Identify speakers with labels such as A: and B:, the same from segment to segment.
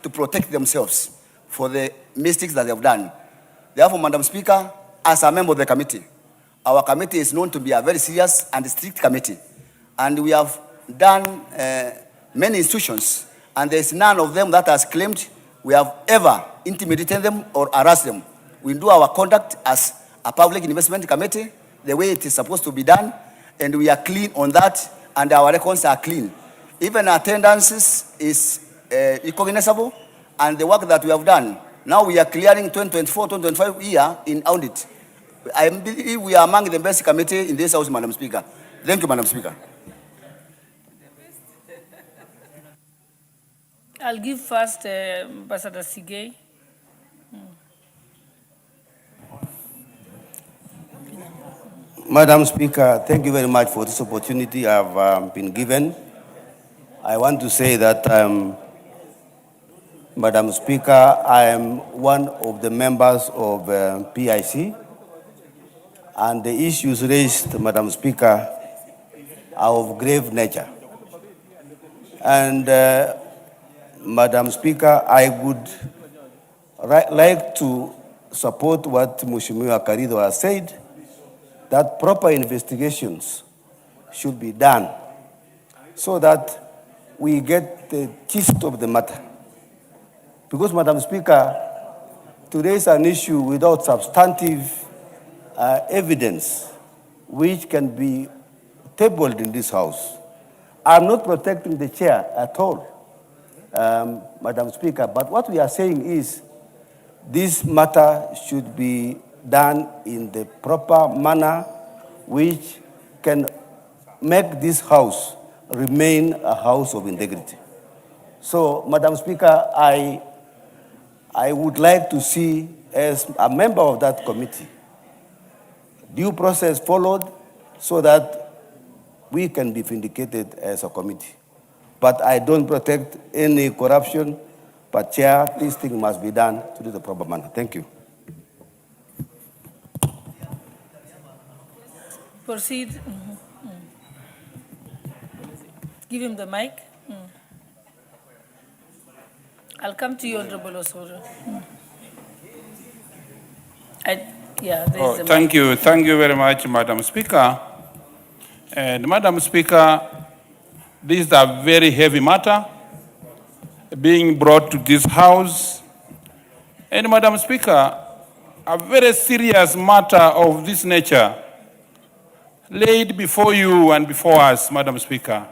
A: to protect themselves for the mistakes that they have done. Therefore, Madam Speaker, as a member of the committee, our committee is known to be a very serious and strict committee. And we have done many institutions, and there is none of them that has claimed we have ever intimidated them or harassed them. We do our conduct as a public investment committee, the way it is supposed to be done, and we are clean on that, and our records are clean. Even attendances is recognizable, and the work that we have done. Now we are clearing 2024-2025 year in audit. I believe we are among the best committee in this house, Madam Speaker. Thank you, Madam Speaker.
B: I'll give first Ambassador Sigei.
C: Madam Speaker, thank you very much for this opportunity I've been given. I want to say that, Madam Speaker, I am one of the members of PIC, and the issues raised, Madam Speaker, are of grave nature. And, Madam Speaker, I would like to support what Mheshimiwa Karido has said, that proper investigations should be done so that we get the gist of the matter. Because, Madam Speaker, today is an issue without substantive evidence which can be tabled in this House. I'm not protecting the chair at all, Madam Speaker, but what we are saying is this matter should be done in the proper manner which can make this House remain a house of integrity. So, Madam Speaker, I would like to see, as a member of that committee, due process followed so that we can be vindicated as a committee. But I don't protect any corruption, but Chair, this thing must be done to the proper manner. Thank you.
B: Proceed. Give him the mic. I'll come to you, Honorable Osoro.
D: Thank you. Thank you very much, Madam Speaker. And Madam Speaker, this is a very heavy matter being brought to this House. And Madam Speaker, a very serious matter of this nature laid before you and before us, Madam Speaker,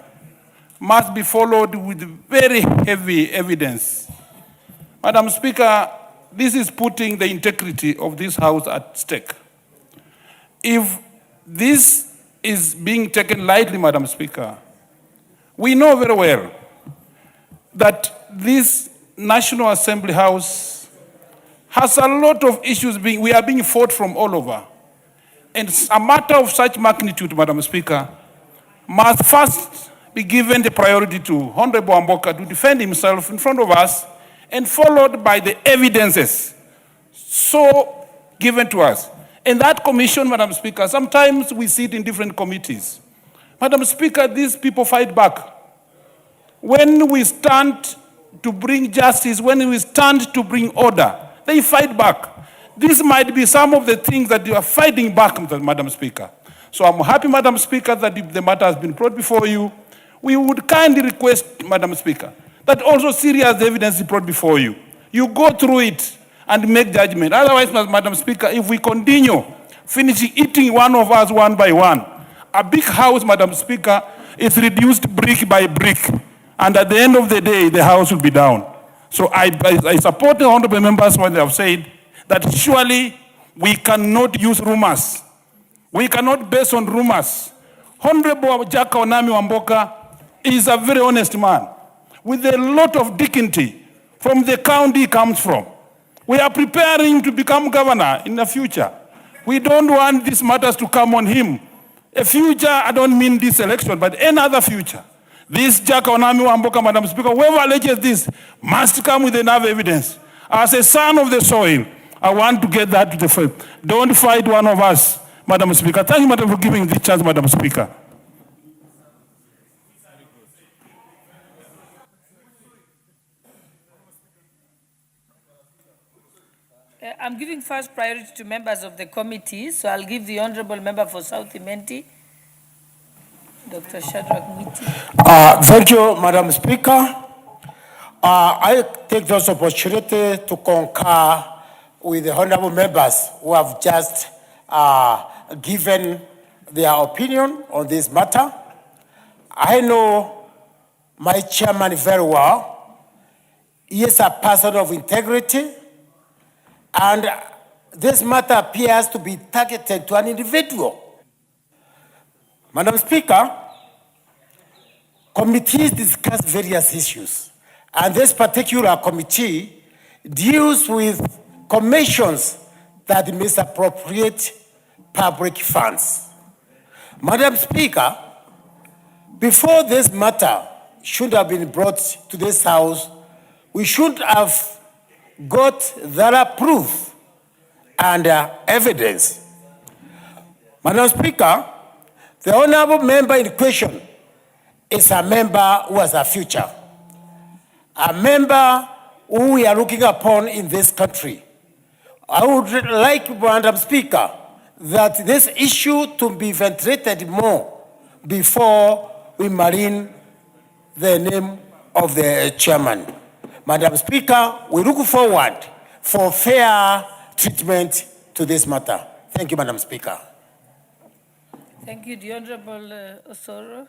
D: must be followed with very heavy evidence. Madam Speaker, this is putting the integrity of this House at stake. If this is being taken lightly, Madam Speaker, we know very well that this National Assembly House has a lot of issues we are being fought from all over. And a matter of such magnitude, Madam Speaker, must first be given the priority to Honorable Amboka to defend himself in front of us, and followed by the evidences so given to us. And that commission, Madam Speaker, sometimes we sit in different committees. Madam Speaker, these people fight back. When we stand to bring justice, when we stand to bring order, they fight back. This might be some of the things that you are fighting back, Madam Speaker. So I'm happy, Madam Speaker, that if the matter has been brought before you, we would kindly request, Madam Speaker, that also serious evidence is brought before you. You go through it and make judgment. Otherwise, Madam Speaker, if we continue finishing eating one of us one by one, a big house, Madam Speaker, is reduced brick by brick. And at the end of the day, the house will be down. So I support the honorable members when they have said that surely we cannot use rumors. We cannot base on rumors. Honorable Jack Onami Wamboka is a very honest man with a lot of dignity from the county he comes from. We are preparing to become governor in the future. We don't want these matters to come on him. A future, I don't mean this election, but any other future. This Jack Onami Wamboka, Madam Speaker, whoever alleges this must come with enough evidence. As a son of the soil, I want to get that to the fight. Don't fight one of us, Madam Speaker. Thank you, Madam, for giving this chance, Madam Speaker.
B: I'm giving first priority to members of the committee, so I'll give the Honorable Member for South Imenti, Dr. Shadrack Mwiti.
E: Thank you, Madam Speaker. I take this opportunity to concur with the honorable members who have just given their opinion on this matter. I know my chairman very well. He is a person of integrity, and this matter appears to be targeted to an individual. Madam Speaker, committees discuss various issues, and this particular committee deals with commissions that misappropriate public funds. Madam Speaker, before this matter should have been brought to this House, we should have got thorough proof and evidence. Madam Speaker, the honorable member in question is a member who has a future, a member who we are looking upon in this country. I would like, Madam Speaker, that this issue to be ventilated more before we marine the name of the chairman. Madam Speaker, we look forward for fair treatment to this matter. Thank you, Madam Speaker.
B: Thank you, the Honorable Osoro.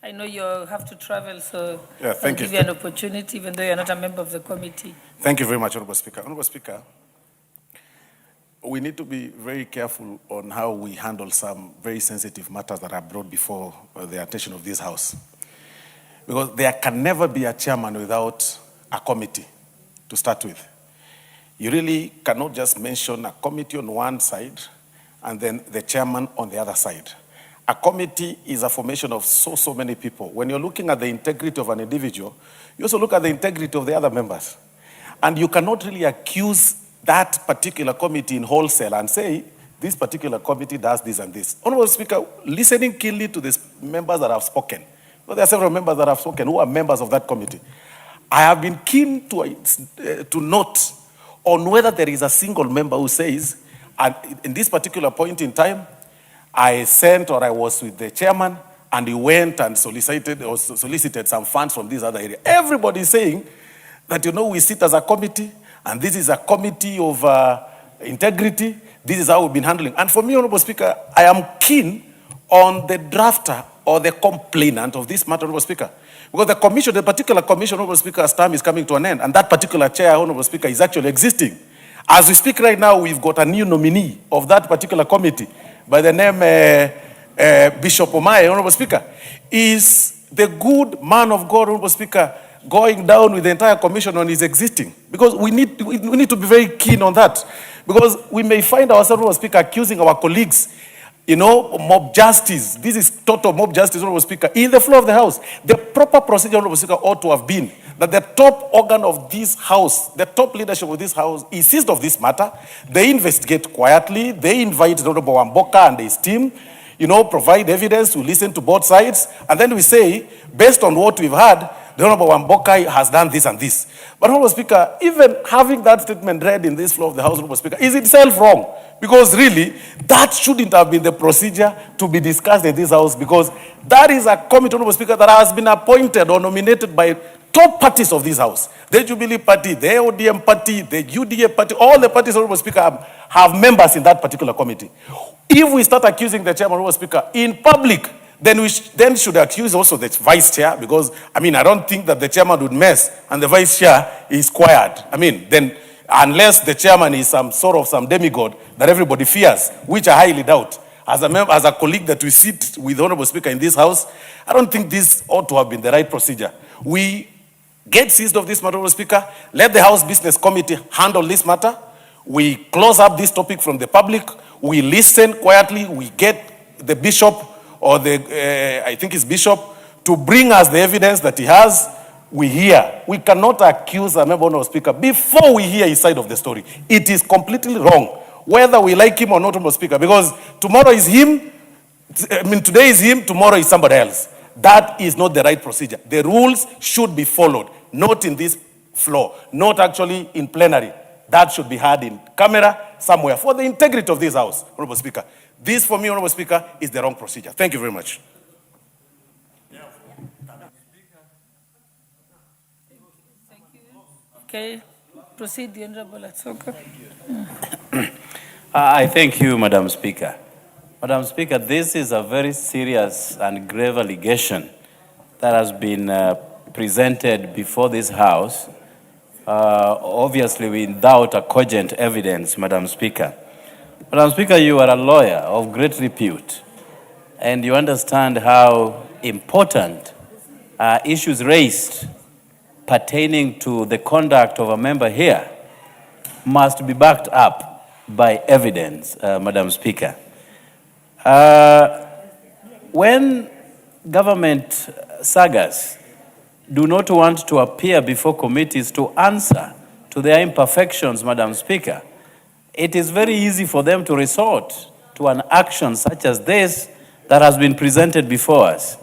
B: I know you have to travel, so
F: Yeah, thank
B: I'll
F: you.
B: give you an opportunity, even though you're not a member of the committee.
F: Thank you very much, Honorable Speaker. Honorable Speaker, we need to be very careful on how we handle some very sensitive matters that are brought before the attention of this House. Because there can never be a chairman without a committee to start with. You really cannot just mention a committee on one side and then the chairman on the other side. A committee is a formation of so many people. When you're looking at the integrity of an individual, you also look at the integrity of the other members. And you cannot really accuse that particular committee in wholesale and say, this particular committee does this and this. Honorable Speaker, listening keenly to these members that have spoken, well, there are several members that have spoken who are members of that committee. I have been keen to note on whether there is a single member who says, and in this particular point in time, I sent or I was with the chairman and he went and solicited some funds from this other area. Everybody is saying that, you know, we sit as a committee and this is a committee of integrity. This is how we've been handling. And for me, Honorable Speaker, I am keen on the drafter or the complainant of this matter, Honorable Speaker. Because the commission, the particular commission, Honorable Speaker's term is coming to an end, and that particular chair, Honorable Speaker, is actually existing. As we speak right now, we've got a new nominee of that particular committee by the name Bishop Omae, Honorable Speaker. Is the good man of God, Honorable Speaker, going down with the entire commission on his existing? Because we need to be very keen on that. Because we may find ourselves, Honorable Speaker, accusing our colleagues, you know, mob justice. This is total mob justice, Honorable Speaker. In the floor of the House, the proper procedure, Honorable Speaker, ought to have been that the top organ of this House, the top leadership of this House, is seized of this matter. They investigate quietly. They invite Honorable Wamboka and his team, you know, provide evidence, to listen to both sides. And then we say, based on what we've had, the Honorable Wamboka has done this and this. But, Honorable Speaker, even having that statement read in this floor of the House, Honorable Speaker, is itself wrong. Because really, that shouldn't have been the procedure to be discussed in this House, because that is a committee, Honorable Speaker, that has been appointed or nominated by top parties of this House. The Jubilee Party, the ODM Party, the UDA Party, all the parties, Honorable Speaker, have members in that particular committee. If we start accusing the chairman, Honorable Speaker, in public, then we should accuse also the vice chair, because, I mean, I don't think that the chairman would mess and the vice chair is quiet. I mean, then, unless the chairman is some demigod that everybody fears, which I highly doubt. As a colleague that we sit with, Honorable Speaker, in this House, I don't think this ought to have been the right procedure. We get seized of this matter, Honorable Speaker. Let the House Business Committee handle this matter. We close up this topic from the public. We listen quietly. We get the bishop or I think it's bishop, to bring us the evidence that he has. We hear. We cannot accuse a member, Honorable Speaker, before we hear his side of the story. It is completely wrong, whether we like him or not, Honorable Speaker, because tomorrow is him, I mean, today is him, tomorrow is somebody else. That is not the right procedure. The rules should be followed, not in this floor, not actually in plenary. that should be heard in camera somewhere for the integrity of this House, Honorable Speaker. This, for me, Honorable Speaker, is the wrong procedure. Thank you very much.
B: Okay, proceed, the Honorable Atsoka.
G: I thank you, Madam Speaker. Madam Speaker, this is a very serious and grave allegation that has been presented before this House, obviously without a cogent evidence, Madam Speaker. Madam Speaker, you are a lawyer of great repute, and you understand how important issues raised pertaining to the conduct of a member here must be backed up by evidence, Madam Speaker. When government sagas do not want to appear before committees to answer to their imperfections, Madam Speaker, it is very easy for them to resort to an action such as this that has been presented before us.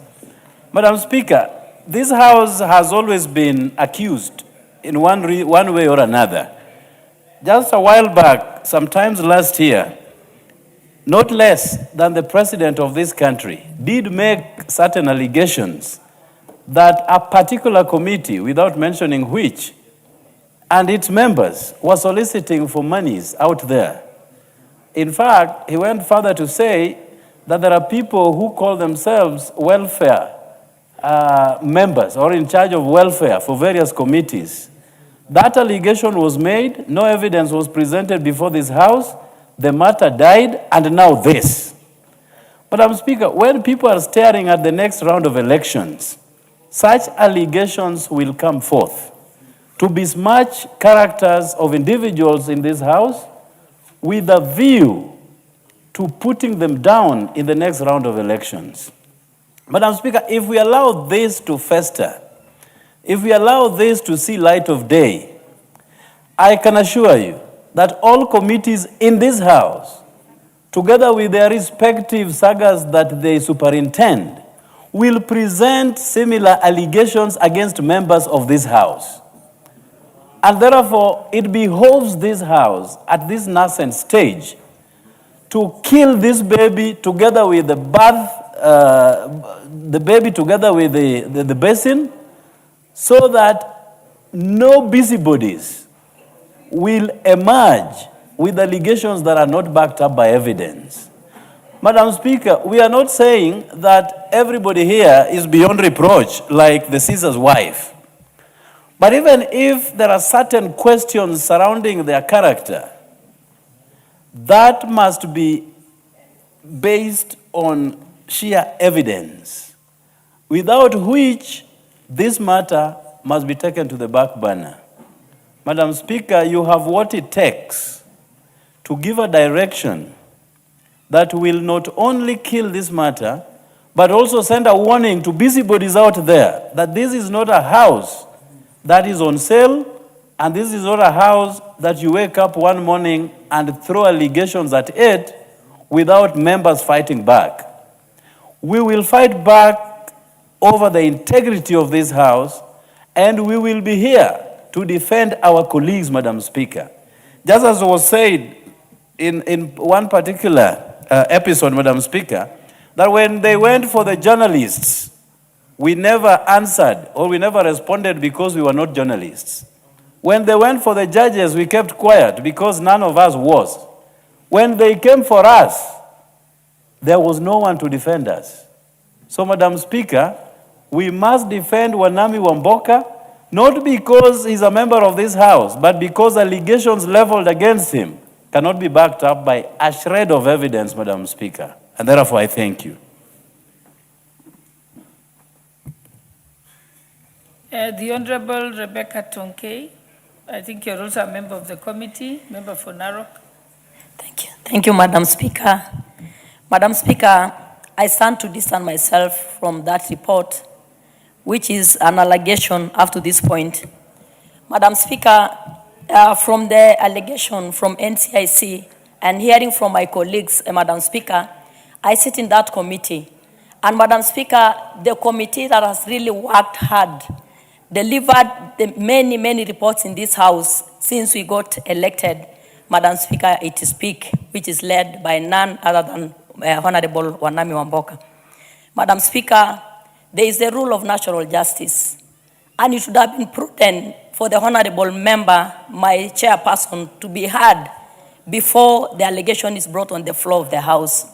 G: Madam Speaker, this House has always been accused in one way or another. Just a while back, sometimes last year, not less than the president of this country did make certain allegations that a particular committee, without mentioning which, and its members were soliciting for monies out there. In fact, he went further to say that there are people who call themselves welfare members or in charge of welfare for various committees. That allegation was made, no evidence was presented before this House, the matter died, and now this. Madam Speaker, when people are staring at the next round of elections, such allegations will come forth to besmirch characters of individuals in this House with a view to putting them down in the next round of elections. Madam Speaker, if we allow this to fester, if we allow this to see light of day, I can assure you that all committees in this House, together with their respective sagas that they superintend, will present similar allegations against members of this House. And therefore, it behoves this House at this nascent stage to kill this baby together with the baby together with the basin, so that no busybodies will emerge with allegations that are not backed up by evidence. Madam Speaker, we are not saying that everybody here is beyond reproach like the Caesar's wife. But even if there are certain questions surrounding their character, that must be based on sheer evidence, without which this matter must be taken to the back burner. Madam Speaker, you have what it takes to give a direction that will not only kill this matter, but also send a warning to busybodies out there that this is not a house that is on sale, and this is not a house that you wake up one morning and throw allegations at it without members fighting back. We will fight back over the integrity of this House, and we will be here to defend our colleagues, Madam Speaker. Just as was said in one particular episode, Madam Speaker, that when they went for the journalists, we never answered or we never responded because we were not journalists. When they went for the judges, we kept quiet because none of us was. When they came for us, there was no one to defend us. So, Madam Speaker, we must defend Wanami Wamboka, not because he's a member of this House, but because allegations leveled against him cannot be backed up by a shred of evidence, Madam Speaker. And therefore, I thank you.
B: The Honorable Rebecca Tonkei, I think you're also a member of the committee, member for Narok.
H: Thank you. Thank you, Madam Speaker. Madam Speaker, I stand to distance myself from that report, which is an allegation up to this point. Madam Speaker, from the allegation from NCIC and hearing from my colleagues, Madam Speaker, I sit in that committee. And Madam Speaker, the committee that has really worked hard, delivered the many reports in this House since we got elected, Madam Speaker, it is PEAK, which is led by none other than Honorable Wanami Wamboka. Madam Speaker, there is the rule of natural justice, and it would have been prudent for the honorable member, my chairperson, to be heard before the allegation is brought on the floor of the House.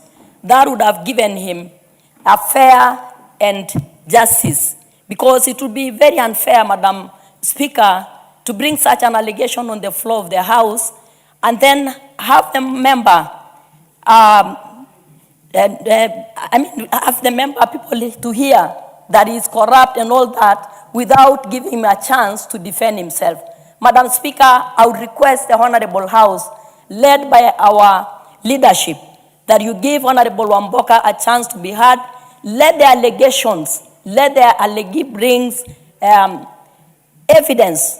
H: That would have given him a fair and justice, because it would be very unfair, Madam Speaker, to bring such an allegation on the floor of the House and then have the member, have the member people to hear that he is corrupt and all that without giving him a chance to defend himself. Madam Speaker, I would request the Honorable House, led by our leadership, that you give Honorable Wamboka a chance to be heard. Let the allegations, let the allegee brings evidence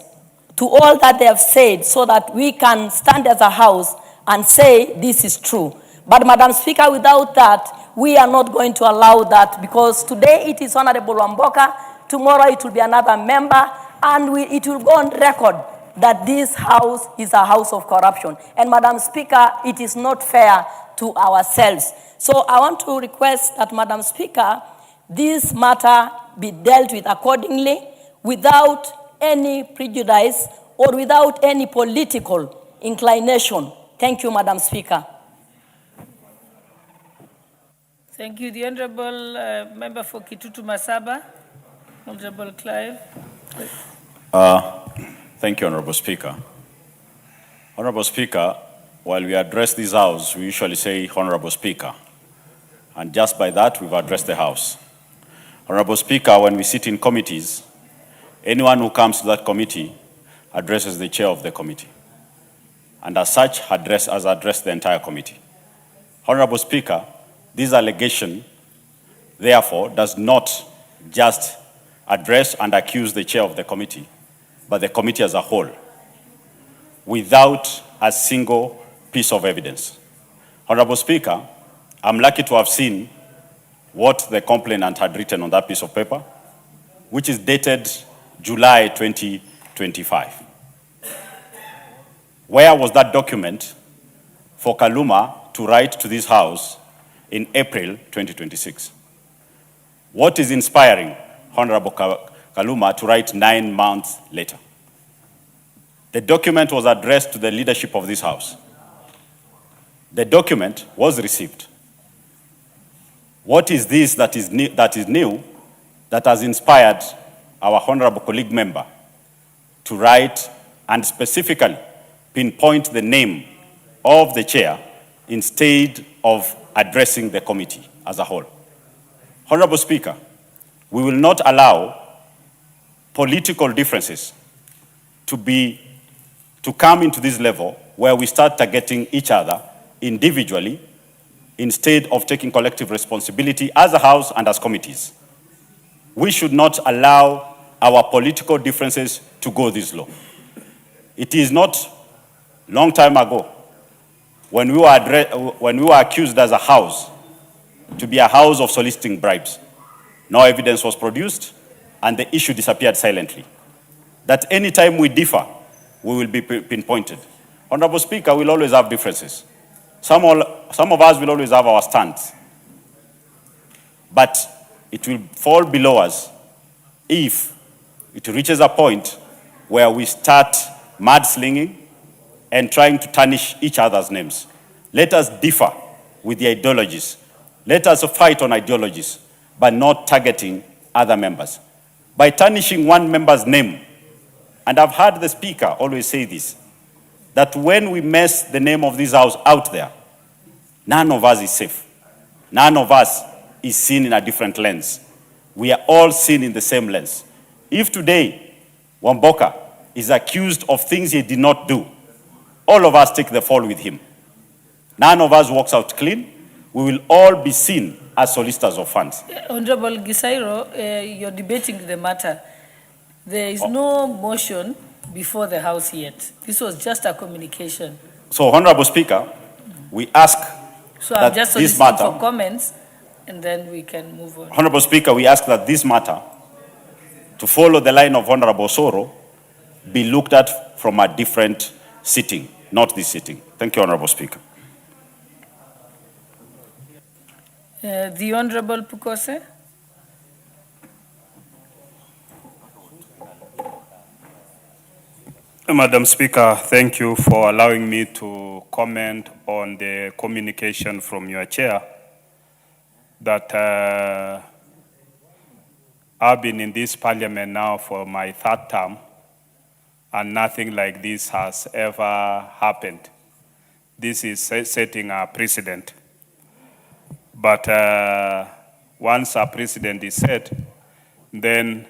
H: to all that they have said, so that we can stand as a House and say this is true. But Madam Speaker, without that, we are not going to allow that, because today it is Honorable Wamboka, tomorrow it will be another member, and it will go on record that this House is a house of corruption. And Madam Speaker, it is not fair to ourselves. So I want to request that, Madam Speaker, this matter be dealt with accordingly, without any prejudice or without any political inclination. Thank you, Madam Speaker.
B: Thank you. The Honorable Member for Kitutu Masaba, Honorable Clive.
I: Thank you, Honorable Speaker. Honorable Speaker, while we address this House, we usually say Honorable Speaker. And just by that, we've addressed the House. Honorable Speaker, when we sit in committees, anyone who comes to that committee addresses the chair of the committee, and as such has addressed the entire committee. Honorable Speaker, this allegation, therefore, does not just address and accuse the chair of the committee, but the committee as a whole, without a single piece of evidence. Honorable Speaker, I'm lucky to have seen what the complainant had written on that piece of paper, which is dated July 2025. Where was that document for Kaluma to write to this House in April 2026? What is inspiring Honorable Kaluma to write 9 months later? The document was addressed to the leadership of this House. The document was received. What is this that is new that has inspired our honorable colleague member to write and specifically pinpoint the name of the chair instead of addressing the committee as a whole? Honorable Speaker, we will not allow political differences to come into this level where we start targeting each other individually instead of taking collective responsibility as a House and as committees. We should not allow our political differences to go this low. It is not long time ago when we were accused as a House to be a house of soliciting bribes. No evidence was produced, and the issue disappeared silently. That any time we differ, we will be pinpointed. Honorable Speaker, we'll always have differences. Some of us will always have our stance. But it will fall below us if it reaches a point where we start mudslinging and trying to tarnish each other's names. Let us differ with the ideologies. Let us fight on ideologies, but not targeting other members. By tarnishing one member's name, and I've heard the Speaker always say this, that when we mess the name of this House out there, none of us is safe. None of us is seen in a different lens. We are all seen in the same lens. If today Wamboka is accused of things he did not do, all of us take the fall with him. None of us walks out clean. We will all be seen as solicitors of funds.
B: Honorable Gisairo, you're debating the matter. There is no motion before the House yet. This was just a communication.
I: So, Honorable Speaker, we ask
B: So I'm
I: that
B: just
I: this
B: soliciting
I: matter,
B: for comments, and then we can move on.
I: Honorable Speaker, we ask that this matter, to follow the line of Honorable Soro, be looked at from a different sitting, not this sitting. Thank you, Honorable Speaker.
B: The Honorable Pukose.
J: Madam Speaker, thank you for allowing me to comment on the communication from your chair that I've been in this parliament now for my third term and nothing like this has ever happened. This is setting a precedent. But once a precedent is set, then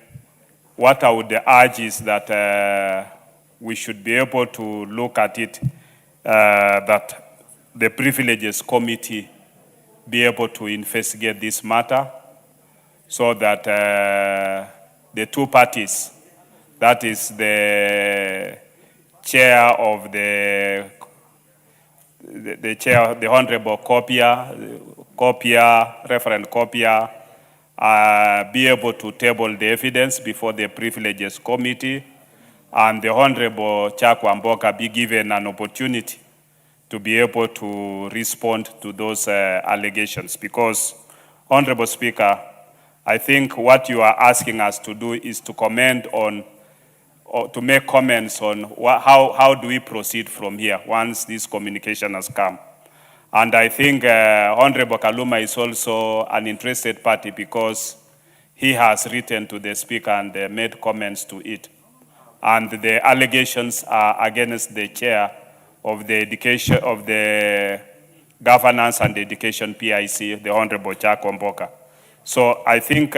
J: what I would urge is that we should be able to look at it, that the Privileges Committee be able to investigate this matter so that the two parties, that is the chair of the chair, the Honorable Reverend Copia, be able to table the evidence before the Privileges Committee, and the Honorable Chakwa Mboka be given an opportunity to be able to respond to those allegations. Because, Honorable Speaker, I think what you are asking us to do is to comment on, or to make comments on how do we proceed from here once this communication has come. And I think Honorable Kaluma is also an interested party because he has written to the Speaker and made comments to it. And the allegations are against the chair of the education, of the governance and education PIC, the Honorable Chakwa Mboka. So I think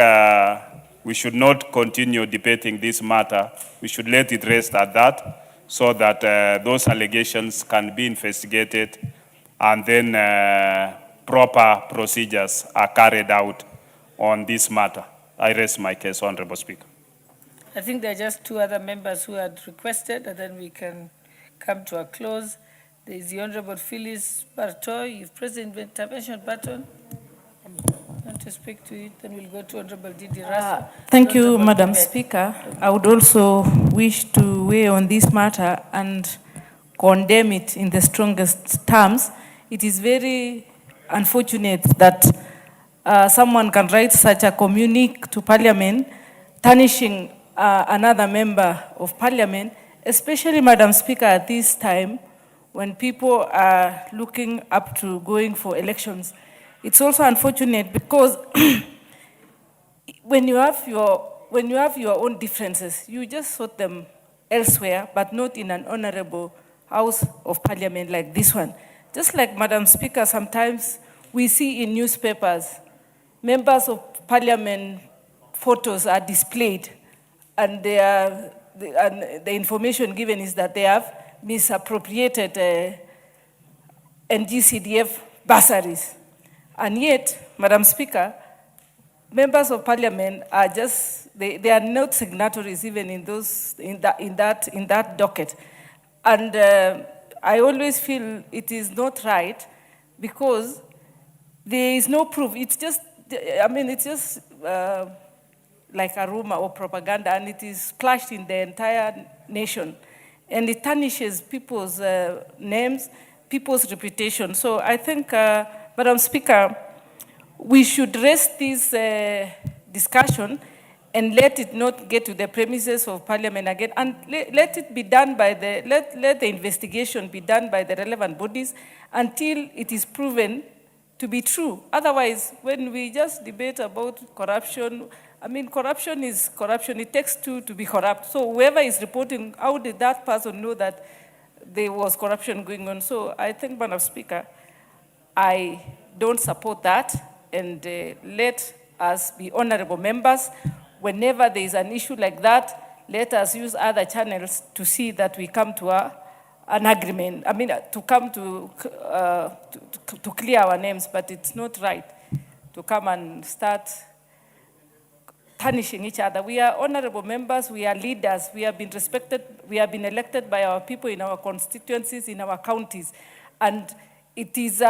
J: we should not continue debating this matter. We should let it rest at that so that those allegations can be investigated and then proper procedures are carried out on this matter. I raise my case, Honorable Speaker.
B: I think there are just two other members who had requested, and then we can come to a close. There is the Honorable Phyllis Bartow. You've pressed the intervention button. Want to speak to it? Then we'll go to Honorable Didi Russell.
K: Thank you, Madam Speaker. I would also wish to weigh on this matter and condemn it in the strongest terms. It is very unfortunate that someone can write such a communique to Parliament, tarnishing another member of Parliament, especially, Madam Speaker, at this time when people are looking up to going for elections. It's also unfortunate because when you have your own differences, you just sort them elsewhere, but not in an honorable House of Parliament like this one. Just like, Madam Speaker, sometimes we see in newspapers, members of Parliament photos are displayed, and the information given is that they have misappropriated NGCDF bursaries. And yet, Madam Speaker, members of Parliament are just, they are not signatories even in that docket. And I always feel it is not right because there is no proof. It's just, it's just like a rumor or propaganda, and it is splashed in the entire nation. And it tarnishes people's names, people's reputation. So I think, Madam Speaker, we should rest this discussion and let it not get to the premises of Parliament again, and let it be done by let the investigation be done by the relevant bodies until it is proven to be true. Otherwise, when we just debate about corruption, corruption is corruption. It takes two to be corrupt. So whoever is reporting, how did that person know that there was corruption going on? So I think, Madam Speaker, I don't support that, and let us be honorable members. Whenever there is an issue like that, let us use other channels to see that we come to an agreement. To come to clear our names, but it's not right to come and start tarnishing each other. We are honorable members, we are leaders, we have been respected, we have been elected by our people in our constituencies, in our counties. And it is,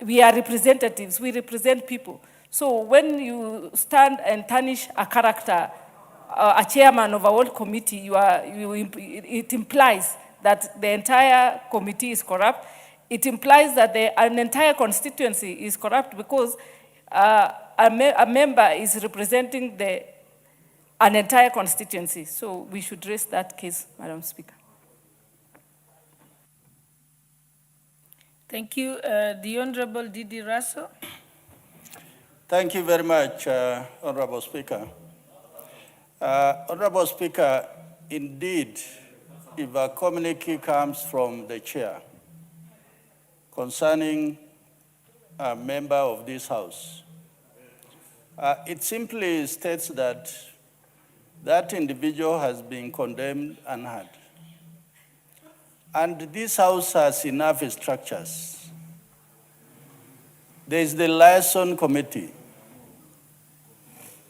K: we are representatives, we represent people. So when you stand and tarnish a character a chairman of a ward committee, it implies that the entire committee is corrupt. It implies that an entire constituency is corrupt because a member is representing an entire constituency. So we should raise that case, Madam Speaker.
B: Thank you. The Honorable Didi Raso.
L: Thank you very much, Honorable Speaker. Honorable Speaker, indeed, if a communique comes from the chair concerning a member of this House, it simply states that that individual has been condemned and heard. And this House has enough structures. There is the liaison committee.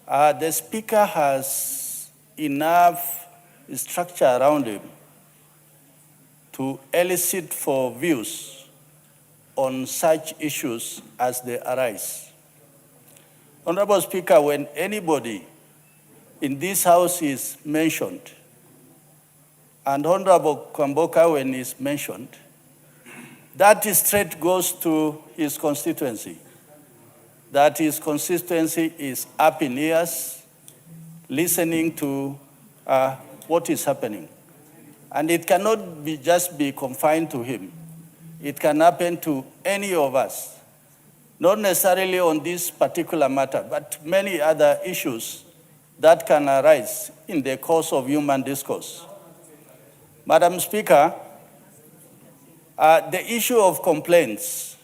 L: The Speaker has enough structure around him to elicit for views on such issues as they arise. Honorable Speaker, when anybody in this House is mentioned, and Honorable Kwamboka when is mentioned, that straight goes to his constituency. That his constituency is up in ears, listening to what is happening. And it cannot just be confined to him. It can happen to any of us, not necessarily on this particular matter, but many other issues that can arise in the course of human discourse. Madam Speaker, the issue of complaints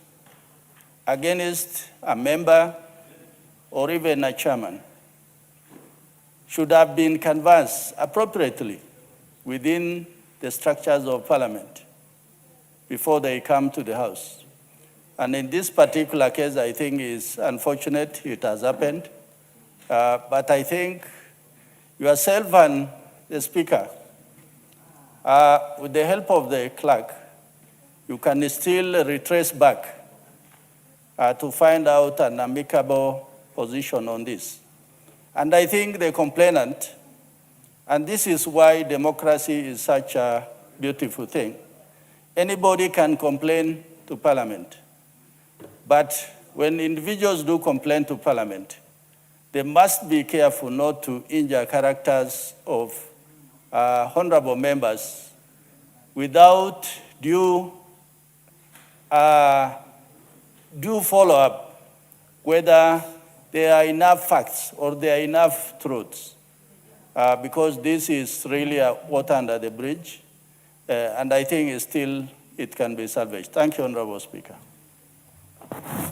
L: against a member or even a chairman should have been canvassed appropriately within the structures of Parliament before they come to the House. And in this particular case, I think it's unfortunate it has happened. But I think yourself and the Speaker, with the help of the clerk, you can still retrace back to find out an amicable position on this. And I think the complainant, and this is why democracy is such a beautiful thing, anybody can complain to Parliament. But when individuals do complain to Parliament, they must be careful not to injure characters of honorable members without due follow-up, whether there are enough facts or there are enough truths, because this is really a water under the bridge, and I think it can be salvaged. Thank you, Honorable Speaker.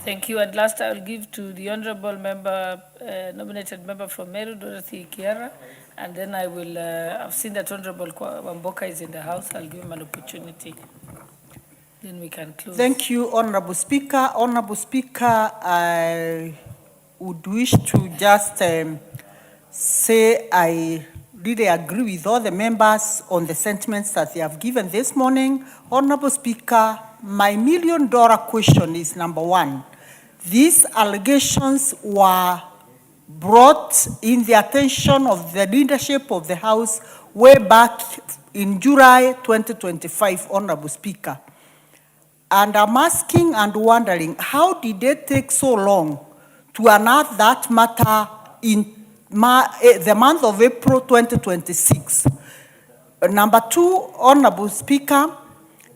B: Thank you. And last, I will give to the Honorable Member, nominated member from Meru, Dorothy Kiara, and then I will, I've seen that Honorable Wamboka is in the House. I'll give him an opportunity. Then we can close.
M: Thank you, Honorable Speaker. Honorable Speaker, I would wish to just say I really agree with all the members on the sentiments that they have given this morning. Honorable Speaker, my $1 million question is number one. These allegations were brought in the attention of the leadership of the House way back in July 2025, Honorable Speaker. And I'm asking and wondering, how did it take so long to unearth that matter in the month of April 2026? Number two, Honorable Speaker,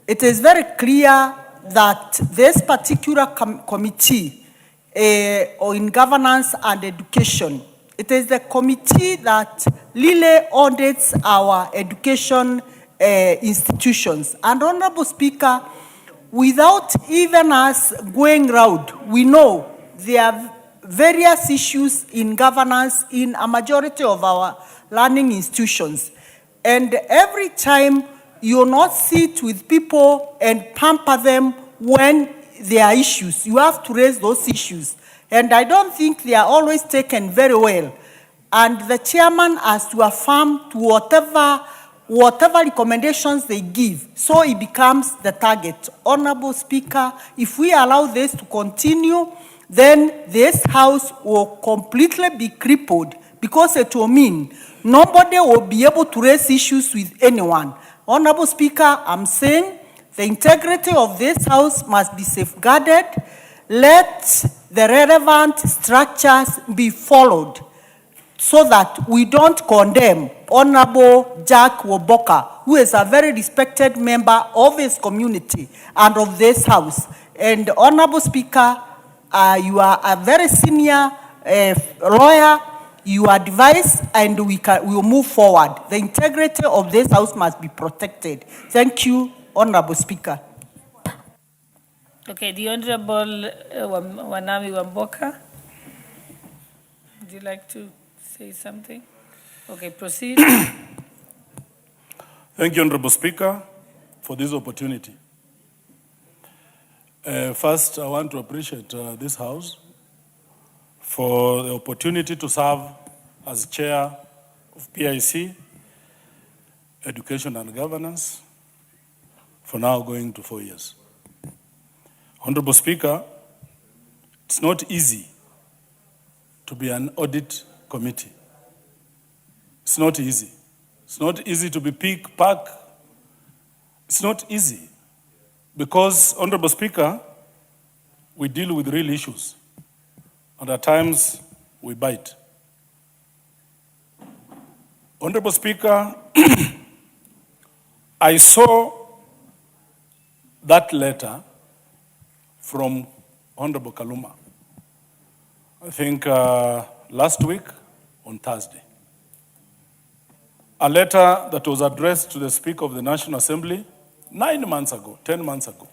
M: it is very clear that this particular committee in governance and education, it is the committee that really audits our education institutions. And Honorable Speaker, without even us going round, we know there are various issues in governance in a majority of our learning institutions. And every time you not sit with people and pamper them when there are issues, you have to raise those issues. And I don't think they are always taken very well. And the chairman has to affirm to whatever recommendations they give, so it becomes the target. Honorable Speaker, if we allow this to continue, then this House will completely be crippled, because it will mean nobody will be able to raise issues with anyone. Honorable Speaker, I'm saying the integrity of this house must be safeguarded. Let the relevant structures be followed so that we don't condemn Honorable Jack Woboka, who is a very respected member of his community and of this house. And Honorable Speaker, you are a very senior lawyer. You advise and we will move forward. The integrity of this house must be protected. Thank you, Honorable Speaker.
B: Okay, the Honorable Wanami Wamboka. Would you like to say something? Okay, proceed.
N: Thank you, Honorable Speaker, for this opportunity. First, I want to appreciate this House for the opportunity to serve as Chair of PIC, Education and Governance, for now going to 4 years. Honorable Speaker, it's not easy to be an audit committee. It's not easy. It's not easy to be pack. It's not easy because, Honorable Speaker, we deal with real issues and at times we bite. Honorable Speaker, I saw that letter from Honorable Kaluma, I think last week on Thursday. A letter that was addressed to the Speaker of the National Assembly 9 months ago, 10 months ago.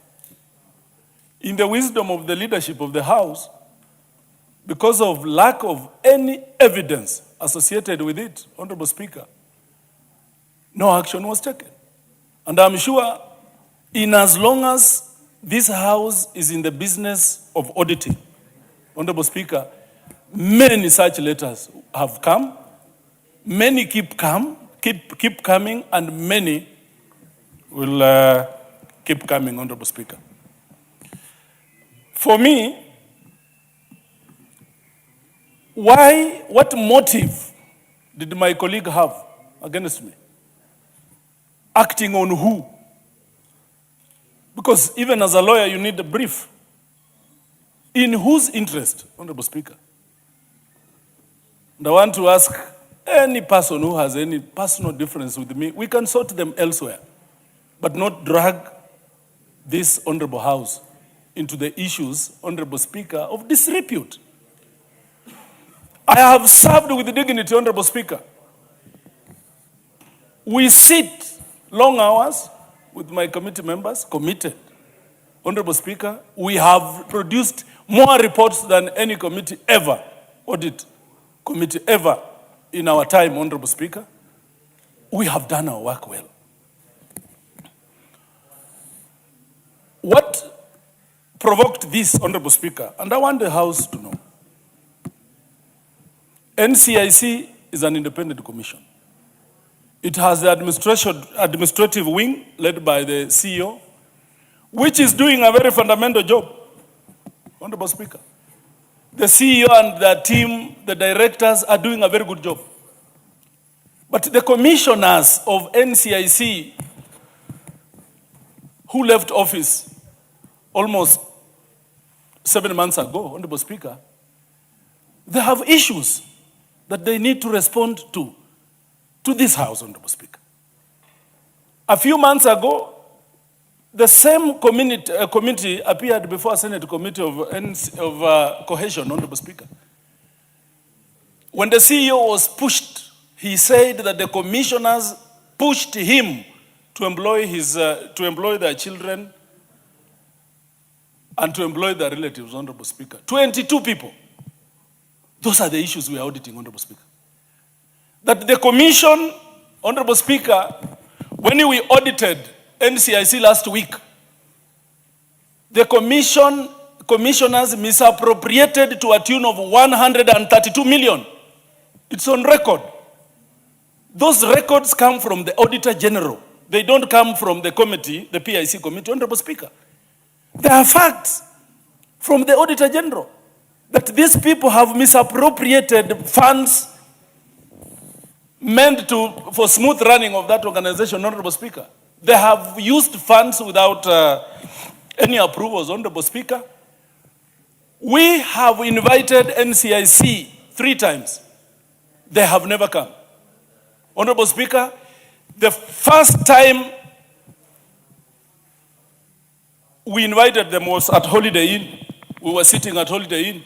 N: In the wisdom of the leadership of the House, because of lack of any evidence associated with it, Honorable Speaker, no action was taken. And I'm sure in as long as this House is in the business of auditing, Honorable Speaker, many such letters have come, many keep coming, and many will keep coming, Honorable Speaker. For me, what motive did my colleague have against me? Acting on who? Because even as a lawyer, you need a brief. In whose interest, Honorable Speaker? And I want to ask any person who has any personal difference with me, we can sort them elsewhere, but not drag this Honorable House into the issues, Honorable Speaker, of disrepute. I have served with dignity, Honorable Speaker. We sit long hours with my committee members, committed. Honorable Speaker, we have produced more reports than any committee ever, audit committee ever in our time, Honorable Speaker. We have done our work well. What provoked this, Honorable Speaker, and I want the House to know, NCIC is an independent commission. It has the administrative wing led by the CEO, which is doing a very fundamental job, Honorable Speaker. The CEO and the team, the directors are doing a very good job. But the commissioners of NCIC who left office almost 7 months ago, Honorable Speaker, they have issues that they need to respond to this House, Honorable Speaker. A few months ago, the same committee appeared before Senate Committee of Cohesion, Honorable Speaker. When the CEO was pushed, he said that the commissioners pushed him to employ their children and to employ their relatives, Honorable Speaker. 22 people. Those are the issues we are auditing, Honorable Speaker. That the commission, Honorable Speaker, when we audited NCIC last week, the commissioners misappropriated to a tune of 132 million. It's on record. Those records come from the Auditor General. They don't come from the committee, the PIC committee, Honorable Speaker. There are facts from the Auditor General that these people have misappropriated funds, meant for smooth running of that organization, Honorable Speaker. They have used funds without any approvals, Honorable Speaker. We have invited NCIC 3 times. They have never come. Honorable Speaker, the first time we invited them was at Holiday Inn. We were sitting at Holiday Inn.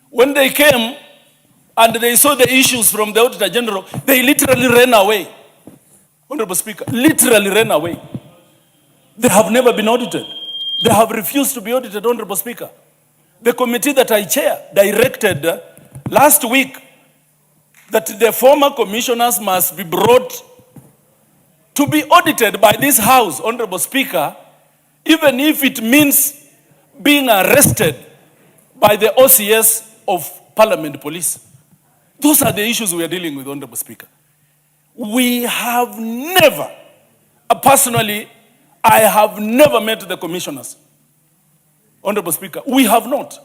N: When they came and they saw the issues from the Auditor General, they literally ran away. Honorable Speaker, literally ran away. They have never been audited. They have refused to be audited, Honorable Speaker. The committee that I chair directed last week that the former commissioners must be brought to be audited by this House, Honorable Speaker, even if it means being arrested by the OCS of Parliament Police. Those are the issues we are dealing with, Honorable Speaker. We have never, personally, I have never met the commissioners. Honorable Speaker, we have not.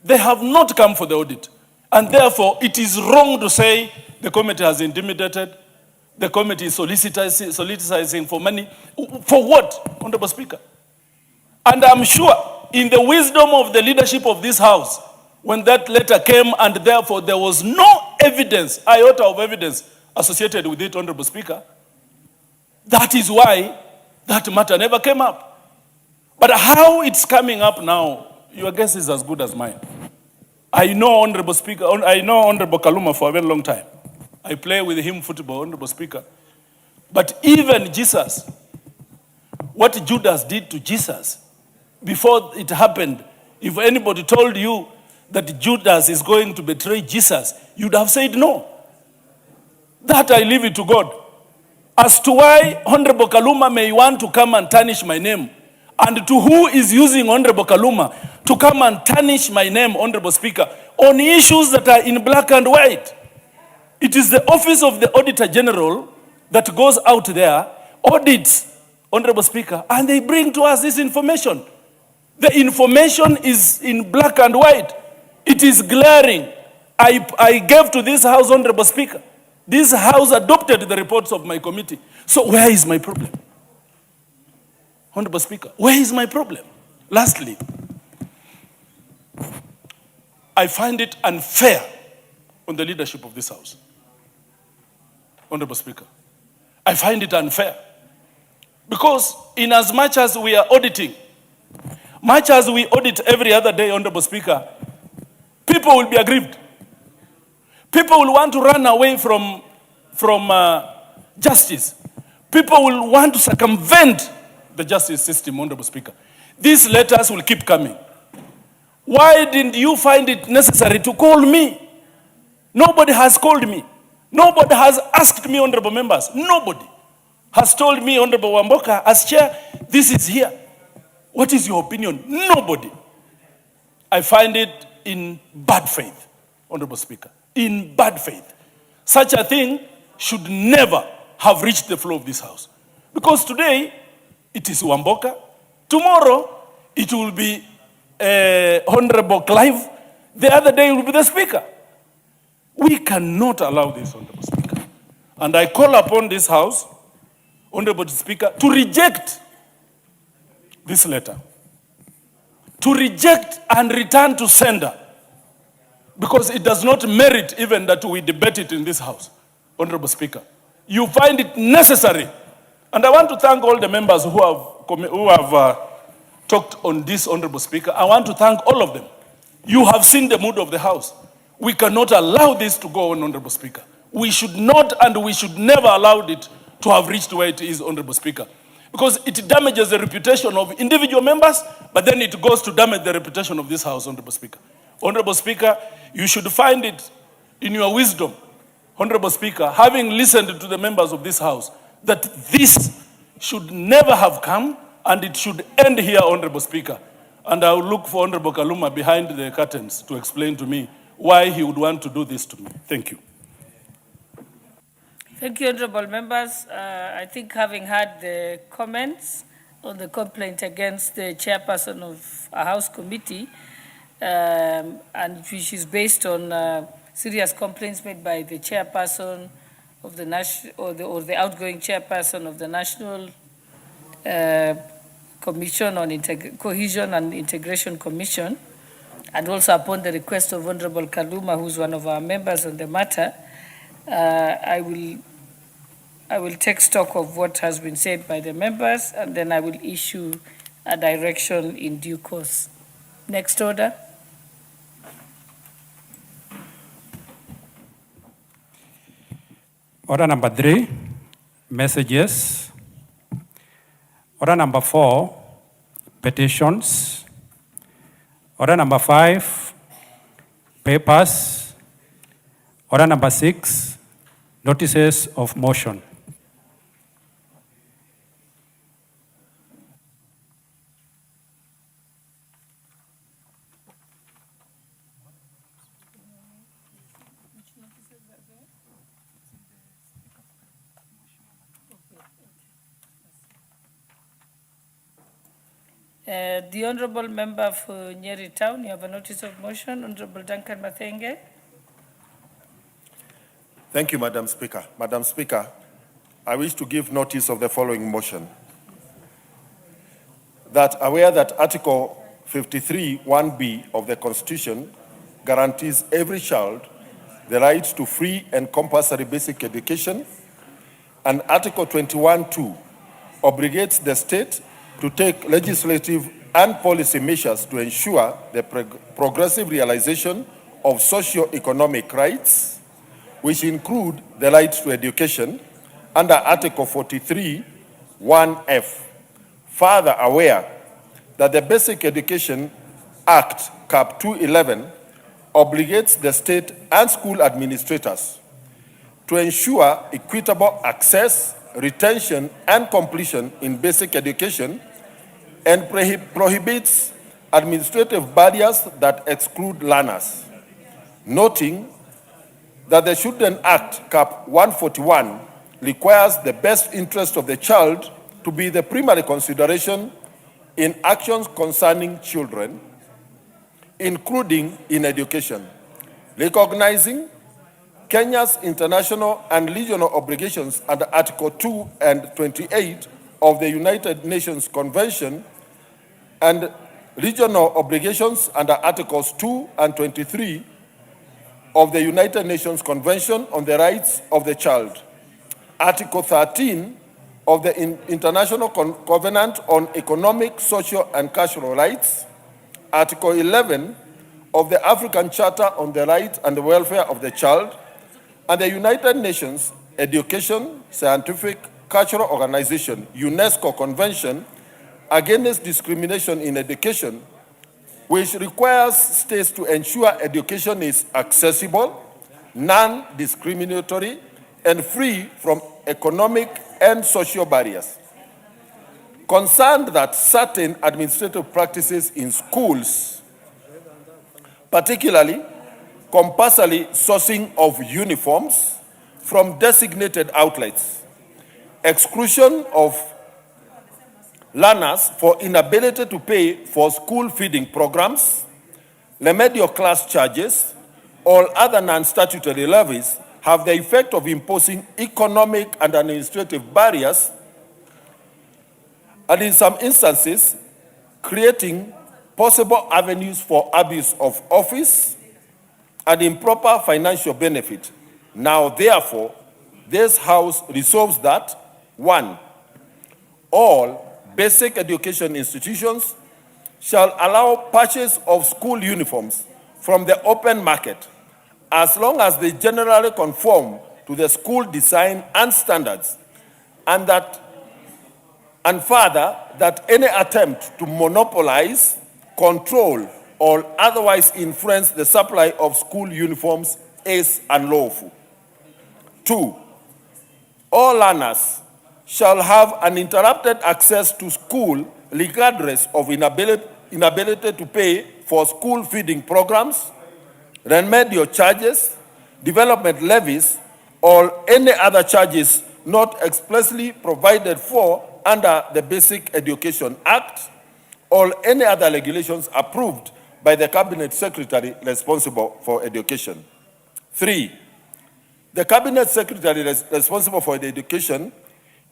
N: They have not come for the audit. And therefore, it is wrong to say the committee has intimidated, the committee is soliciting for money. For what, Honorable Speaker? And I'm sure, in the wisdom of the leadership of this House, when that letter came and therefore there was no evidence, iota of evidence associated with it, Honorable Speaker, that is why that matter never came up. But how it's coming up now, your guess is as good as mine. I know Honorable Speaker, I know Honorable Kaluma for a very long time. I play with him football, Honorable Speaker. But even Jesus, what Judas did to Jesus, before it happened, if anybody told you that Judas is going to betray Jesus, you'd have said no. That I leave it to God. As to why Honorable Kaluma may want to come and tarnish my name, and to who is using Honorable Kaluma to come and tarnish my name, Honorable Speaker, on issues that are in black and white. It is the Office of the Auditor General that goes out there, audits, Honorable Speaker, and they bring to us this information. The information is in black and white. It is glaring. I gave to this House, Honorable Speaker. This House adopted the reports of my committee. So where is my problem? Honorable Speaker, where is my problem? Lastly, I find it unfair on the leadership of this House. Honorable Speaker, I find it unfair. Because in as much as we are auditing, much as we audit every other day, Honorable Speaker, people will be aggrieved. People will want to run away from justice. People will want to circumvent the justice system, Honorable Speaker. These letters will keep coming. Why didn't you find it necessary to call me? Nobody has called me. Nobody has asked me, Honorable Members. Nobody has told me, Honorable Wamboka, as chair, this is here. What is your opinion? Nobody. I find it in bad faith, Honorable Speaker. In bad faith. Such a thing should never have reached the floor of this House. Because today, it is Wamboka. Tomorrow, it will be Honorable Clive. The other day, it will be the Speaker. We cannot allow this, Honorable Speaker. And I call upon this House, Honorable Speaker, to reject this letter. To reject and return to sender. Because it does not merit even that we debate it in this House, Honorable Speaker. You find it necessary. And I want to thank all the members who have talked on this, Honorable Speaker. I want to thank all of them. You have seen the mood of the House. We cannot allow this to go on, Honorable Speaker. We should not and we should never allow it to have reached where it is, Honorable Speaker. Because it damages the reputation of individual members, but then it goes to damage the reputation of this House, Honorable Speaker. Honorable Speaker, you should find it in your wisdom, Honorable Speaker, having listened to the members of this House, that this should never have come and it should end here, Honorable Speaker. And I will look for Honorable Kaluma behind the curtains to explain to me why he would want to do this to me. Thank you.
B: Thank you, honorable members. I think having had the comments on the complaint against the chairperson of a House committee, and which is based on serious complaints made by the chairperson of the national, or the outgoing chairperson of the National Commission on Cohesion and Integration Commission, and also upon the request of Honorable Kaluma, who's one of our members on the matter, I will take stock of what has been said by the members, and then I will issue a direction in due course. Next order.
O: Order number 3, messages. Order number 4, petitions. Order number 5, papers. Order number 6, notices of motion.
B: The Honorable Member for Nyeri Town, you have a notice of motion. Honorable Duncan Mathenge.
P: Thank you, Madam Speaker. Madam Speaker, I wish to give notice of the following motion. That aware that Article 53, 1B of the Constitution guarantees every child the right to free and compulsory basic education, and Article 21(2) obligates the state to take legislative and policy measures to ensure the progressive realization of socio-economic rights, which include the right to education under Article 43, 1F. Further aware that the Basic Education Act, Cap 211, obligates the state and school administrators to ensure equitable access, retention, and completion in basic education, and prohibits administrative barriers that exclude learners, noting that the Children Act, Cap 141, requires the best interest of the child to be the primary consideration in actions concerning children, including in education, recognizing Kenya's international and regional obligations under Article 2 and 28 of the United Nations Convention and regional obligations under Articles 2 and 23 of the United Nations Convention on the Rights of the Child, Article 13 of the International Covenant on Economic, Social, and Cultural Rights, Article 11 of the African Charter on the Rights and the Welfare of the Child, and the United Nations Education, Scientific, Cultural Organization, UNESCO Convention Against Discrimination in Education, which requires states to ensure education is accessible, non-discriminatory, and free from economic and social barriers. Concerned that certain administrative practices in schools, particularly compulsory sourcing of uniforms from designated outlets, exclusion of learners for inability to pay for school feeding programs, remedial class charges, or other non-statutory levies have the effect of imposing economic and administrative barriers, and in some instances, creating possible avenues for abuse of office and improper financial benefit. Now, therefore, this House resolves that, 1, all basic education institutions shall allow purchase of school uniforms from the open market as long as they generally conform to the school design and standards, and further, that any attempt to monopolize, control, or otherwise influence the supply of school uniforms is unlawful. 2, all learners shall have uninterrupted access to school regardless of inability to pay for school feeding programs, remedial charges, development levies, or any other charges not expressly provided for under the Basic Education Act or any other regulations approved by the Cabinet Secretary responsible for education. 3, The Cabinet Secretary responsible for the education,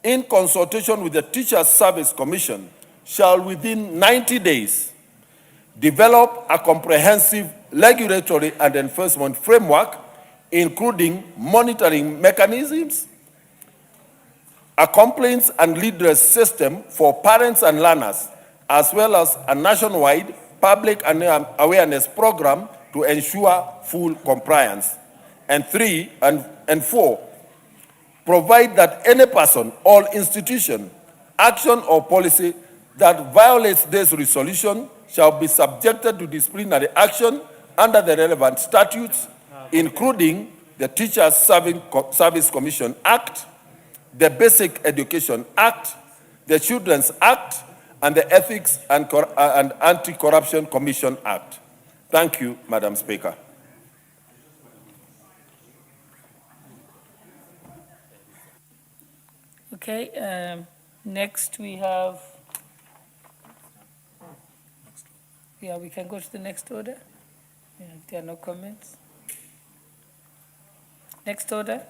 P: in consultation with the Teachers Service Commission, shall within 90 days develop a comprehensive regulatory and enforcement framework, including monitoring mechanisms, a complaints and redress system for parents and learners, as well as a nationwide public awareness program to ensure full compliance. And four, provide that any person or institution, action or policy that violates this resolution shall be subjected to disciplinary action under the relevant statutes, including the Teachers Service Commission Act, the Basic Education Act, the Children's Act, and the Ethics and Anti-Corruption Commission Act. Thank you, Madam Speaker.
B: Okay, next we have, we can go to the next order. Yeah, if there are no comments. Next order.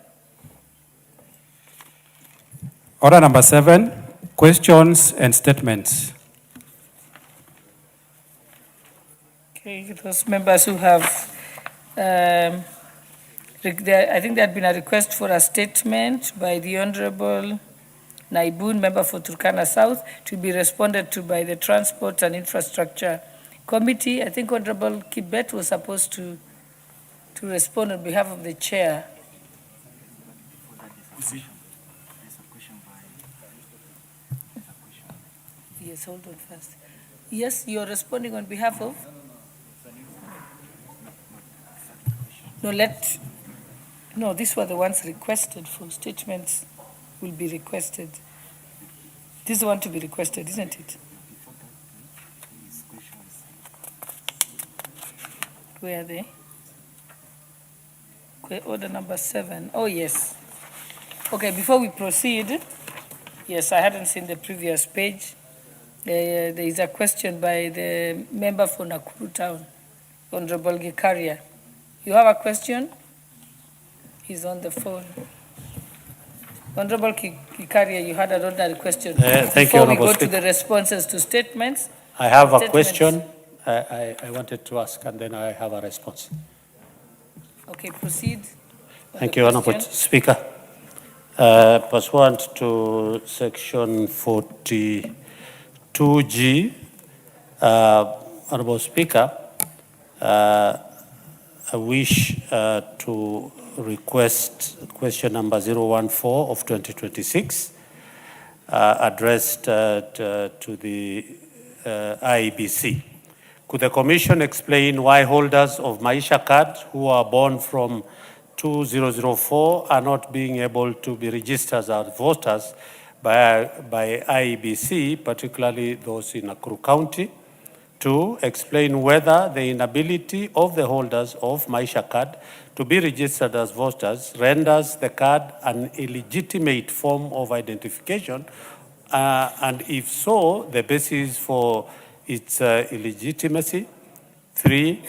O: Order number 7, questions and statements.
B: Okay, those members who have, I think there had been a request for a statement by the Honorable Naibun, member for Turkana South, to be responded to by the Transport and Infrastructure Committee. I think Honorable Kibet was supposed to respond on behalf of the chair. Yes, hold on first. Yes, you're responding on behalf of? No, these were the ones requested for statements will be requested. This is the one to be requested, isn't it? Where are they? Order number 7. Oh, yes. Okay, before we proceed, yes, I hadn't seen the previous page. There is a question by the member for Nakuru Town, Honorable Gikaria. You have a question? He's on the phone. Honorable Gikaria, you had another question.
G: Thank you,
B: Before we
G: Honorable
B: go to
G: Speaker.
B: the responses to statements.
G: I have a
B: Statements.
G: question I wanted to ask, and then I have a response.
B: Okay, proceed.
G: Thank you, Honorable
B: Question.
G: Speaker. Pursuant to Section 42G, Honorable Speaker, I wish to request question number 014 of 2026 addressed to the IEBC. Could the Commission explain why holders of Maisha card who are born from 2004 are not being able to be registered as voters by IEBC, particularly those in Nakuru County? 2, explain whether the inability of the holders of Maisha card to be registered as voters renders the card an illegitimate form of identification, and if so, the basis for its illegitimacy. 3,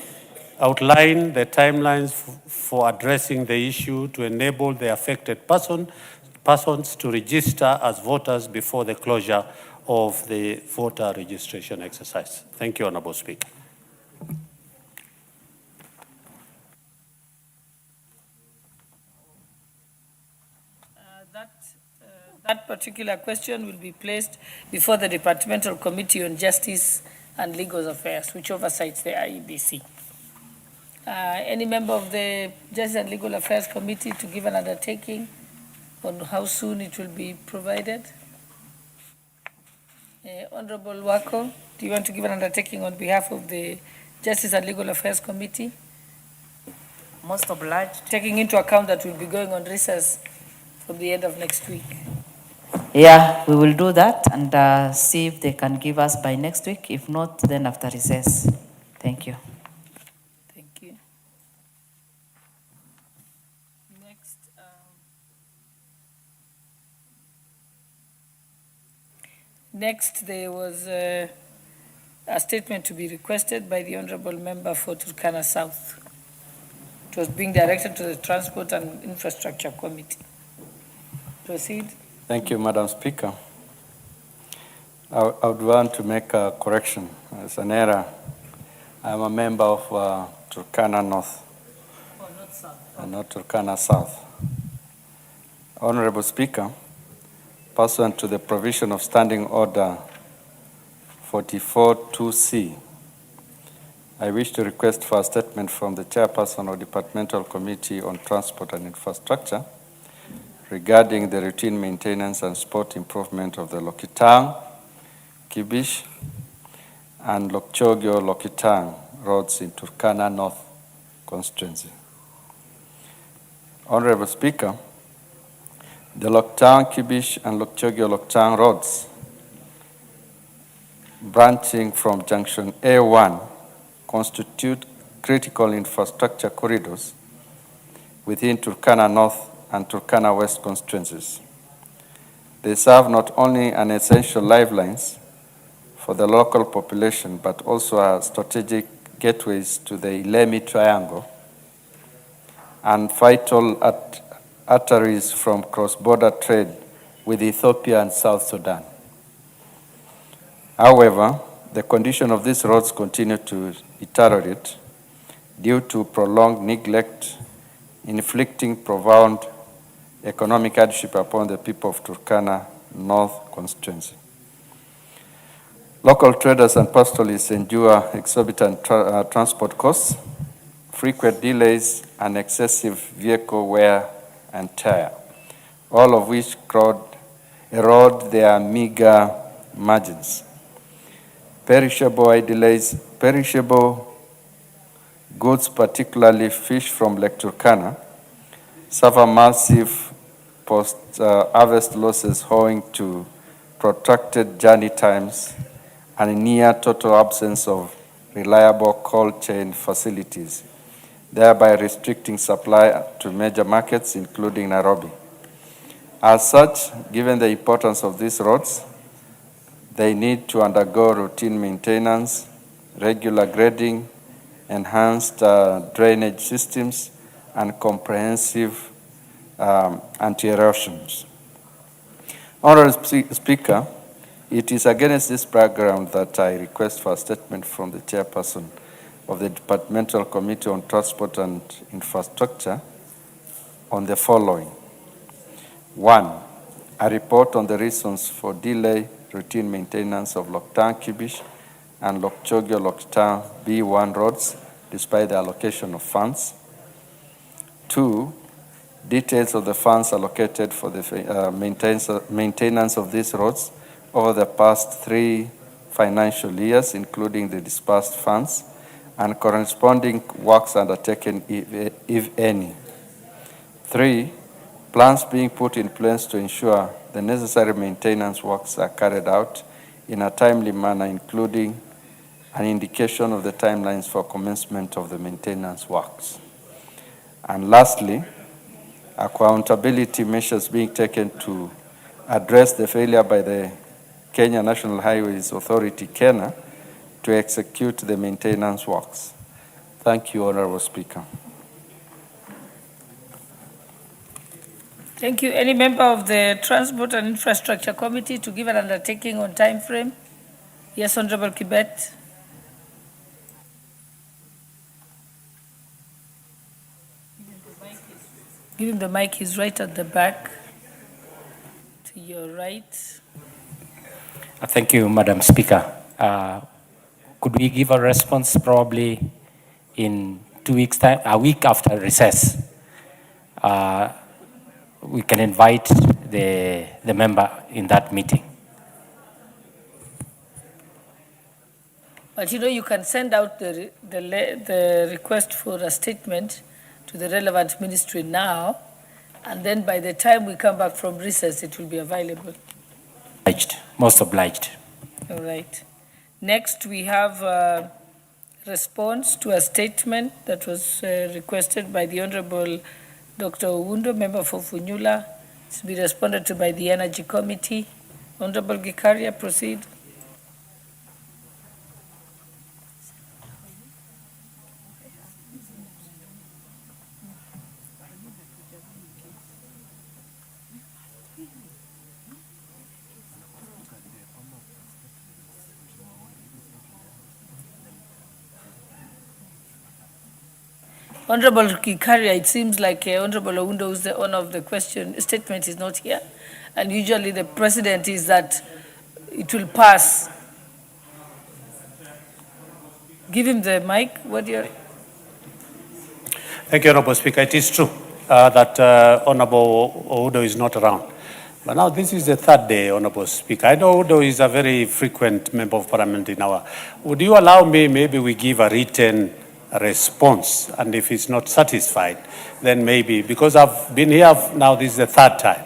G: outline the timelines for addressing the issue to enable the affected persons to register as voters before the closure of the voter registration exercise. Thank you, Honorable Speaker.
B: That particular question will be placed before the Departmental Committee on Justice and Legal Affairs, which oversights the IEBC. Any member of the Justice and Legal Affairs Committee to give an undertaking on how soon it will be provided? Honorable Wako, do you want to give an undertaking on behalf of the Justice and Legal Affairs Committee?
H: Most obliged.
B: Taking into account that we'll be going on recess from the end of next week.
H: Yeah, we will do that and see if they can give us by next week. If not, then after recess. Thank you.
B: Thank you. Next, there was a statement to be requested by the Honorable Member for Turkana South. It was being directed to the Transport and Infrastructure Committee. Proceed.
G: Thank you, Madam Speaker. I would want to make a correction. It's an error. I'm a member of Turkana North, and not Turkana South. Honorable Speaker, pursuant to the provision of Standing Order 44-2C, I wish to request for a statement from the Chairperson of Departmental Committee on Transport and Infrastructure regarding the routine maintenance and sport improvement of the Lokitang, Kibish, and Lokchogyo-Lokitang roads in Turkana North constituency. Honorable Speaker, the Lokitang, Kibish, and Lokchogyo-Lokitang roads branching from Junction A1 constitute critical infrastructure corridors within Turkana North and Turkana West constituencies. They serve not only an essential lifelines for the local population, but also are strategic gateways to the Ilemi Triangle and vital arteries from cross-border trade with Ethiopia and South Sudan. However, the condition of these roads continue to deteriorate due to prolonged neglect, inflicting profound economic hardship upon the people of Turkana North constituency. Local traders and pastoralists endure exorbitant transport costs, frequent delays, and excessive vehicle wear and tear, all of which erode their meager margins. Perishable goods, particularly fish from Lake Turkana, suffer massive post-harvest losses owing to protracted journey times and near total absence of reliable cold chain facilities, thereby restricting supply to major markets, including Nairobi. As such, given the importance of these roads, they need to undergo routine maintenance, regular grading, enhanced drainage systems, and comprehensive anti-erosions. Honorable Speaker, it is against this background that I request for a statement from the Chairperson of the Departmental Committee on Transport and Infrastructure on the following. 1, a report on the reasons for delay routine maintenance of Lokitang Kibish and Lokchogyo-Lokitang B1 roads despite the allocation of funds. 2, details of the funds allocated for the maintenance of these roads over the past 3 financial years, including the disbursed funds, and corresponding works undertaken, if any. 3, plans being put in place to ensure the necessary maintenance works are carried out in a timely manner, including an indication of the timelines for commencement of the maintenance works. And lastly, accountability measures being taken to address the failure by the Kenya National Highways Authority, KENHA, to execute the maintenance works. Thank you, Honorable Speaker.
B: Thank you. Any member of the Transport and Infrastructure Committee to give an undertaking on time frame? Yes, Honorable Kibet. Give him the mic. He's right at the back. To your right.
Q: Thank you, Madam Speaker. Could we give a response probably in 2 weeks' time, a week after recess? We can invite the member in that meeting.
B: But you know, you can send out the request for a statement to the relevant ministry now, and then by the time we come back from recess, it will be available.
Q: Obliged, most obliged.
B: All right. Next, we have a response to a statement that was requested by the Honorable Dr. Owundo, member for Funyula. It's been responded to by the Energy Committee. Honorable Gikaria, proceed. Honorable Kikaria, it seems like Honorable Oundo, who's the owner of the question statement, is not here. And usually the precedent is that it will pass. Give him the mic. What do you...
R: Thank you, Honorable Speaker. It is true that Honorable Oundo is not around. But now this is the third day, Honorable Speaker. I know Oundo is a very frequent member of Parliament in our... Would you allow me, maybe we give a written response, and if it's not satisfied, then maybe, because I've been here now, this is the third time,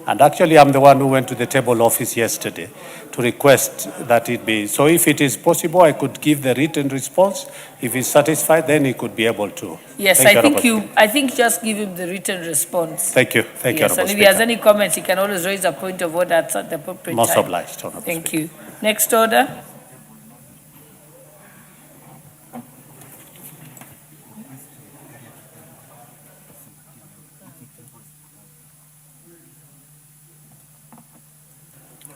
R: and actually I'm the one who went to the table office yesterday to request that it be. So if it is possible, I could give the written response. If he's satisfied, then he could be able to.
B: Yes, I think just give him the written response.
R: Thank you. Thank you,
B: Yes,
R: Honorable
B: and if
R: Speaker.
B: he has any comments, he can always raise a point of order at the appropriate
R: Most
B: time.
R: obliged, Honorable
B: Thank you. Next order.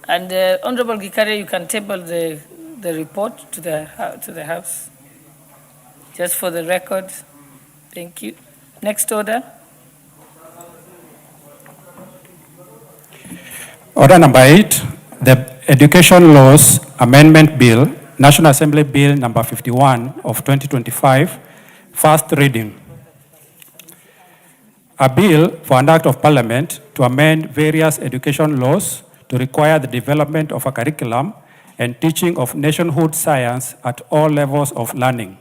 B: And Honorable Gikaria, you can table the report to the House, just for the record. Thank you. Next order.
O: Order number 8, the Education Laws Amendment Bill, National Assembly Bill number 51 of 2025, first reading. A bill for an act of Parliament to amend various education laws to require the development of a curriculum and teaching of nationhood science at all levels of learning.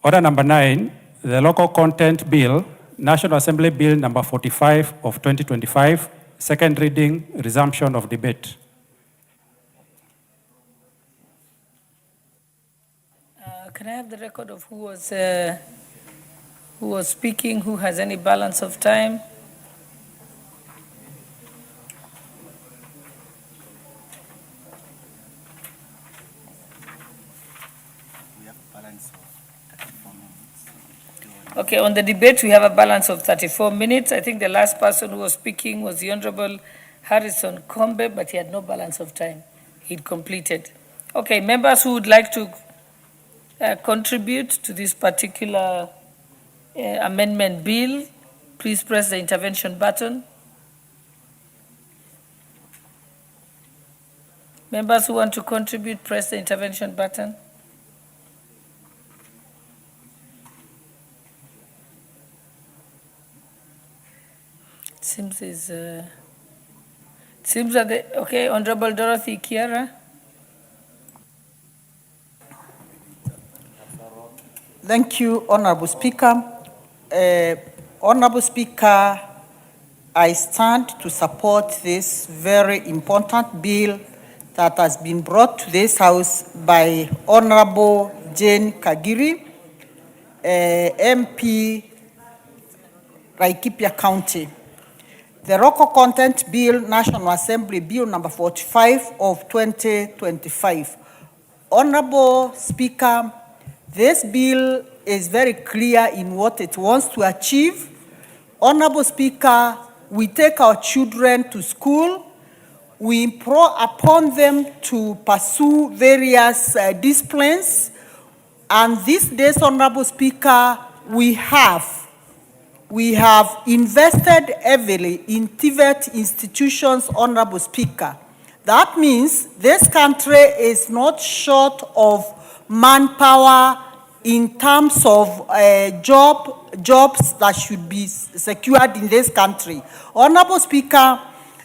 O: Order number 9, the Local Content Bill, National Assembly Bill number 45 of 2025, second reading, resumption of debate.
B: Can I have the record of who was speaking, who has any balance of time? Okay, on the debate, we have a balance of 34 minutes. I think the last person who was speaking was the Honorable Harrison Kombe, but he had no balance of time. He'd completed. Okay, members who would like to contribute to this particular amendment bill, please press the intervention button. Members who want to contribute, press the intervention button. Seems that okay, Honorable Dorothy Kiara.
M: Thank you, Honorable Speaker. Honorable Speaker, I stand to support this very important bill that has been brought to this House by Honorable Jane Kagiri, MP, Laikipia County. The Local Content Bill, National Assembly Bill number 45 of 2025. Honorable Speaker, this bill is very clear in what it wants to achieve. Honorable Speaker, we take our children to school. We implore upon them to pursue various disciplines. And these days, Honorable Speaker, we have invested heavily in TVET institutions, Honorable Speaker. That means this country is not short of manpower in terms of jobs that should be secured in this country. Honorable Speaker,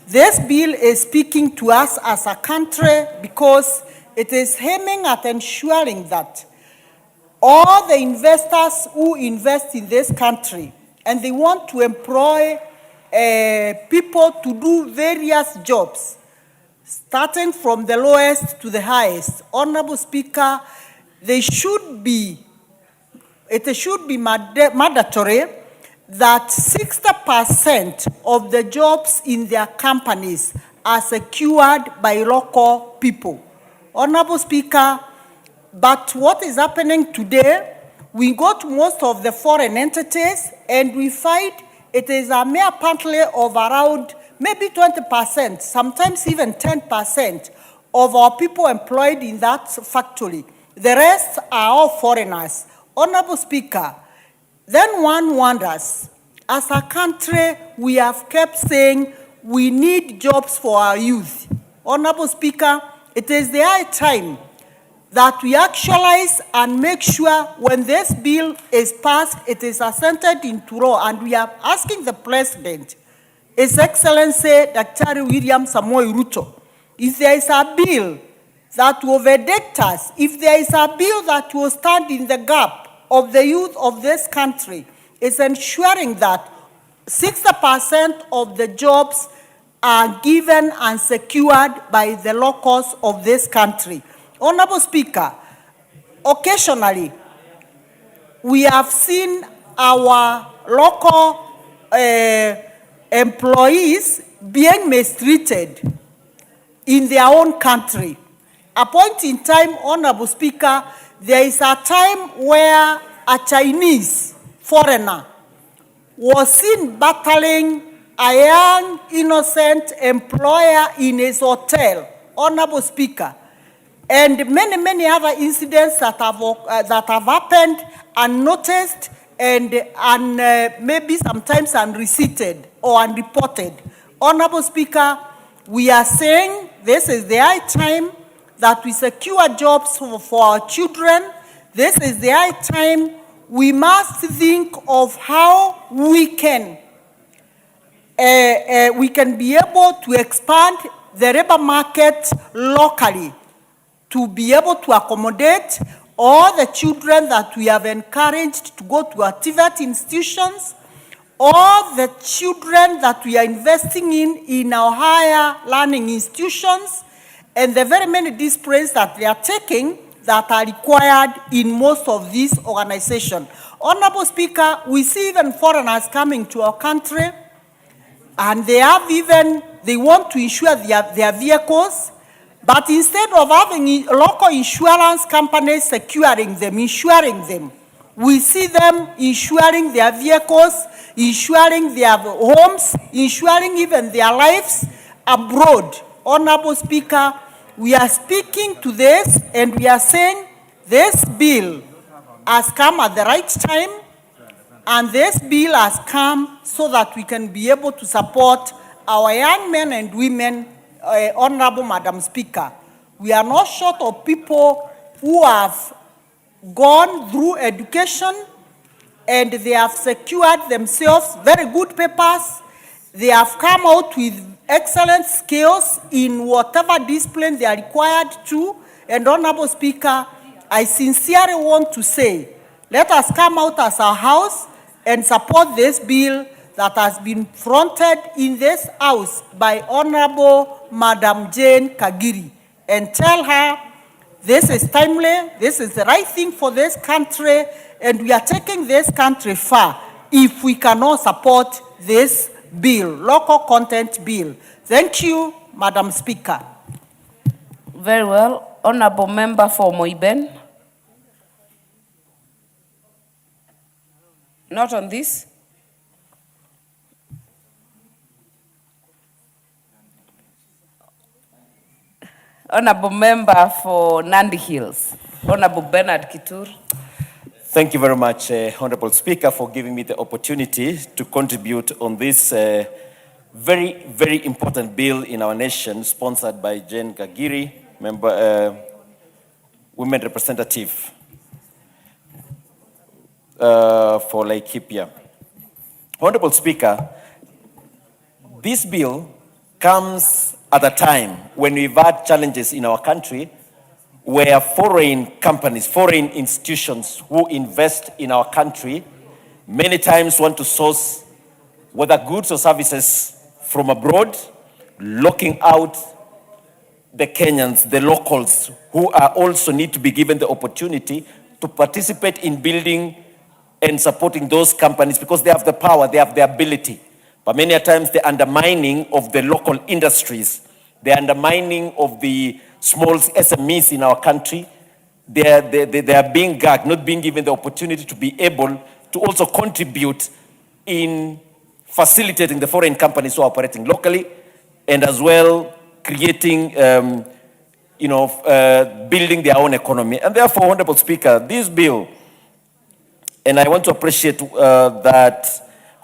M: this bill is speaking to us as a country because it is aiming at ensuring that all the investors who invest in this country and they want to employ people to do various jobs, starting from the lowest to the highest. Honorable Speaker, it should be mandatory that 60% of the jobs in their companies are secured by local people. Honorable Speaker, but what is happening today, we go to most of the foreign entities and we find it is a mere partly of around maybe 20%, sometimes even 10% of our people employed in that factory. The rest are all foreigners. Honorable Speaker, then one wonders, as a country, we have kept saying we need jobs for our youth. Honorable Speaker, it is the high time that we actualize and make sure when this bill is passed, it is assented into law, and we are asking the President, His Excellency Dr. William Samoei Ruto, if there is a bill that will verdict us, if there is a bill that will stand in the gap of the youth of this country, is ensuring that 60% of the jobs are given and secured by the locals of this country. Honorable Speaker, occasionally we have seen our local employees being mistreated in their own country. A point in time, Honorable Speaker, there is a time where a Chinese foreigner was seen battling a young, innocent employer in his hotel, Honorable Speaker, and many other incidents that have happened unnoticed and maybe sometimes unreceipted or unreported. Honorable Speaker, we are saying this is the high time that we secure jobs for our children. This is the high time we must think of how we can be able to expand the labor market locally to be able to accommodate all the children that we have encouraged to go to activate institutions, all the children that we are investing in our higher learning institutions, and the very many disciplines that they are taking that are required in most of these organizations. Honorable Speaker, we see even foreigners coming to our country, and they want to insure their vehicles, but instead of having local insurance companies securing them, insuring them, we see them insuring their vehicles, insuring their homes, insuring even their lives abroad. Honorable Speaker, we are speaking to this and we are saying this bill has come at the right time, and this bill has come so that we can be able to support our young men and women. Honorable Madam Speaker, we are not short of people who have gone through education and they have secured themselves very good papers. They have come out with excellent skills in whatever discipline they are required to. And Honorable Speaker, I sincerely want to say, let us come out as a house and support this bill that has been fronted in this house by Honorable Madam Jane Kagiri, and tell her this is timely, this is the right thing for this country, and we are taking this country far if we cannot support this bill, local content bill. Thank you, Madam Speaker.
S: Very well. Honorable Member for Moiben. Not on this. Honorable Member for Nandi Hills, Honorable Bernard Kitur.
T: Thank you very much, Honorable Speaker, for giving me the opportunity to contribute on this very, very important bill in our nation, sponsored by Jane Kagiri, women representative for Laikipia. Honorable Speaker, this bill comes at a time when we've had challenges in our country where foreign companies, foreign institutions who invest in our country many times want to source whether goods or services from abroad, locking out the Kenyans, the locals, who are also need to be given the opportunity to participate in building and supporting those companies because they have the power, they have the ability. But many times the undermining of the local industries, the undermining of the small SMEs in our country, they are being gagged, not being given the opportunity to be able to also contribute in facilitating the foreign companies who are operating locally, and as well creating, building their own economy. And therefore, Honorable Speaker, this bill And I want to appreciate that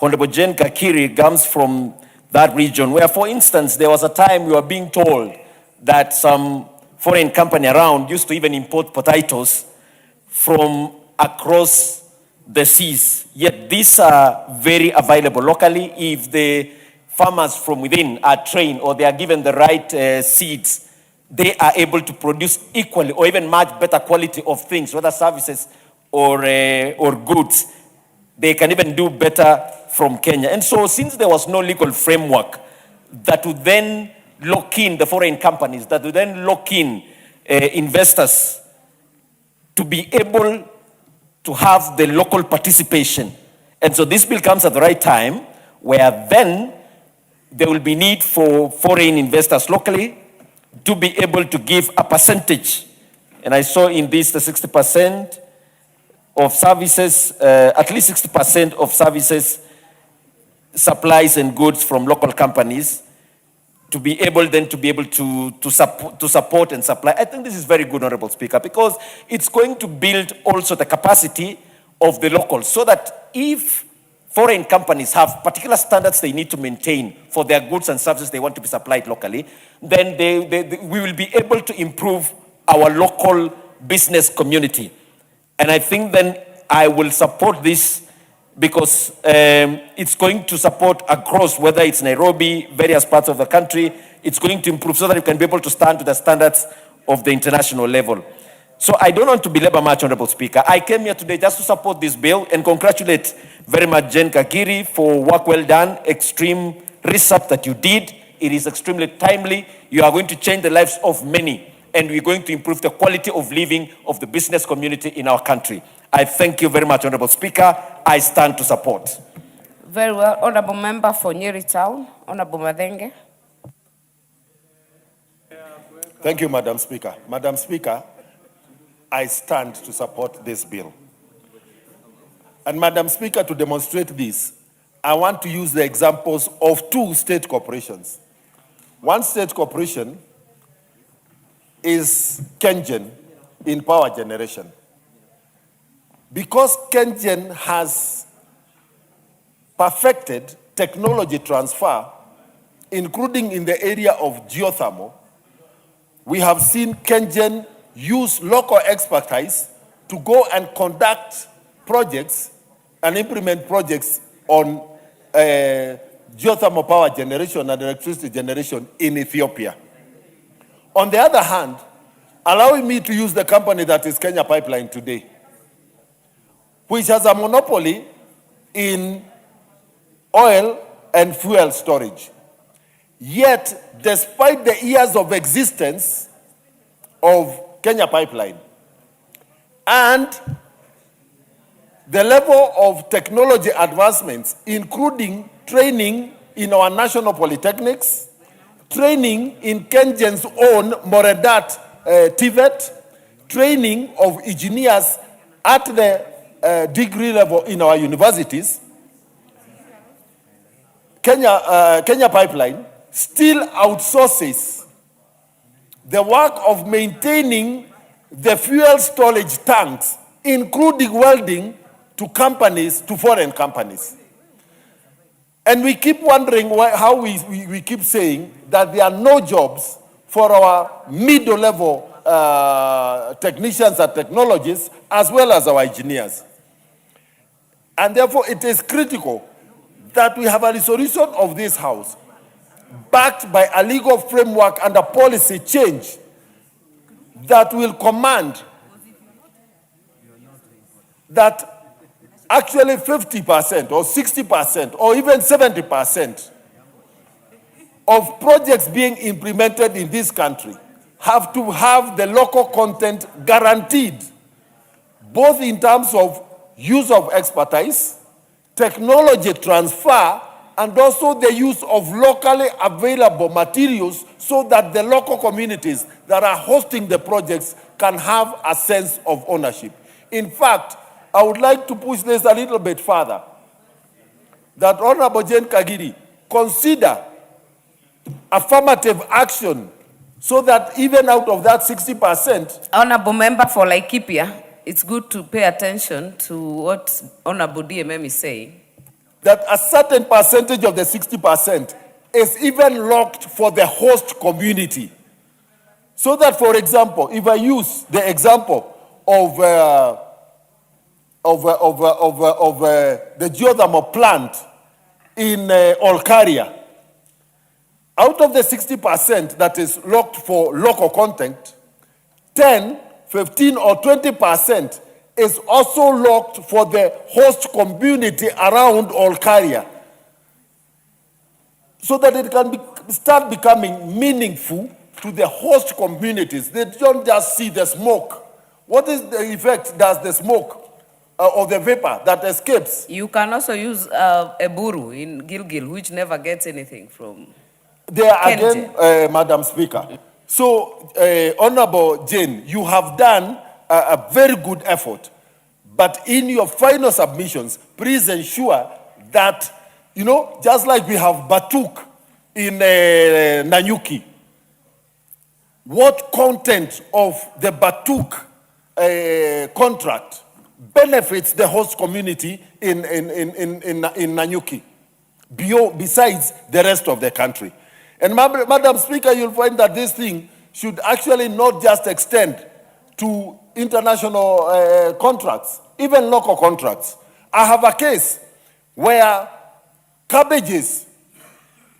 T: Honorable Jane Kakiri comes from that region, where, for instance, there was a time we were being told that some foreign company around used to even import potatoes from across the seas. Yet these are very available locally if the farmers from within are trained or they are given the right seeds. They are able to produce equally or even much better quality of things, whether services or goods. They can even do better from Kenya. And so since there was no legal framework that would then lock in the foreign companies, that would then lock in investors to be able to have the local participation. And so this bill comes at the right time, where then there will be need for foreign investors locally to be able to give a percentage. And I saw in this the 60% of services, at least 60% of services, supplies and goods from local companies, to be able to support and supply. I think this is very good, Honorable Speaker, because it's going to build also the capacity of the locals, so that if foreign companies have particular standards they need to maintain for their goods and services they want to be supplied locally, then we will be able to improve our local business community. And I think then I will support this because it's going to support across, whether it's Nairobi, various parts of the country, it's going to improve so that you can be able to stand to the standards of the international level. So I don't want to belabor much, Honorable Speaker. I came here today just to support this bill and congratulate very much Jane Kakiri for work well done, extreme research that you did. It is extremely timely. You are going to change the lives of many, and we're going to improve the quality of living of the business community in our country. I thank you very much, Honorable Speaker. I stand to support.
S: Very well. Honorable Member for Nyeri Town, Honorable Madenge.
P: Thank you, Madam Speaker. Madam Speaker, I stand to support this bill. And Madam Speaker, to demonstrate this, I want to use the examples of two state corporations. One state corporation is KenGen in power generation. Because KenGen has perfected technology transfer, including in the area of geothermal, we have seen KenGen use local expertise to go and conduct projects and implement projects on geothermal power generation and electricity generation in Ethiopia. On the other hand, allowing me to use the company that is Kenya Pipeline today, which has a monopoly in oil and fuel storage. Yet, despite the years of existence of Kenya Pipeline and the level of technology advancements, including training in our national polytechnics, training in KenGen's own Moredat TVET, training of engineers at the degree level in our universities, Kenya Pipeline still outsources the work of maintaining the fuel storage tanks, including welding, to companies, to foreign companies. And we keep wondering how we keep saying that there are no jobs for our middle level technicians and technologists, as well as our engineers. And therefore, it is critical that we have a resolution of this House backed by a legal framework and a policy change that will command that actually 50% or 60% or even 70% of projects being implemented in this country have to have the local content guaranteed, both in terms of use of expertise, technology transfer, and also the use of locally available materials so that the local communities that are hosting the projects can have a sense of ownership. In fact, I would like to push this a little bit further, that Honorable Jane Kakiri consider affirmative action so that even out of that 60%...
S: Honorable Member for Laikipia, it's good to pay attention to what Honorable DMM is saying.
P: That a certain percentage of the 60% is even locked for the host community. So that, for example, if I use the example of the geothermal plant in Olkaria, out of the 60% that is locked for local content, 10, 15, or 20% is also locked for the host community around Olkaria, so that it can start becoming meaningful to the host communities. They don't just see the smoke. What is the effect does the smoke or the vapor that escapes?
S: You can also use a buru in Gilgil, which never gets anything from
P: There
S: Kenje.
P: again, Madam Speaker. So, Honorable Jane, you have done a very good effort. But in your final submissions, please ensure that, you know, just like we have Batuk in Nanyuki, what content of the Batuk contract benefits the host community in Nanyuki, besides the rest of the country? And Madam Speaker, you'll find that this thing should actually not just extend to international contracts, even local contracts. I have a case where cabbages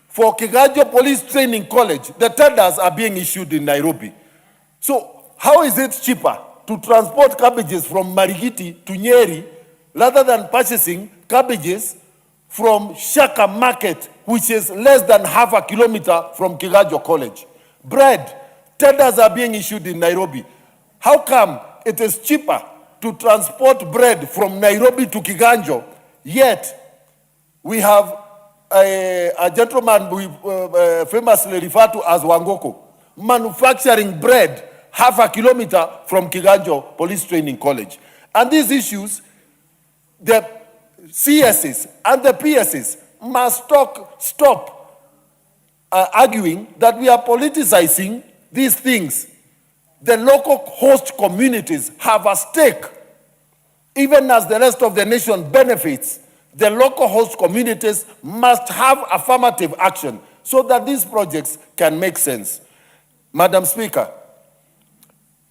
P: for Kigajo Police Training College, the tenders are being issued in Nairobi. So how is it cheaper to transport cabbages from Marigiti to Nyeri rather than purchasing cabbages from Shaka Market, which is less than half a kilometer from Kigajo College? Bread, tenders are being issued in Nairobi. How come it is cheaper to transport bread from Nairobi to Kiganjo, yet we have a gentleman we famously referred to as Wangoko manufacturing bread half a kilometer from Kiganjo Police Training College? And these issues, the CSs and the PSs must stop arguing that we are politicizing these things. The local host communities have a stake, even as the rest of the nation benefits. The local host communities must have affirmative action so that these projects can make sense. Madam Speaker,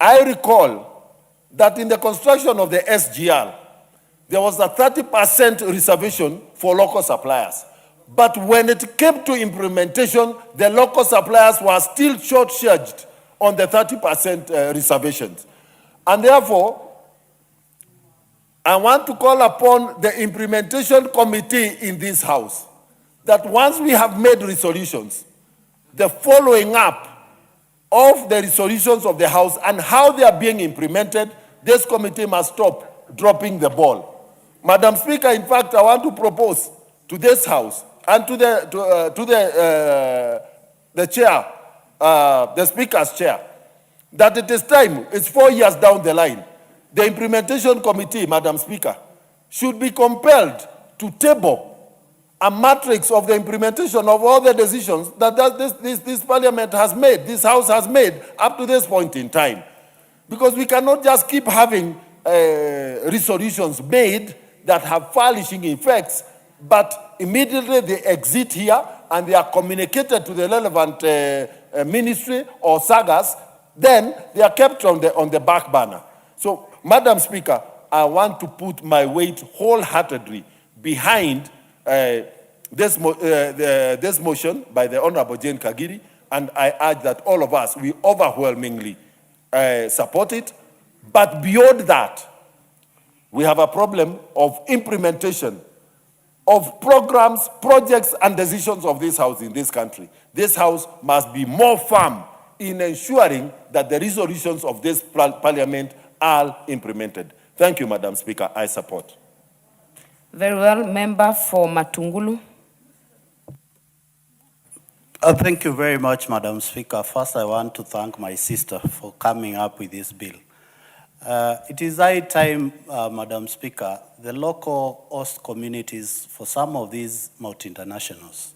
P: I recall that in the construction of the SGR, there was a 30% reservation for local suppliers. But when it came to implementation, the local suppliers were still short-charged on the 30% reservations. And therefore, I want to call upon the implementation committee in this house that once we have made resolutions, the following up of the resolutions of the house and how they are being implemented, this committee must stop dropping the ball. Madam Speaker, in fact, I want to propose to this house and to the chair, the Speaker's chair, that it is time, it's 4 years down the line, the implementation committee, Madam Speaker, should be compelled to table a matrix of the implementation of all the decisions that this parliament has made, this house has made up to this point in time. Because we cannot just keep having resolutions made that have far-reaching effects, but immediately they exit here and they are communicated to the relevant ministry or sagas, then they are kept on the back burner. So, Madam Speaker, I want to put my weight wholeheartedly behind this motion by the Honorable Jane Kagiri, and I urge that all of us, we overwhelmingly support it. But beyond that, we have a problem of implementation of programs, projects, and decisions of this house in this country. This house must be more firm in ensuring that the resolutions of this parliament are implemented. Thank you, Madam Speaker. I support.
S: Very well. Member for Matungulu.
C: Thank you very much, Madam Speaker. First, I want to thank my sister for coming up with this bill. It is high time, Madam Speaker, the local host communities for some of these multi-internationals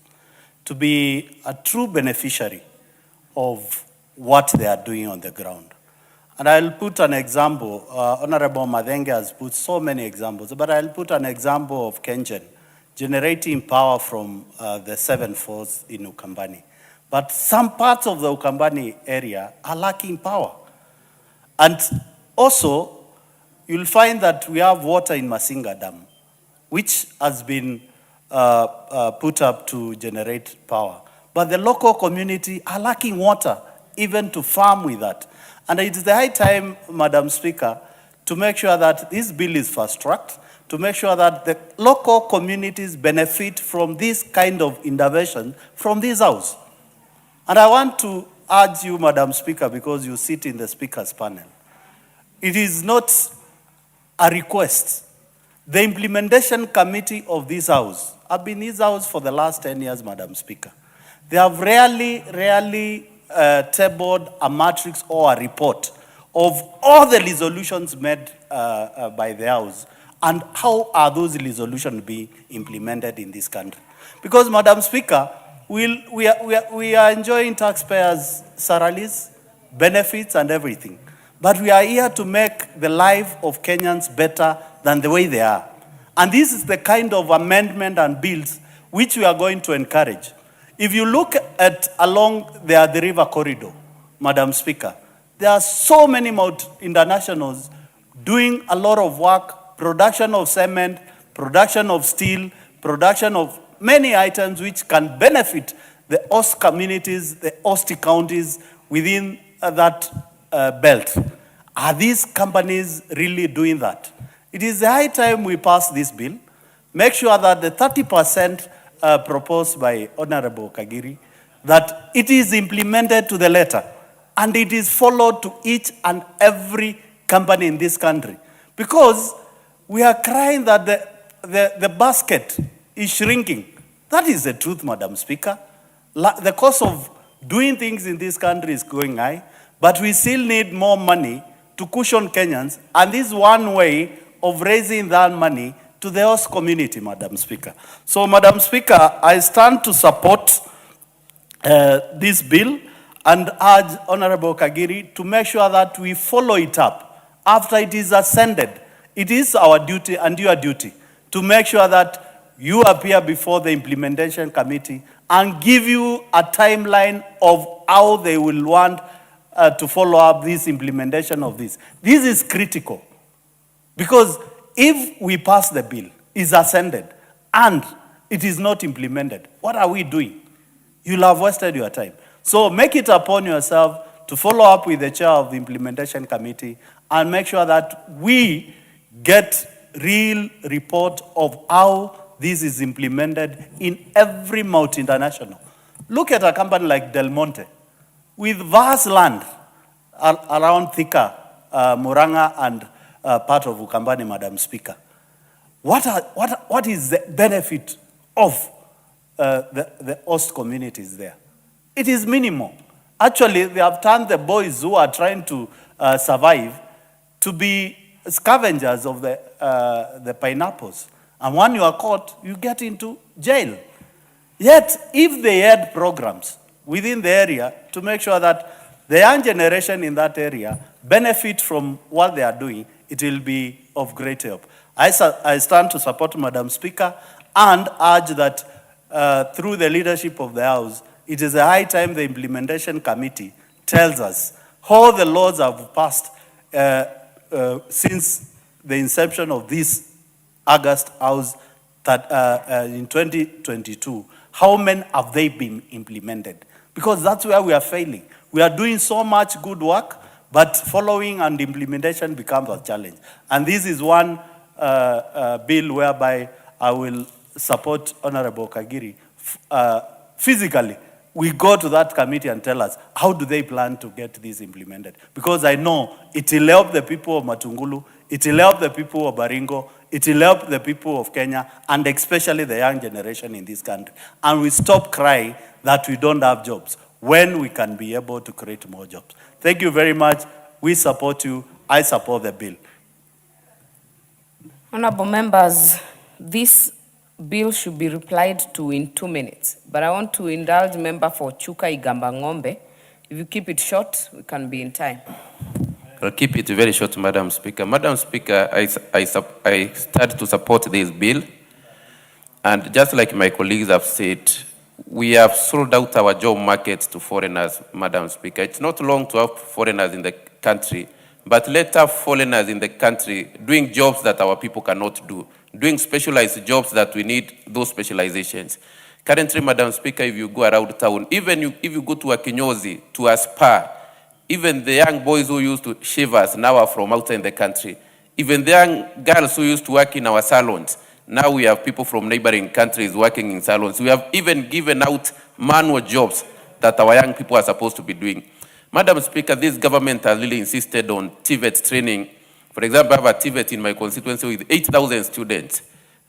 C: to be a true beneficiary of what they are doing on the ground.
R: And I'll put an example. Honorable Madenge has put so many examples, but I'll put an example of Kengen generating power from the 7 falls in Ukambani. But some parts of the Ukambani area are lacking power. And also, you'll find that we have water in Masinga Dam, which has been put up to generate power. But the local community are lacking water, even to farm with that. And it is the high time, Madam Speaker, to make sure that this bill is fast-tracked, to make sure that the local communities benefit from this kind of intervention from this house. And I want to urge you, Madam Speaker, because you sit in the Speaker's panel. It is not a request. The implementation committee of this house, I've been in this house for the last 10 years, Madam Speaker. They have rarely tabled a matrix or a report of all the resolutions made by the house and how are those resolutions being implemented in this country. Because, Madam Speaker, we are enjoying taxpayers' salaries, benefits, and everything. But we are here to make the life of Kenyans better than the way they are. And this is the kind of amendment and bills which we are going to encourage. If you look at along the river corridor, Madam Speaker, there are so many internationals doing a lot of work, production of cement, production of steel, production of many items which can benefit the host communities, the host counties within that belt. Are these companies really doing that? It is the high time we pass this bill, make sure that the 30% proposed by Honorable Kagiri, that it is implemented to the letter and it is followed to each and every company in this country. Because we are crying that the basket is shrinking. That is the truth, Madam Speaker. The cost of doing things in this country is going high, but we still need more money to cushion Kenyans, and this is one way of raising that money to the host community, Madam Speaker. So, Madam Speaker, I stand to support this bill and urge Honorable Kagiri to make sure that we follow it up after it is ascended. It is our duty and your duty to make sure that you appear before the implementation committee and give you a timeline of how they will want to follow up this implementation of this. This is critical because if we pass the bill, it's ascended, and it is not implemented, what are we doing? You'll have wasted your time. So make it upon yourself to follow up with the chair of the implementation committee and make sure that we get real report of how this is implemented in every multinational. Look at a company like Del Monte with vast land around Thika, Muranga, and part of Ukambani, Madam Speaker. What is the benefit of the host communities there? It is minimal. Actually, they have turned the boys who are trying to survive to be scavengers of the pineapples. And when you are caught, you get into jail. Yet, if they had programs within the area to make sure that the young generation in that area benefit from what they are doing, it will be of great help. I stand to support Madam Speaker and urge that through the leadership of the House, it is a high time the implementation committee tells us how the laws have passed since the inception of this August House that, in 2022. How many have they been implemented? Because that's where we are failing. We are doing so much good work, but following and implementation becomes a challenge. And this is one bill whereby I will support Honorable Kagiri. Physically, we go to that committee and tell us, how do they plan to get this implemented? Because I know it will help the people of Matungulu, it will help the people of Baringo, it will help the people of Kenya, and especially the young generation in this country. And we stop crying that we don't have jobs when we can be able to create more jobs. Thank you very much. We support you. I support the bill.
S: Honorable members, this bill should be replied to in 2 minutes. But I want to indulge member for Chuka Igamba Ng'ombe. If you keep it short, we can be in time.
U: I'll keep it very short, Madam Speaker. Madam Speaker, I start to support this bill. And just like my colleagues have said, we have sold out our job market to foreigners, Madam Speaker. It's not long to have foreigners in the country, but let have foreigners in the country doing jobs that our people cannot do, doing specialized jobs that we need those specializations. Currently, Madam Speaker, if you go around town, even if you go to a Kinyozi, to a spa, even the young boys who used to shave us now are from outside the country. Even the young girls who used to work in our salons, now we have people from neighboring countries working in salons. We have even given out manual jobs that our young people are supposed to be doing. Madam Speaker, this government has really insisted on TVET training. For example, I have a TVET in my constituency with 8,000 students.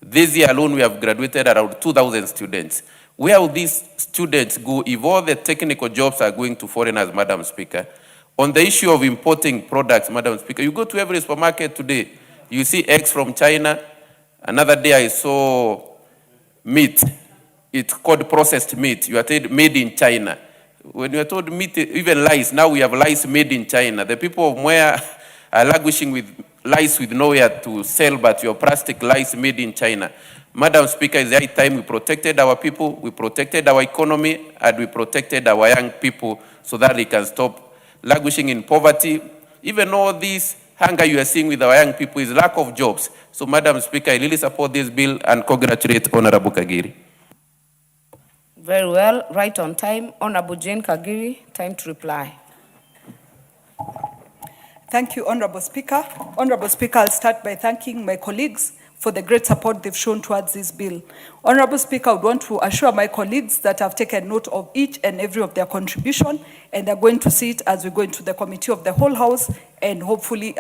U: This year alone, we have graduated around 2,000 students. Where will these students go if all the technical jobs are going to foreigners, Madam Speaker? On the issue of importing products, Madam Speaker, you go to every supermarket today, you see eggs from China. Another day I saw meat. It's called processed meat. You are told made in China. When you are told meat, even lice, now we have lice made in China. The people of Mwea are languishing with lice with nowhere to sell, but your plastic lice made in China. Madam Speaker, it's the high time we protected our people, we protected our economy, and we protected our young people so that they can stop languishing in poverty. Even all this hunger you are seeing with our young people is lack of jobs. So, Madam Speaker, I really support this bill and congratulate Honorable Kagiri.
S: Very well, right on time. Honorable Jane Kagiri, time to reply.
V: Thank you, Honorable Speaker. Honorable Speaker, I'll start by thanking my colleagues for the great support they've shown towards this bill. Honorable Speaker, I would want to assure my colleagues that I've taken note of each and every of their contribution, and they're going to see it as we go into the committee of the whole House, and hopefully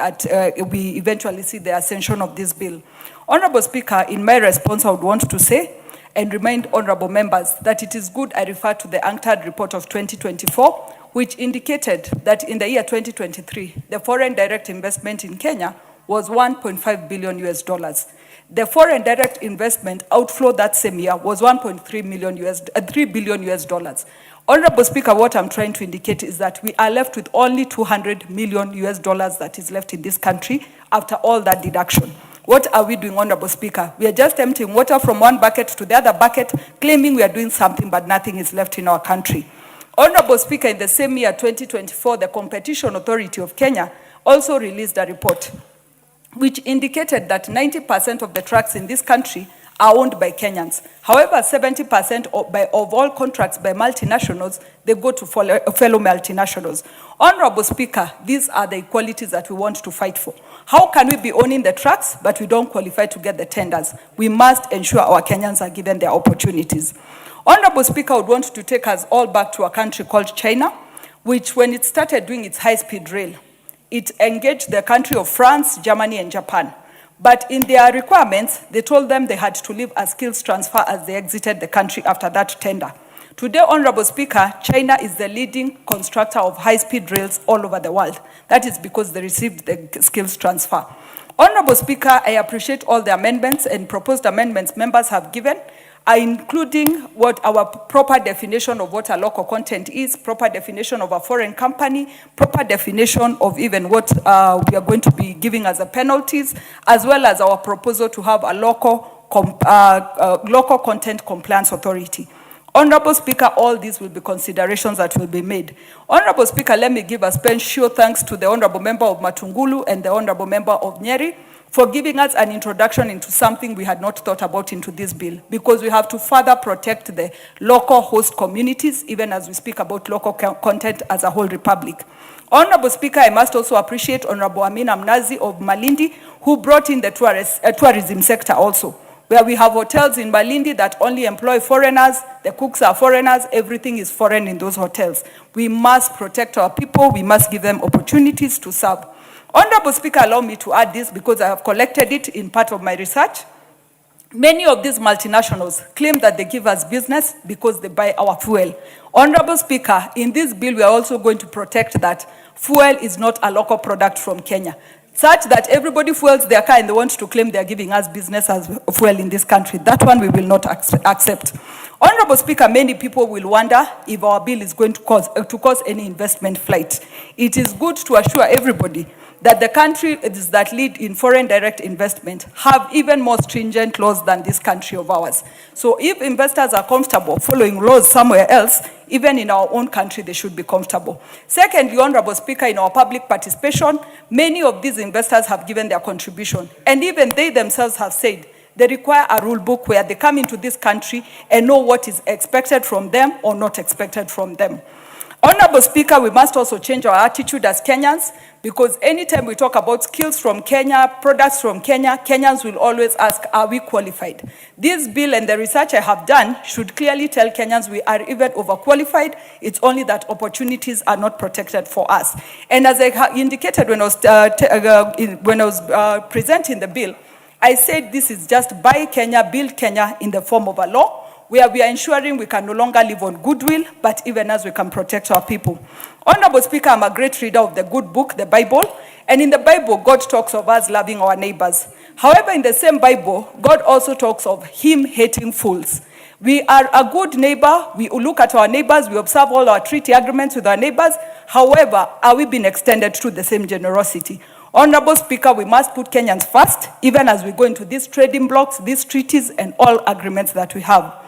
V: we eventually see the ascension of this bill. Honorable Speaker, in my response, I would want to say and remind honorable members that it is good I refer to the UNCTAD report of 2024, which indicated that in the year 2023, the foreign direct investment in Kenya was $1.5 billion US. The foreign direct investment outflow that same year was $3 billion US. Honorable Speaker, what I'm trying to indicate is that we are left with only $200 million US that is left in this country after all that deduction. What are we doing, Honorable Speaker? We are just emptying water from one bucket to the other bucket, claiming we are doing something, but nothing is left in our country. Honorable Speaker, in the same year, 2024, the Competition Authority of Kenya also released a report which indicated that 90% of the trucks in this country are owned by Kenyans. However, 70% of all contracts by multinationals, they go to fellow multinationals. Honorable Speaker, these are the equalities that we want to fight for. How can we be owning the trucks, but we don't qualify to get the tenders? We must ensure our Kenyans are given their opportunities. Honorable Speaker, I would want to take us all back to a country called China, which when it started doing its high-speed rail, it engaged the country of France, Germany, and Japan. But in their requirements, they told them they had to leave a skills transfer as they exited the country after that tender. Today, Honorable Speaker, China is the leading constructor of high-speed rails all over the world. That is because they received the skills transfer. Honorable Speaker, I appreciate all the amendments and proposed amendments members have given, including what our proper definition of what a local content is, proper definition of a foreign company, proper definition of even what we are going to be giving as a penalties, as well as our proposal to have a local content compliance authority. Honorable Speaker, all these will be considerations that will be made. Honorable Speaker, let me give a special thanks to the Honorable Member of Matungulu and the Honorable Member of Nyeri for giving us an introduction into something we had not thought about into this bill, because we have to further protect the local host communities, even as we speak about local content as a whole republic. Honorable Speaker, I must also appreciate Honorable Amina Mnazi of Malindi, who brought in the tourism sector also, where we have hotels in Malindi that only employ foreigners, the cooks are foreigners, everything is foreign in those hotels. We must protect our people, we must give them opportunities to serve. Honorable Speaker, allow me to add this because I have collected it in part of my research. Many of these multinationals claim that they give us business because they buy our fuel. Honorable Speaker, in this bill, we are also going to protect that fuel is not a local product from Kenya, such that everybody fuels their car and they want to claim they are giving us business as fuel in this country. That one we will not accept. Honorable Speaker, many people will wonder if our bill is going to cause any investment flight. It is good to assure everybody that the countries that lead in foreign direct investment have even more stringent laws than this country of ours. So if investors are comfortable following laws somewhere else, even in our own country, they should be comfortable. Secondly, Honorable Speaker, in our public participation, many of these investors have given their contribution, and even they themselves have said they require a rule book where they come into this country and know what is expected from them or not expected from them. Honorable Speaker, we must also change our attitude as Kenyans, because anytime we talk about skills from Kenya, products from Kenya, Kenyans will always ask, are we qualified? This bill and the research I have done should clearly tell Kenyans we are even overqualified. It's only that opportunities are not protected for us. And as I indicated when I was presenting the bill, I said this is just buy Kenya, build Kenya in the form of a law, where we are ensuring we can no longer live on goodwill, but even as we can protect our people. Honorable Speaker, I'm a great reader of the good book, the Bible, and in the Bible, God talks of us loving our neighbors. However, in the same Bible, God also talks of him hating fools. We are a good neighbor. We look at our neighbors. We observe all our treaty agreements with our neighbors. However, are we being extended to the same generosity? Honorable Speaker, we must put Kenyans first, even as we go into these trading blocks, these treaties, and all agreements that we have.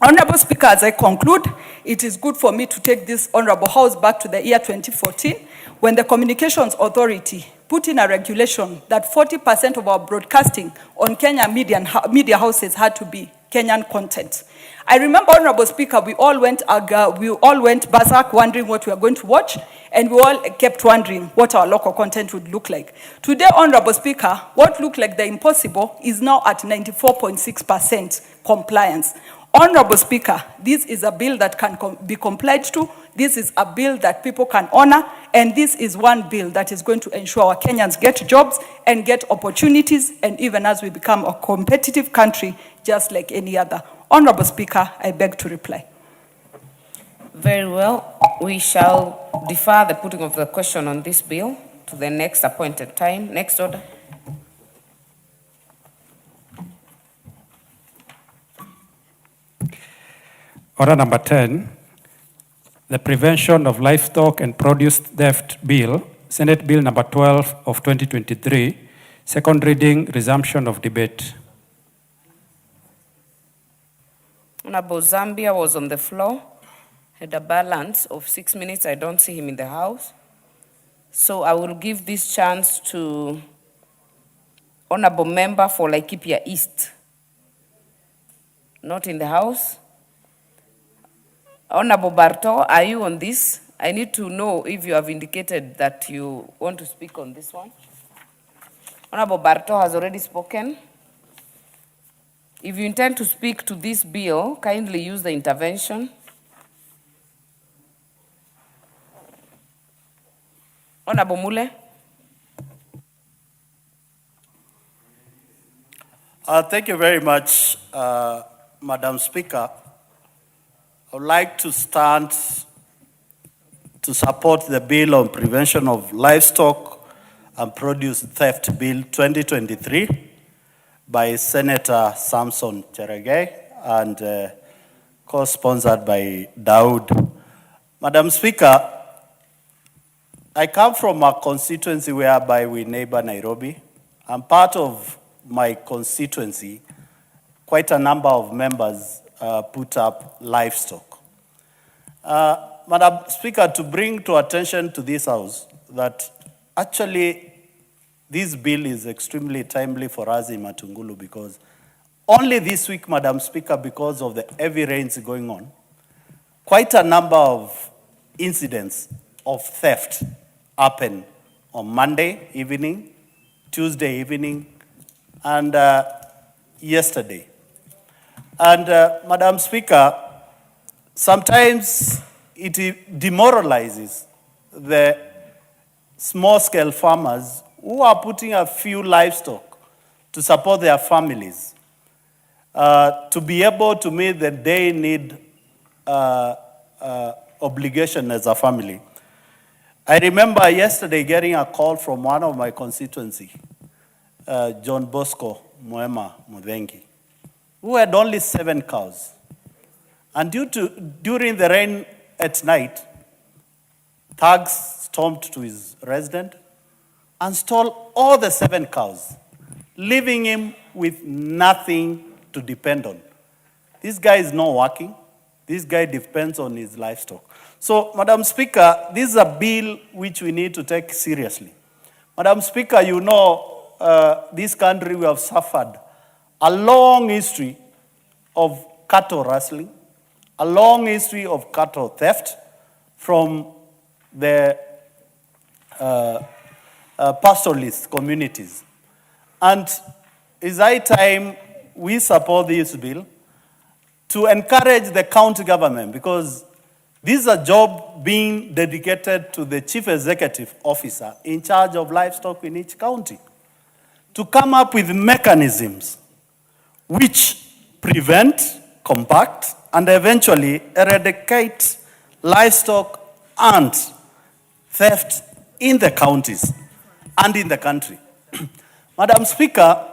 V: Honorable Speaker, as I conclude, it is good for me to take this Honorable House back to the year 2014, when the Communications Authority put in a regulation that 40% of our broadcasting on Kenya media houses had to be Kenyan content. I remember, Honorable Speaker, we all went berserk wondering what we were going to watch, and we all kept wondering what our local content would look like. Today, Honorable Speaker, what looked like the impossible is now at 94.6% compliance. Honorable Speaker, this is a bill that can be complied to. This is a bill that people can honor, and this is one bill that is going to ensure our Kenyans get jobs and get opportunities, and even as we become a competitive country, just like any other. Honorable Speaker, I beg to reply.
S: Very well. We shall defer the putting of the question on this bill to the next appointed time. Next order.
O: Order number 10, the Prevention of Livestock and Produce Theft Bill, Senate Bill number 12 of 2023, second reading, resumption of debate.
S: Honorable Zambia was on the floor, had a balance of 6 minutes. I don't see him in the House. So I will give this chance to Honorable Member for Laikipia East. Not in the House. Honorable Barto, are you on this? I need to know if you have indicated that you want to speak on this one. Honorable Barto has already spoken. If you intend to speak to this bill, kindly use the intervention. Honorable Mule.
A: Thank you very much, Madam Speaker. I would like to stand to support the bill on prevention of livestock and produce theft bill 2023 by Senator Samson Cherargei and co-sponsored by Daud. Madam Speaker, I come from a constituency whereby we neighbor Nairobi. I'm part of my constituency. Quite a number of members put up livestock. Madam Speaker, to bring to attention to this House that actually this bill is extremely timely for us in Matungulu, because only this week, Madam Speaker, because of the heavy rains going on, quite a number of incidents of theft happened on Monday evening, Tuesday evening, and yesterday. And Madam Speaker, sometimes it demoralizes the small-scale farmers who are putting a few livestock to support their families to be able to meet the day need obligation as a family. I remember yesterday getting a call from one of my constituency, John Bosco Moema Mudhengi, who had only 7 cows. And during the rain at night, thugs stormed to his residence, and stole all the 7 cows, leaving him with nothing to depend on. This guy is not working. This guy depends on his livestock. So, Madam Speaker, this is a bill which we need to take seriously. Madam Speaker, you know, this country, we have suffered a long history of cattle rustling, a long history of cattle theft from the pastoralist communities. And it's high time we support this bill to encourage the county government, because this is a job being dedicated to the chief executive officer in charge of livestock in each county, to come up with mechanisms which prevent, combat, and eventually eradicate livestock and theft in the counties and in the country. Madam Speaker,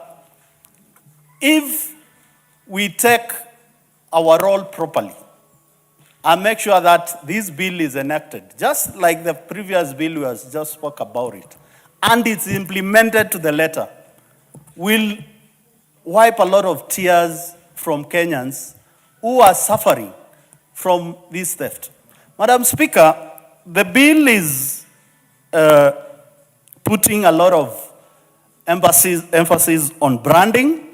A: if we take our role properly and make sure that this bill is enacted, just like the previous bill we just spoke about it, and it's implemented to the letter, will wipe a lot of tears from Kenyans who are suffering from this theft. Madam Speaker, the bill is putting a lot of emphasis on branding,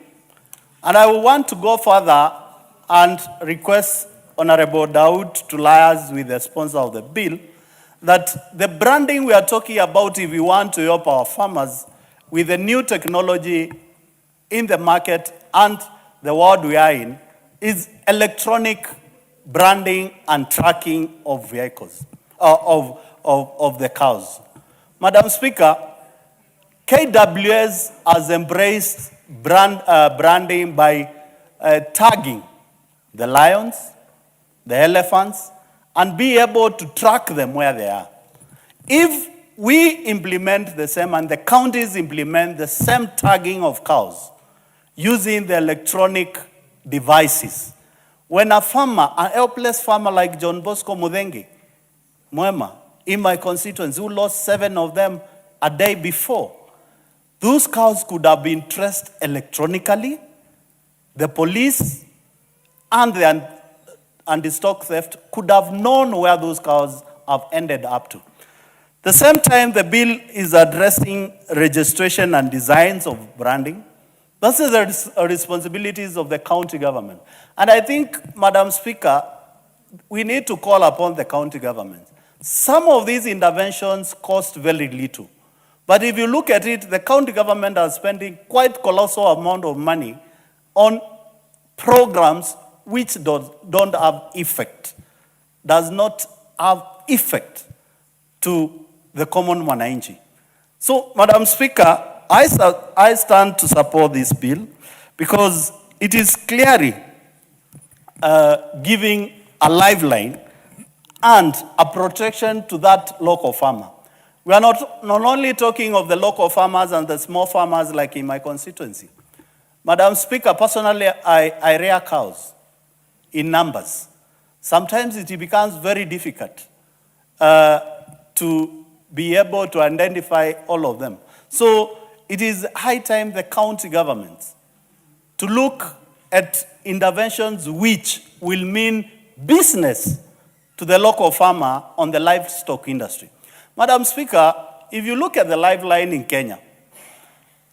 A: and I want to go further and request Honorable Daud to liaise with the sponsor of the bill that the branding we are talking about, if we want to help our farmers with the new technology in the market and the world we are in, is electronic branding and tracking of vehicles, of the cows. Madam Speaker, KWS has embraced branding by tagging the lions, the elephants, and be able to track them where they are. If we implement the same and the counties implement the same tagging of cows using the electronic devices, when a farmer, a helpless farmer like John Bosco Mudhengi, Mwema, in my constituency, who lost 7 of them a day before, those cows could have been traced electronically. The police and the anti-stock theft could have known where those cows have ended up to. The same time, the bill is addressing registration and designs of branding. Those are the responsibilities of the county government. And I think, Madam Speaker, we need to call upon the county government. Some of these interventions cost very little. But if you look at it, the county government are spending quite colossal amount of money on programs which don't have effect, does not have effect to the common mwananchi. So, Madam Speaker, I stand to support this bill because it is clearly giving a lifeline and a protection to that local farmer. We are not only talking of the local farmers and the small farmers like in my constituency. Madam Speaker, personally, I rear cows in numbers. Sometimes it becomes very difficult to be able to identify all of them. So it is high time the county government to look at interventions which will mean business to the local farmer on the livestock industry. Madam Speaker, if you look at the liveline in Kenya,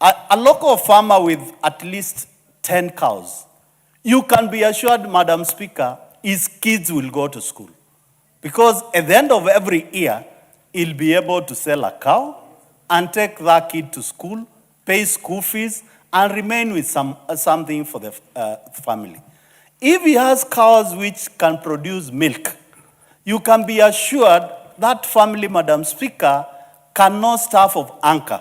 A: a local farmer with at least 10 cows, you can be assured, Madam Speaker, his kids will go to school. Because at the end of every year, he'll be able to sell a cow and take that kid to school, pay school fees, and remain with something for the family. If he has cows which can produce milk, you can be assured that family, Madam Speaker, cannot starve of hunger,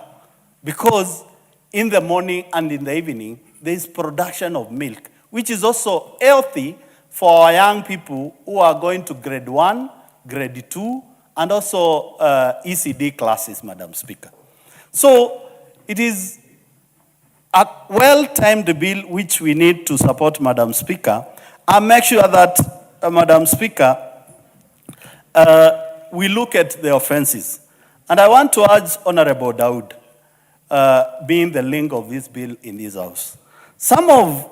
A: because in the morning and in the evening, there is production of milk, which is also healthy for our young people who are going to grade 1, grade 2, and also ECD classes, Madam Speaker. So it is a well-timed bill which we need to support, Madam Speaker, and make sure that, Madam Speaker, we look at the offenses. And I want to urge Honorable Daud being the link of this bill in this house. Some of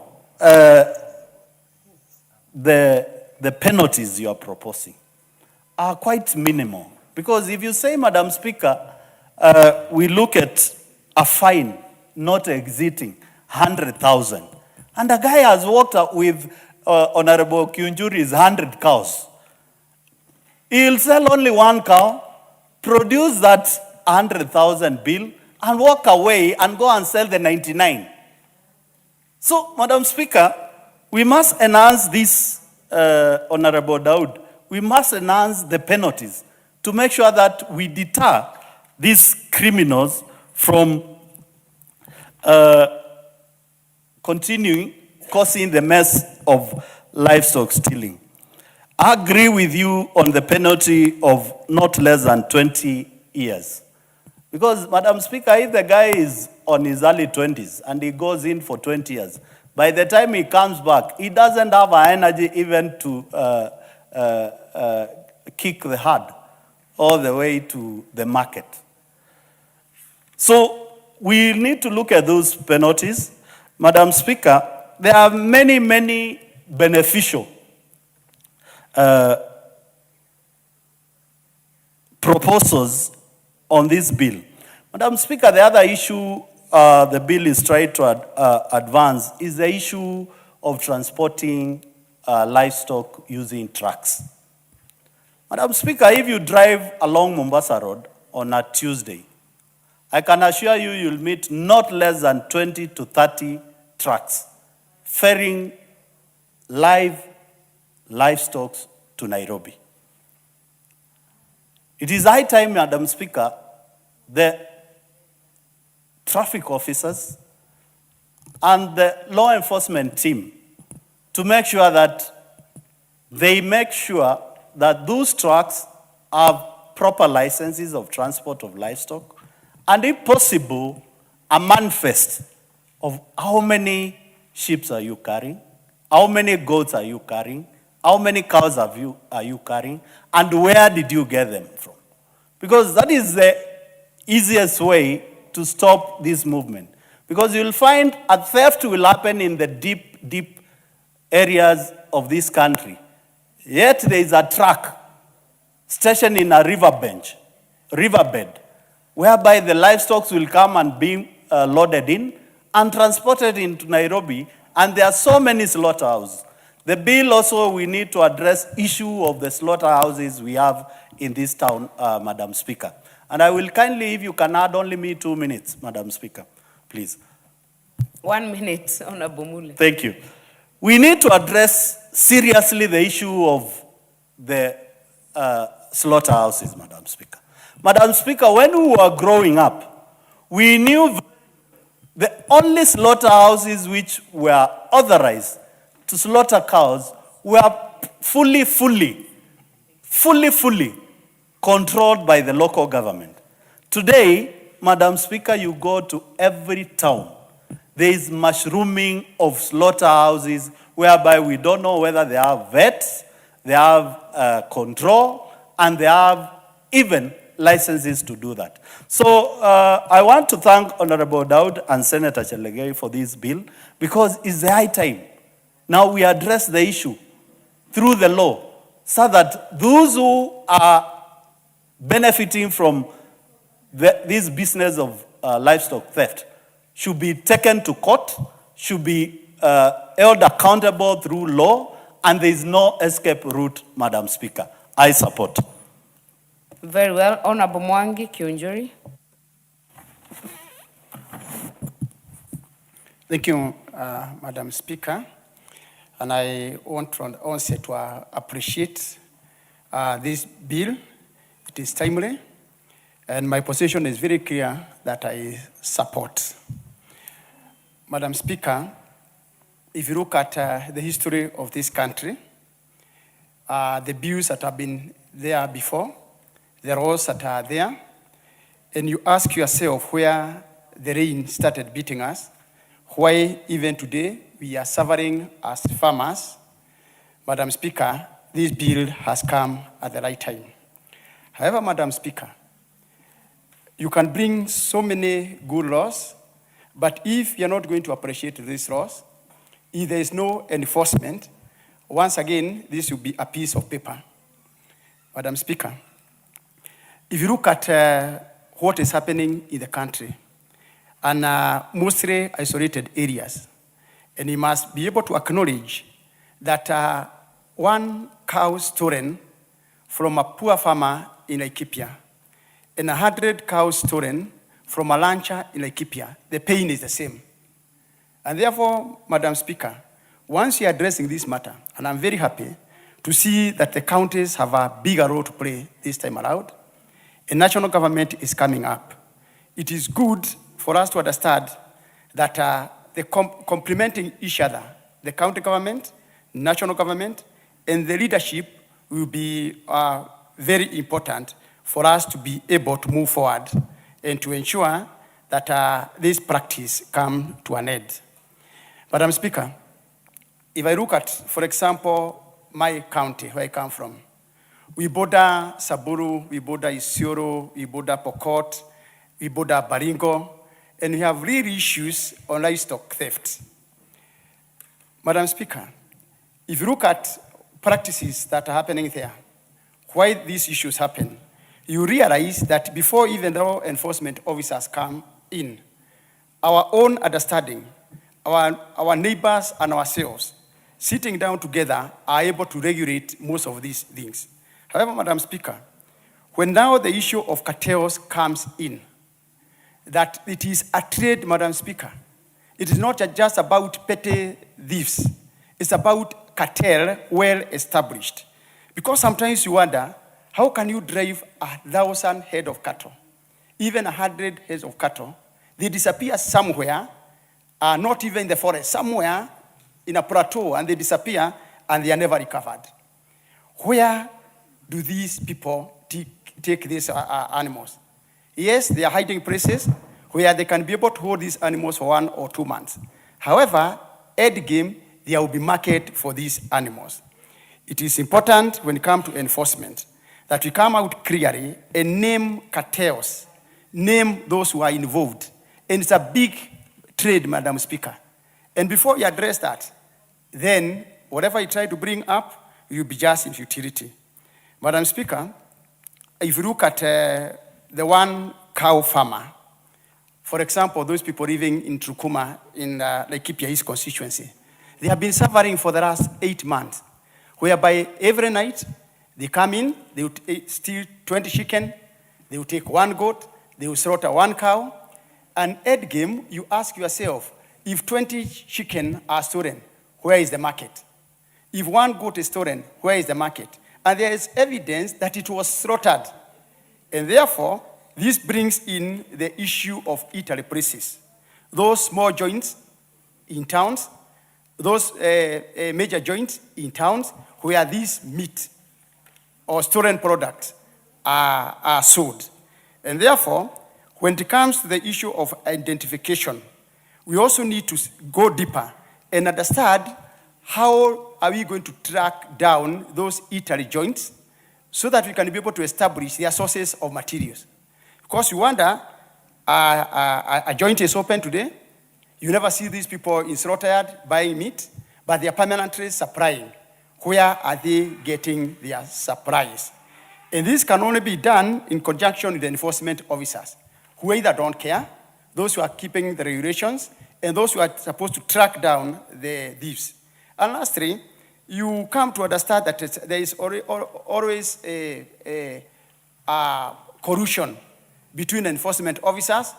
A: the penalties you are proposing are quite minimal. Because if you say, Madam Speaker, we look at a fine not exceeding 100,000, and a guy has walked up with Honorable Kiunjuri's 100 cows. He'll sell only one cow, produce that 100,000 bill, and walk away and go and sell the 99. So, Madam Speaker, we must enhance this, Honorable Daud, we must enhance the penalties to make sure that we deter these criminals from continuing causing the mess of livestock stealing. I agree with you on the penalty of not less than 20 years. Because, Madam Speaker, if the guy is on his early 20s and he goes in for 20 years, by the time he comes back, he doesn't have energy even to kick the herd all the way to the market. So we need to look at those penalties. Madam Speaker, there are many, many beneficial proposals on this bill. Madam Speaker, the other issue the bill is trying to advance is the issue of transporting livestock using trucks. Madam Speaker, if you drive along Mombasa Road on a Tuesday, I can assure you you'll meet not less than 20 to 30 trucks ferrying livestock to Nairobi. It is high time, Madam Speaker, the traffic officers and the law enforcement team to make sure that they make sure that those trucks have proper licenses of transport of livestock, and if possible, a manifest of how many sheep are you carrying, how many goats are you carrying, how many cows are you carrying, and where did you get them from? Because that is the easiest way to stop this movement. Because you'll find a theft will happen in the deep areas of this country. Yet there is a truck stationed in a riverbed, whereby the livestock will come and be loaded in and transported into Nairobi, and there are so many slaughterhouses. The bill also, we need to address issue of the slaughterhouses we have in this town, Madam Speaker. And I will kindly, if you can add only me 2 minutes, Madam Speaker, please.
S: 1 minute, Honorable Mule.
A: Thank you. We need to address seriously the issue of the slaughterhouses, Madam Speaker. Madam Speaker, when we were growing up, we knew the only slaughterhouses which were authorized to slaughter cows were fully controlled by the local government. Today, Madam Speaker, you go to every town, there is mushrooming of slaughterhouses whereby we don't know whether they have vets, they have control, and they have even licenses to do that. So I want to thank Honorable Daud and Senator Chelegei for this bill, because it's the high time. Now we address the issue through the law so that those who are benefiting from this business of livestock theft should be taken to court, should be held accountable through law, and there is no escape route, Madam Speaker. I support.
S: Very well. Honorable Mwangi Kiunjuri.
D: Thank you, Madam Speaker. And I want to also to appreciate this bill. It is timely, and my position is very clear that I support. Madam Speaker, if you look at the history of this country, the bills that have been there before, the laws that are there, and you ask yourself where the rain started beating us, why even today we are suffering as farmers. Madam Speaker, this bill has come at the right time. However, Madam Speaker, You can bring so many good laws, but if you're not going to appreciate these laws, if there is no enforcement, once again, this will be a piece of paper. Madam Speaker, if you look at what is happening in the country, and mostly isolated areas, and you must be able to acknowledge that one cow stolen from a poor farmer in Laikipia and 100 cows stolen from a rancher in Laikipia, the pain is the same. And therefore, Madam Speaker, once you're addressing this matter, and I'm very happy to see that the counties have a bigger role to play this time around, a national government is coming up. It is good for us to understand that they're complementing each other. The county government, national government, and the leadership will be very important for us to be able to move forward and to ensure that this practice come to an end. Madam Speaker, if I look at, for example, my county, where I come from, we border Saburu, we border Isiolo, we border Pokot, we border Baringo, and we have real issues on livestock theft. Madam Speaker, if you look at practices that are happening there, why these issues happen, you realize that before even law enforcement officers come in, our own understanding, our neighbors and ourselves, sitting down together, are able to regulate most of these things. However, Madam Speaker, when now the issue of cartels comes in, that it is a trade, Madam Speaker. It is not just about petty thieves. It's about cartel well established. Because sometimes you wonder, how can you drive 1,000 head of cattle, even 100 heads of cattle? They disappear somewhere, not even in the forest, somewhere in a plateau, and they disappear and they are never recovered. Where do these people take these animals? Yes, they are hiding places where they can be able to hold these animals for 1 or 2 months. However, end game, there will be market for these animals. It is important when it comes to enforcement that we come out clearly and name cartels, name those who are involved. And it's a big trade, Madam Speaker. And before you address that, then whatever you try to bring up, you'll be just in futility. Madam Speaker, if you look at the one cow farmer, for example, those people living in Trukuma in Laikipia East constituency, they have been suffering for the last 8 months, whereby every night they come in, they will steal 20 chicken, they will take 1 goat, they will slaughter 1 cow, and end game, you ask yourself, if 20 chicken are stolen, where is the market? If 1 goat is stolen, where is the market? And there is evidence that it was slaughtered. And therefore, this brings in the issue of eatery places. Those small joints in towns, those major joints in towns where these meat or stolen products are sold. And therefore, when it comes to the issue of identification, we also need to go deeper and understand how are we going to track down those eatery joints so that we can be able to establish their sources of materials. Because you wonder, a joint is open today, you never see these people in slaughter buying meat, but they are permanently supplying. Where are they getting their supplies? And this can only be done in conjunction with the enforcement officers, who either don't care, those who are keeping the regulations, and those who are supposed to track down the thieves. And lastly, you come to understand that there is always a collusion between enforcement officers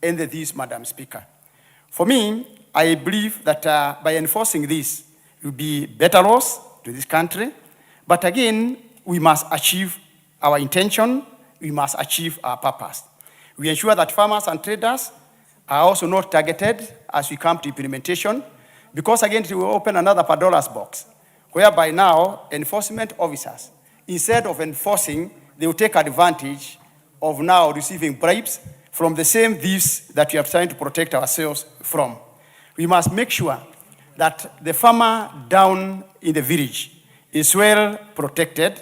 D: and the thieves, Madam Speaker. For me, I believe that by enforcing this, it will be better laws to this country. But again, we must achieve our intention, we must achieve our purpose. We ensure that farmers and traders are also not targeted as we come to implementation, because again, it will open another Pandora's box, whereby now enforcement officers, instead of enforcing, they will take advantage of now receiving bribes from the same thieves that we are trying to protect ourselves from. We must make sure that the farmer down in the village is well protected,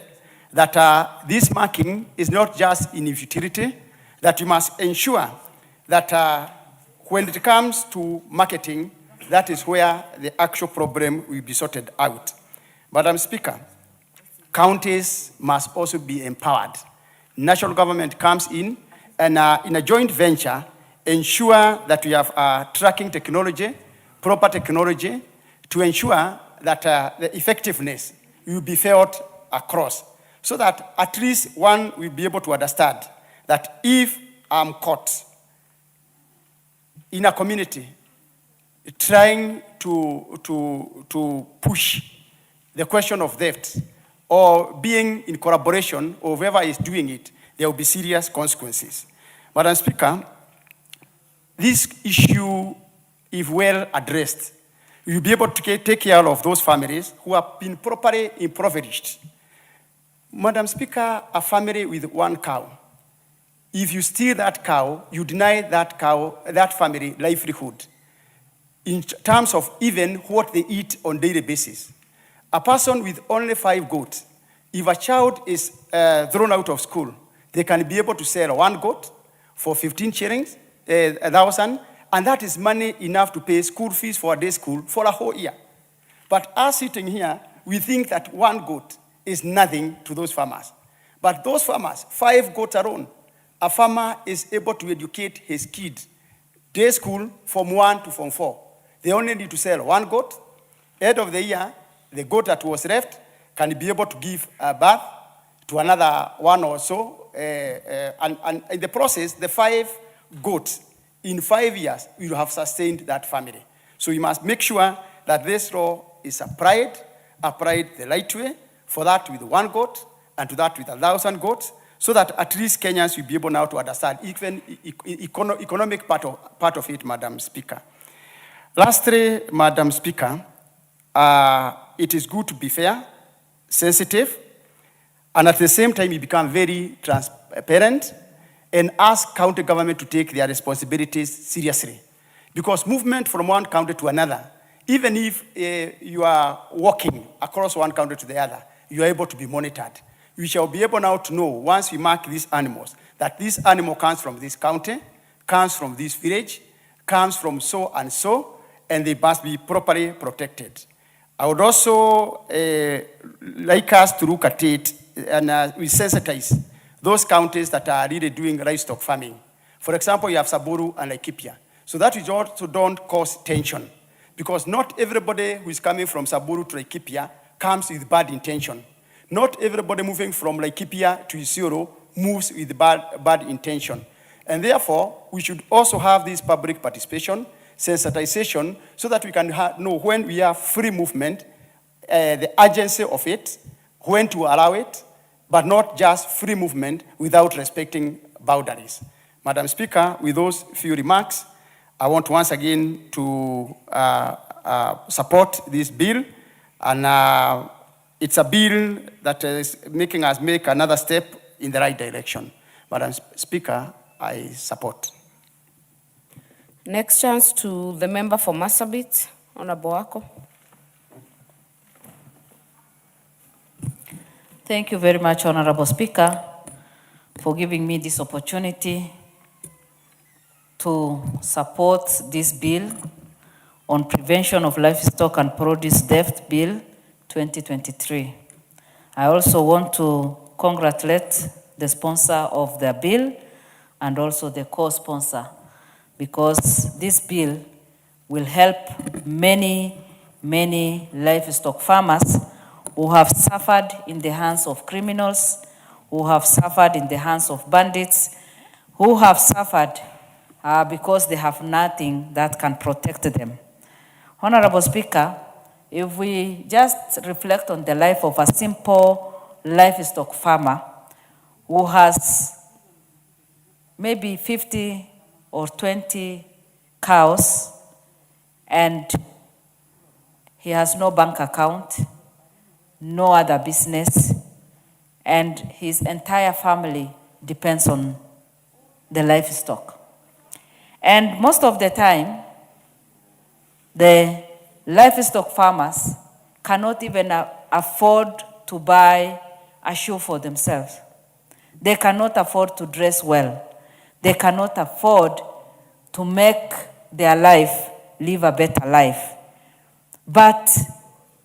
D: that this marking is not just in futility, that we must ensure that when it comes to marketing, that is where the actual problem will be sorted out. Madam Speaker, counties must also be empowered. National government comes in and in a joint venture, ensure that we have tracking technology, proper technology, to ensure that the effectiveness will be felt across, so that at least one will be able to understand that if I'm caught in a community trying to push the question of theft or being in collaboration or whoever is doing it, there will be serious consequences. Madam Speaker, this issue, if well addressed, we will be able to take care of those families who have been properly impoverished. Madam Speaker, a family with one cow, if you steal that cow, you deny that cow, that family livelihood in terms of even what they eat on a daily basis. A person with only 5 goats, if a child is thrown out of school, they can be able to sell 1 goat for 15 shillings, 1,000, and that is money enough to pay school fees for a day school for a whole year. But us sitting here, we think that 1 goat is nothing to those farmers. But those farmers, 5 goats alone, a farmer is able to educate his kid, day school from 1 to from 4. They only need to sell 1 goat. End of the year, the goat that was left can be able to give birth to another one or so. And in the process, the 5 goats in 5 years will have sustained that family. So we must make sure that this law is applied the right way, for that with 1 goat and to that with 1,000 goats, so that at least Kenyans will be able now to understand even economic part of it, Madam Speaker. Lastly, Madam Speaker, it is good to be fair, sensitive, and at the same time you become very transparent and ask county government to take their responsibilities seriously. Because movement from one county to another, even if you are walking across one county to the other, you are able to be monitored. We shall be able now to know, once we mark these animals, that this animal comes from this county, comes from this village, comes from so and so, and they must be properly protected. I would also like us to look at it and we sensitize those counties that are really doing livestock farming. For example, you have Samburu and Laikipia. So that we also don't cause tension, because not everybody who is coming from Samburu to Laikipia comes with bad intention. Not everybody moving from Laikipia to Isiolo moves with bad intention. And therefore, we should also have this public participation, sensitization, so that we can know when we have free movement, the urgency of it, when to allow it, but not just free movement without respecting boundaries. Madam Speaker, with those few remarks, I want once again to support this bill, and it's a bill that is making us make another step in the right direction. Madam Speaker, I support.
S: Next chance to the member for Marsabit, Honorable Wako.
H: Thank you very much, Honorable Speaker, for giving me this opportunity to support this bill on prevention of livestock and produce theft bill 2023. I also want to congratulate the sponsor of the bill and also the co-sponsor, because this bill will help many livestock farmers who have suffered in the hands of criminals, who have suffered in the hands of bandits, who have suffered because they have nothing that can protect them. Honorable Speaker, if we just reflect on the life of a simple livestock farmer who has maybe 50 or 20 cows and he has no bank account, no other business, and his entire family depends on the livestock. And most of the time, the livestock farmers cannot even afford to buy a shoe for themselves. They cannot afford to dress well.
E: they cannot afford to make their life, live a better life. But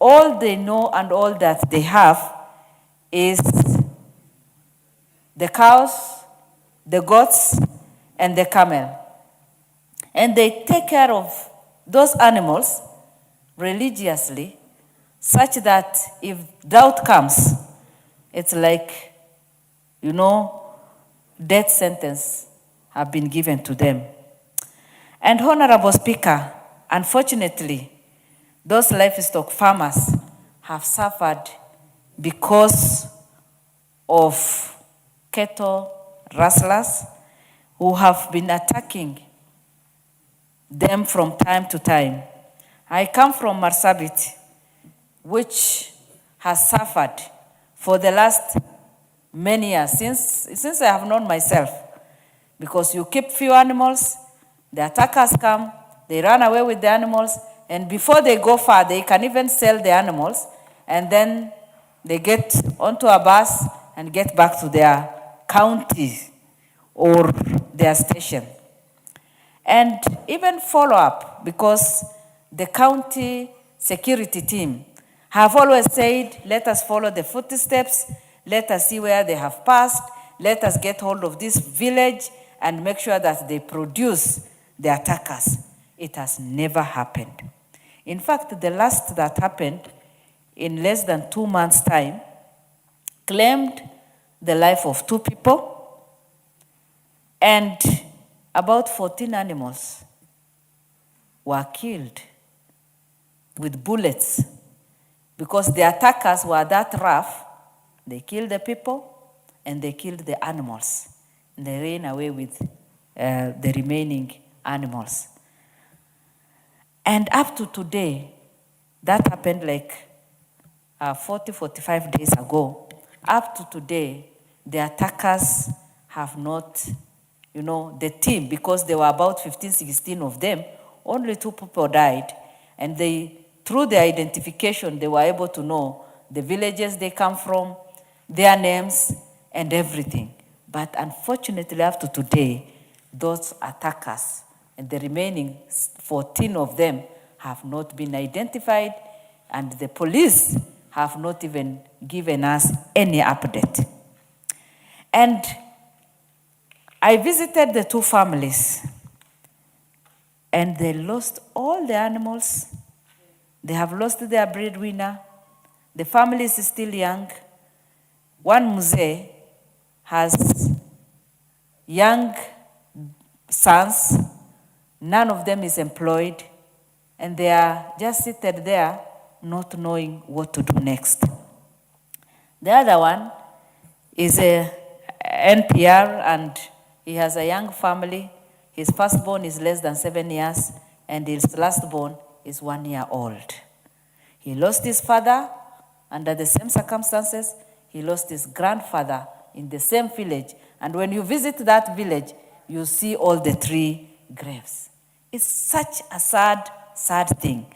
E: all they know and all that they have is the cows, the goats, and the camel. And they take care of those animals religiously, such that if drought comes, it's like, death sentence have been given to them. And Honorable Speaker, unfortunately, those livestock farmers have suffered because of cattle rustlers who have been attacking them from time to time. I come from Marsabit, which has suffered for the last many years, since I have known myself, because you keep few animals, the attackers come, they run away with the animals, and before they go far, they can even sell the animals, and then they get onto a bus and get back to their county or their station. And even follow up, because the county security team have always said, let us follow the footsteps, let us see where they have passed, let us get hold of this village and make sure that they produce the attackers. It has never happened. In fact, the last that happened in less than 2 months' time claimed the life of 2 people, and about 14 animals were killed with bullets because the attackers were that rough. They killed the people and they killed the animals. And they ran away with the remaining animals. And up to today, that happened like 45 days ago. Up to today, the attackers have not, the team, because there were about 15, 16 of them, only 2 people died. And through their identification, they were able to know the villages they come from, their names, and everything. But unfortunately, up to today, those attackers and the remaining 14 of them have not been identified, and the police have not even given us any update. And I visited the 2 families, and they lost all the animals. They have lost their breadwinner. The family is still young. One mzee has young sons. None of them is employed, and they are just seated there not knowing what to do next. The other one is a NPR, and he has a young family. His firstborn is less than 7 years, and his lastborn is 1 year old. He lost his father under the same circumstances. He lost his grandfather in the same village. And when you visit that village, you see all the 3 graves. It's such a sad, sad thing.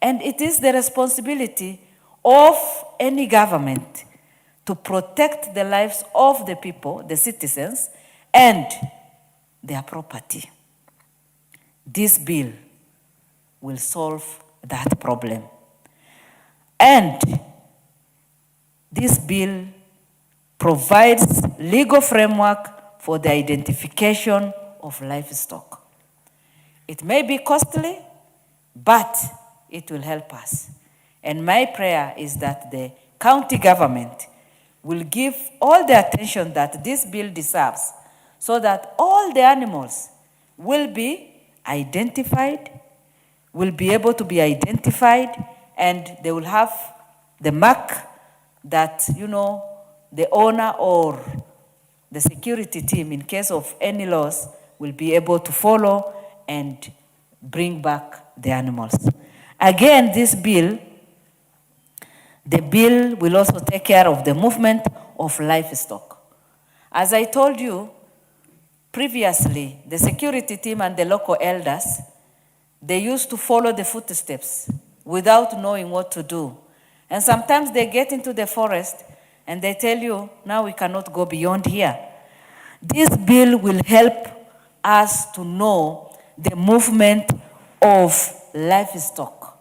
E: And it is the responsibility of any government to protect the lives of the people, the citizens, and their property. This bill will solve that problem. And this bill provides legal framework for the identification of livestock. It may be costly, but it will help us. And my prayer is that the county government will give all the attention that this bill deserves, so that all the animals will be identified, will be able to be identified, and they will have the mark that, the owner or the security team, in case of any loss, will be able to follow and bring back the animals. Again, this bill, the bill will also take care of the movement of livestock. As I told you previously, the security team and the local elders, they used to follow the footsteps without knowing what to do. And sometimes they get into the forest and they tell you, now we cannot go beyond here. This bill will help us to know the movement of livestock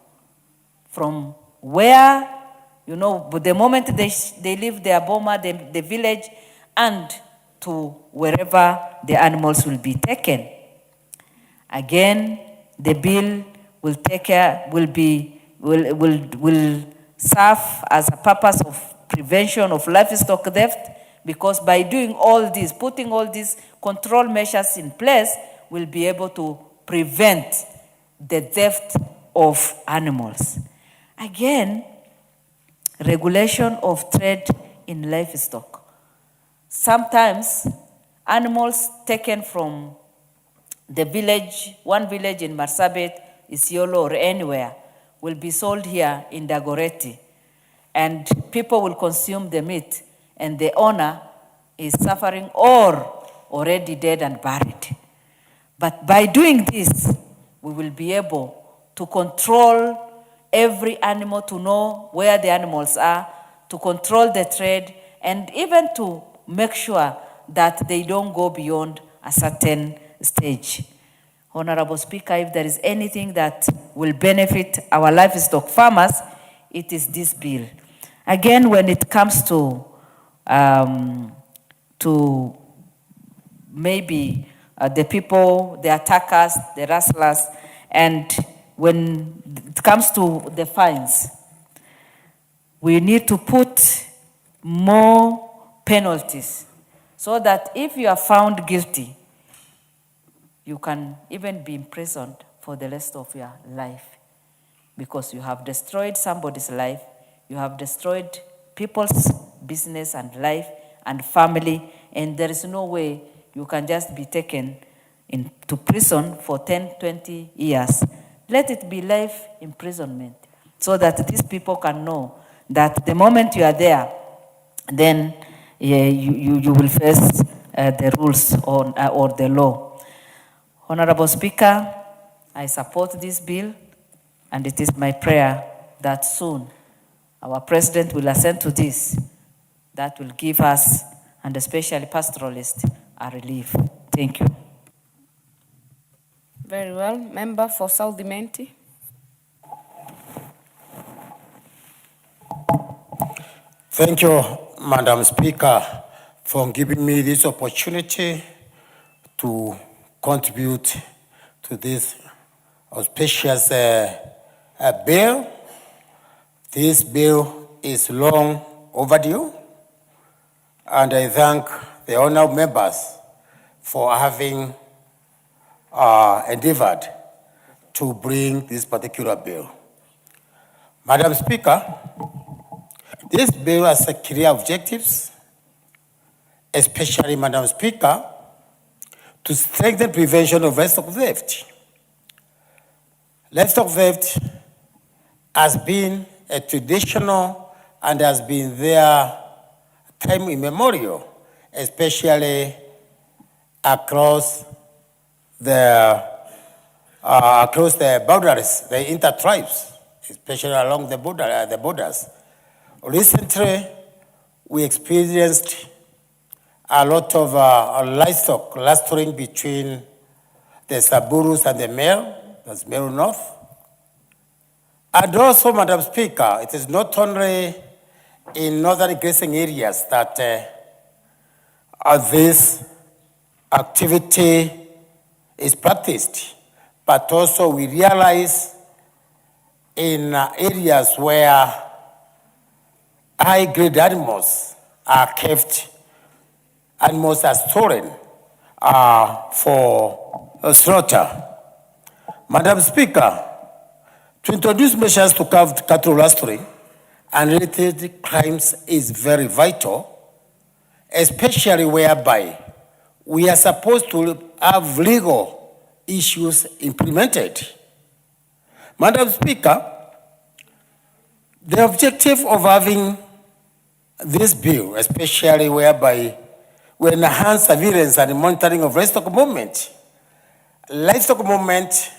E: from where, you know, but the moment they leave their boma, the village, and to wherever the animals will be taken. Again, the bill will take care, will serve as a purpose of prevention of livestock theft, because by doing all this, putting all these control measures in place, we'll be able to prevent the theft of animals. Again, regulation of trade in livestock. Sometimes animals taken from the village, one village in Marsabit, Isiolo, or anywhere, will be sold here in Dagoretti. And people will consume the meat, and the owner is suffering or already dead and buried. But by doing this, we will be able to control every animal, to know where the animals are, to control the trade, and even to make sure that they don't go beyond a certain stage. Honorable Speaker, if there is anything that will benefit our livestock farmers, it is this bill. Again, when it comes to maybe the people, the attackers, the rustlers, and when it comes to the fines, we need to put more penalties so that if you are found guilty, you can even be imprisoned for the rest of your life, because you have destroyed somebody's life, you have destroyed people's business and life and family, and there is no way you can just be taken into prison for 10, 20 years. Let it be life imprisonment so that these people can know that the moment you are there, then you will face the rules or the law. Honorable Speaker, I support this bill, and it is my prayer that soon our President will assent to this. That will give us, and especially pastoralists, a relief. Thank you.
S: Very well. Member for South Dimenti.
F: Thank you, Madam Speaker, for giving me this opportunity to contribute to this auspicious bill. This bill is long overdue, and I thank the honourable members for having endeavored to bring this particular bill. Madam Speaker, this bill has clear objectives, especially, Madam Speaker, to strengthen prevention of livestock theft. Livestock theft has been a traditional and has been there time immemorial, especially across the boundaries, the inter-tribes, especially along the borders. Recently, we experienced a lot of livestock clustering between the Saburus and the Meru, that's Meru North. And also, Madam Speaker, it is not only in northern grazing areas that this activity is practiced, but also we realize in areas where high-grade animals are kept, animals are stolen for slaughter. Madam Speaker, to introduce measures to curb cattle rustling and related crimes is very vital, especially whereby we are supposed to have legal issues implemented. Madam Speaker, the objective of having this bill, especially whereby we enhance surveillance and monitoring of livestock movement. Livestock movement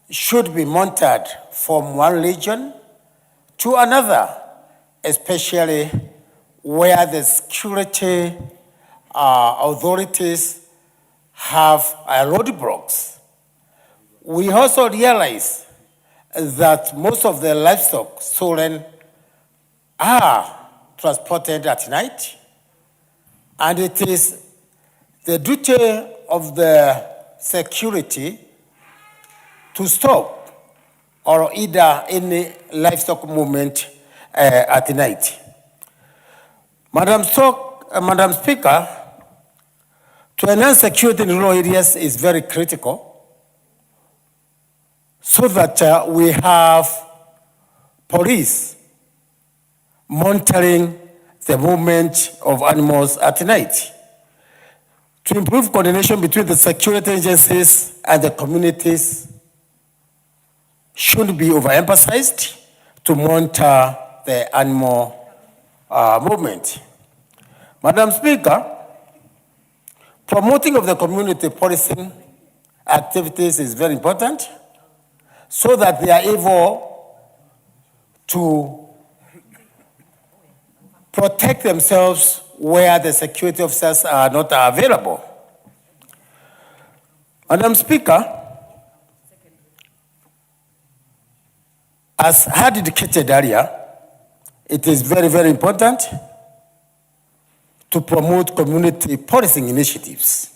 F: should be monitored from one region to another, especially where the security authorities have roadblocks. We also realize that most of the livestock stolen are transported at night, and it is the duty of the security to stop or either any livestock movement at night. Madam Speaker, to enhance security in rural areas is very critical so that we have police monitoring the movement of animals at night. To improve coordination between the security agencies and the communities should be overemphasized to monitor the animal movement. Madam Speaker, promoting of the community policing activities is very important so that they are able to protect themselves where the security officers are not available. Madam Speaker, as had indicated earlier, it is very, very important to promote community policing initiatives,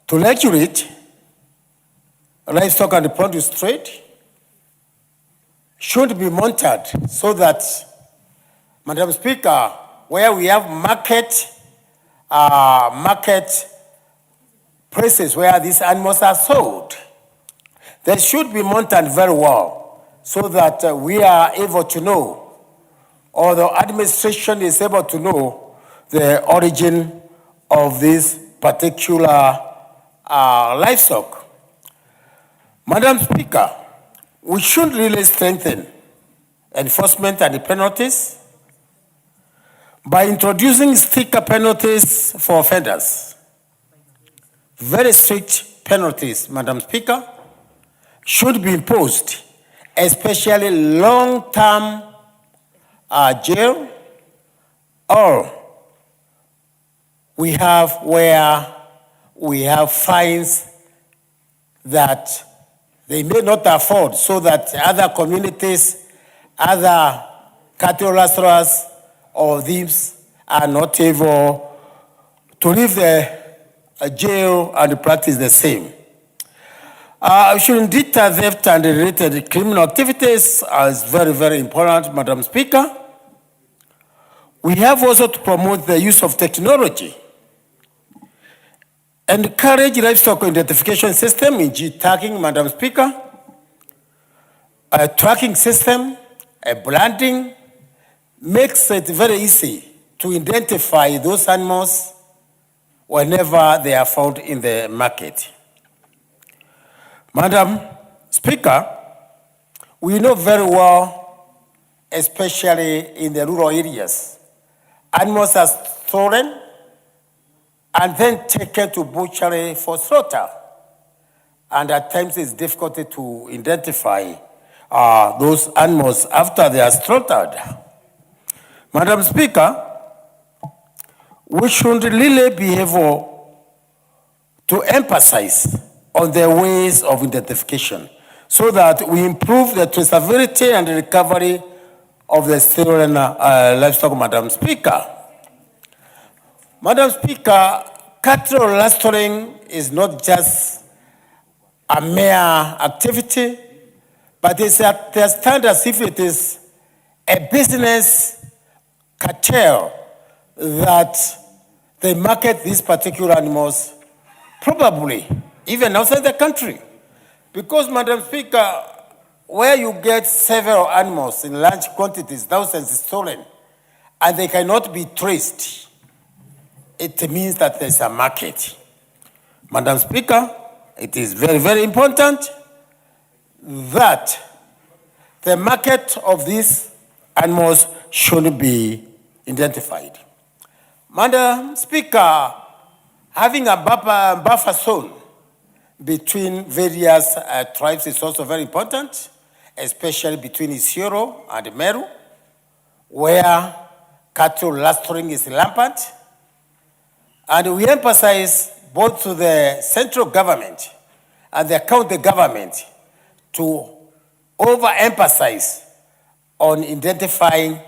F: to regulate livestock and produce trade should be monitored so that, Madam Speaker, where we have market places where these animals are sold, they should be monitored very well so that we are able to know, or the administration is able to know, the origin of this particular livestock. Madam Speaker, we should really strengthen enforcement and penalties by introducing stricter penalties for offenders. Very strict penalties, Madam Speaker, should be imposed, especially long-term jail, or we have where we have fines that they may not afford, so that other communities, other cattle rustlers or thieves are not able to leave the jail and practice the same. Should deter theft and related criminal activities is very, very important, Madam Speaker. We have also to promote the use of technology, encourage livestock identification system in G-tagging, Madam Speaker, a tracking system, a branding, makes it very easy to identify those animals whenever they are found in the market. Madam Speaker, we know very well, especially in the rural areas, animals are stolen and then taken to butchery for slaughter. And at times it's difficult to identify those animals after they are slaughtered. Madam Speaker, we should really be able to emphasize on the ways of identification so that we improve the traceability and the recovery of the stolen livestock, Madam Speaker. Madam Speaker, cattle rustling is not just a mere activity, but it's understood as if it is a business cartel that they market these particular animals, probably even outside the country. Because, Madam Speaker, where you get several animals in large quantities, thousands stolen, and they cannot be traced, it means that there's a market. Madam Speaker, it is very, very important that the market of these animals should be identified. Madam Speaker, having a buffer zone between various tribes is also very important, especially between Isiolo and Meru, where cattle rustling is rampant. And we emphasize both to the central government and the county government to overemphasize on identifying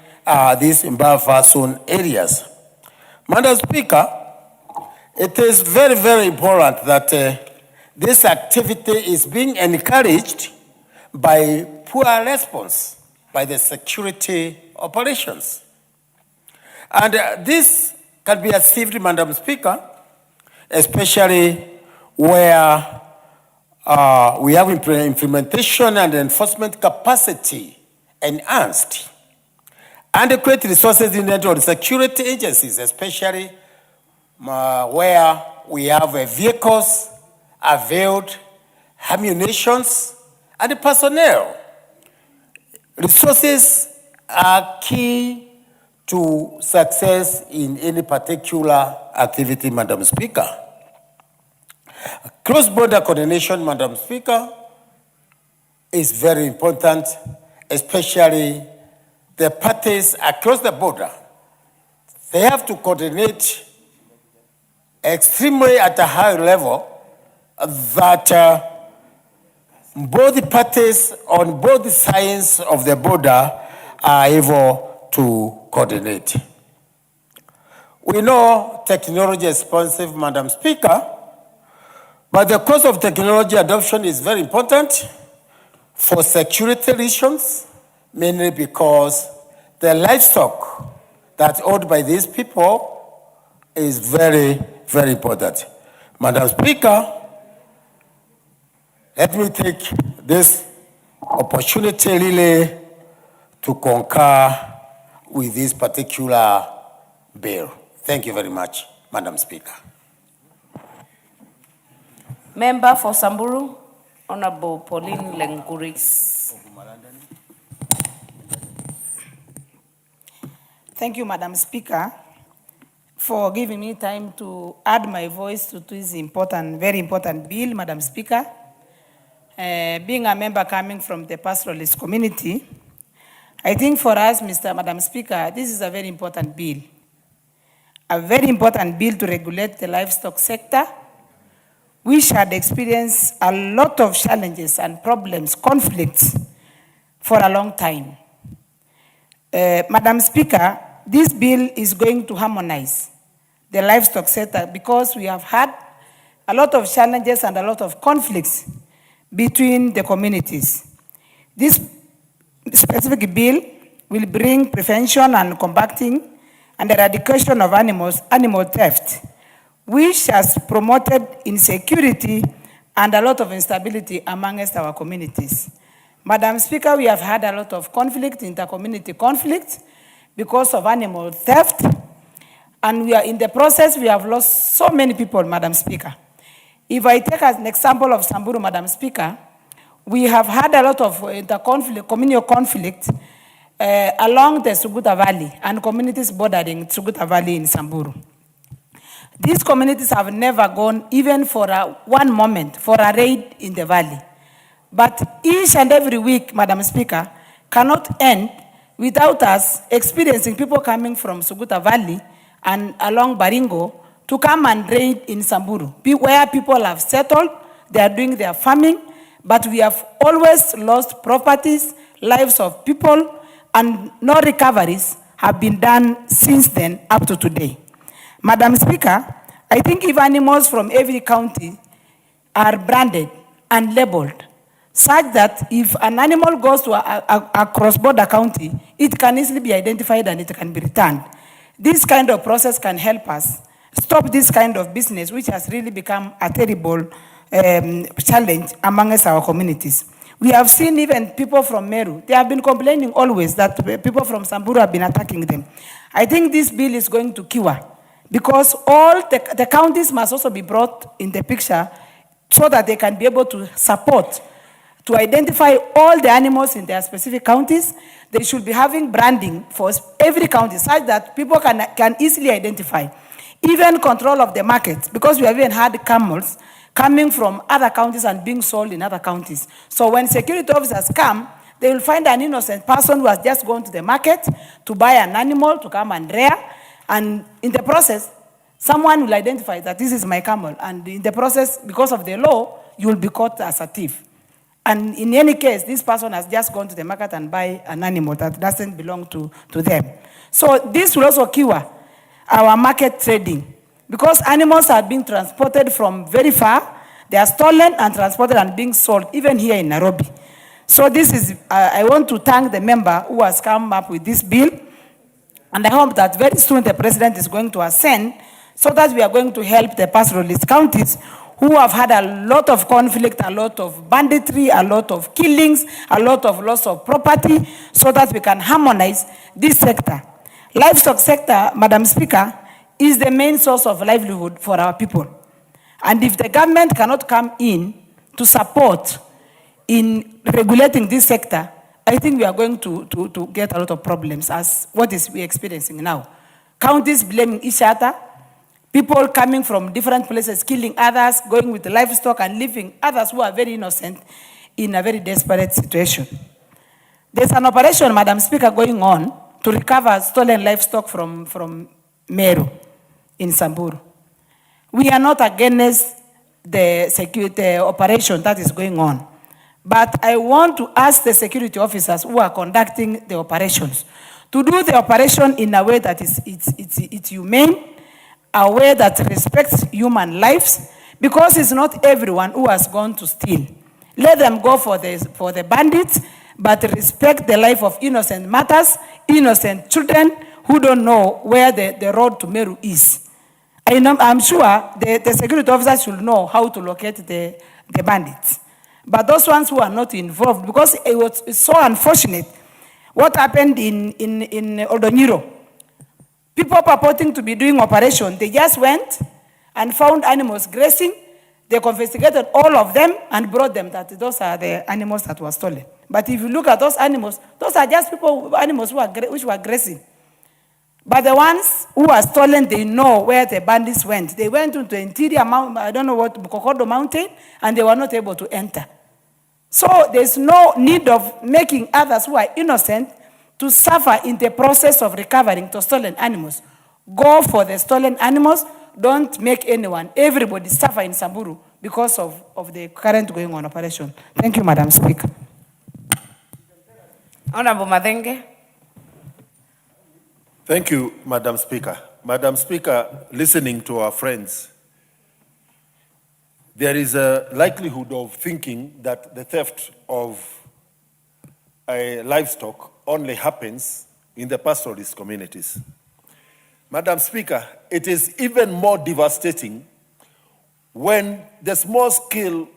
F: these buffer zone areas. Madam Speaker, it is very, very important that this activity is being encouraged by poor response by the security operations. And this can be achieved, Madam Speaker, especially where we have implementation and enforcement capacity enhanced. Adequate resources needed on security agencies, especially where we have vehicles, availed ammunitions, and personnel. Resources are key to success in any particular activity, Madam Speaker. Cross-border coordination, Madam Speaker, is very important, especially the parties across the border. They have to coordinate extremely at a high level that both parties on both sides of the border are able to coordinate. We know technology is responsive, Madam Speaker, but the cost of technology adoption is very important for security reasons, mainly because the livestock that's owned by these people is very, very important. Madam Speaker, let me take this opportunity really to concur with this particular bill. Thank you very much, Madam Speaker.
S: Member for Samburu, Honorable Pauline Lenguris.
B: Thank you, Madam Speaker, for giving me time to add my voice to this important, very important bill, Madam Speaker. Being a member coming from the pastoralist community, I think for us, Madam Speaker, this is a very important bill. A very important bill to regulate the livestock sector, which had experienced a lot of challenges and problems, conflicts for a long time. Madam Speaker, this bill is going to harmonize the livestock sector because we have had a lot of challenges and a lot of conflicts between the communities. This specific bill will bring prevention and combating and eradication of animal theft, which has promoted insecurity and a lot of instability amongst our communities. Madam Speaker, we have had a lot of conflict, inter-community conflict, because of animal theft, and we are in the process, we have lost so many people, Madam Speaker. If I take as an example of Samburu, Madam Speaker, we have had a lot of communal conflict along the Suguta Valley and communities bordering Suguta Valley in Samburu. These communities have never gone even for one moment for a raid in the valley. But each and every week, Madam Speaker, cannot end without us experiencing people coming from Suguta Valley and along Baringo to come and raid in Samburu, where people have settled, they are doing their farming, but we have always lost properties, lives of people, and no recoveries have been done since then up to today. Madam Speaker, I think if animals from every county are branded and labeled, such that if an animal goes to a cross-border county, it can easily be identified and it can be returned. This kind of process can help us stop this kind of business, which has really become a terrible challenge amongst our communities. We have seen even people from Meru, they have been complaining always that people from Samburu have been attacking them. I think this bill is going to cure, because all the counties must also be brought in the picture so that they can be able to support, to identify all the animals in their specific counties. They should be having branding for every county such that people can easily identify. Even control of the market, because we have even had camels coming from other counties and being sold in other counties. So when security officers come, they will find an innocent person who has just gone to the market to buy an animal to come and rear, and in the process,
I: Someone will identify that this is my camel, and in the process, because of the law, you will be caught as a thief. And in any case, this person has just gone to the market and buy an animal that doesn't belong to them. So this will also cure our market trading, because animals are being transported from very far. They are stolen and transported and being sold, even here in Nairobi. So this is, I want to thank the member who has come up with this bill, and I hope that very soon the president is going to ascend, so that we are going to help the pastoralist counties who have had a lot of conflict, a lot of banditry, a lot of killings, a lot of loss of property, so that we can harmonize this sector. Livestock sector, Madam Speaker, is the main source of livelihood for our people. And if the government cannot come in to support in regulating this sector, I think we are going to get a lot of problems, as what is we experiencing now. Counties blaming each other, people coming from different places, killing others, going with the livestock and leaving others who are very innocent in a very desperate situation. There's an operation, Madam Speaker, going on to recover stolen livestock from Meru in Samburu. We are not against the security operation that is going on, but I want to ask the security officers who are conducting the operations to do the operation in a way that it's humane, a way that respects human lives, because it's not everyone who has gone to steal. Let them go for the bandits, but respect the life of innocent mothers, innocent children who don't know where the road to Meru is. I'm sure the security officers should know how to locate the bandits. But those ones who are not involved, because it's so unfortunate what happened in Odonyiro. People purporting to be doing operation, they just went and found animals grazing. They confiscated all of them and brought them, that those are the animals that were stolen. But if you look at those animals, those are just animals which were grazing. But the ones who were stolen, they know where the bandits went. They went into the interior mountain, I don't know what, Kokodo Mountain, and they were not able to enter. So there's no need of making others who are innocent to suffer in the process of recovering the stolen animals. Go for the stolen animals. Don't make everybody suffer in Samburu because of the current going on operation. Thank you, Madam Speaker.
S: Honorable Madenge.
P: Thank you, Madam Speaker. Madam Speaker, listening to our friends, there is a likelihood of thinking that the theft of livestock only happens in the pastoralist communities. Madam Speaker, it is even more devastating when the small-scale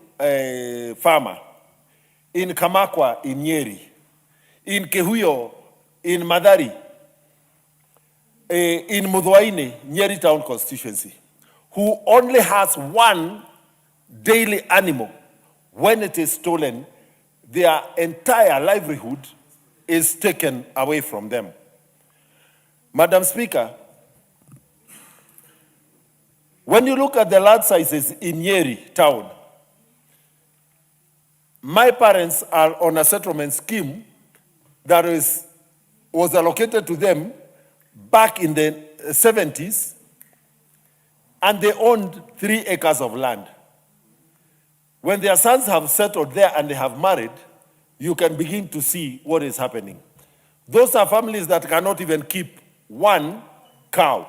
P: farmer in Kamakwa, in Nyeri, in Kehuyo, in Madari, in Mudwaine, Nyeri Town constituency, who only has one daily animal, when it is stolen, their entire livelihood is taken away from them. Madam Speaker, when you look at the lot sizes in Nyeri Town, my parents are on a settlement scheme that was allocated to them back in the 70s, and they owned 3 acres of land. When their sons have settled there and they have married, you can begin to see what is happening. Those are families that cannot even keep one cow.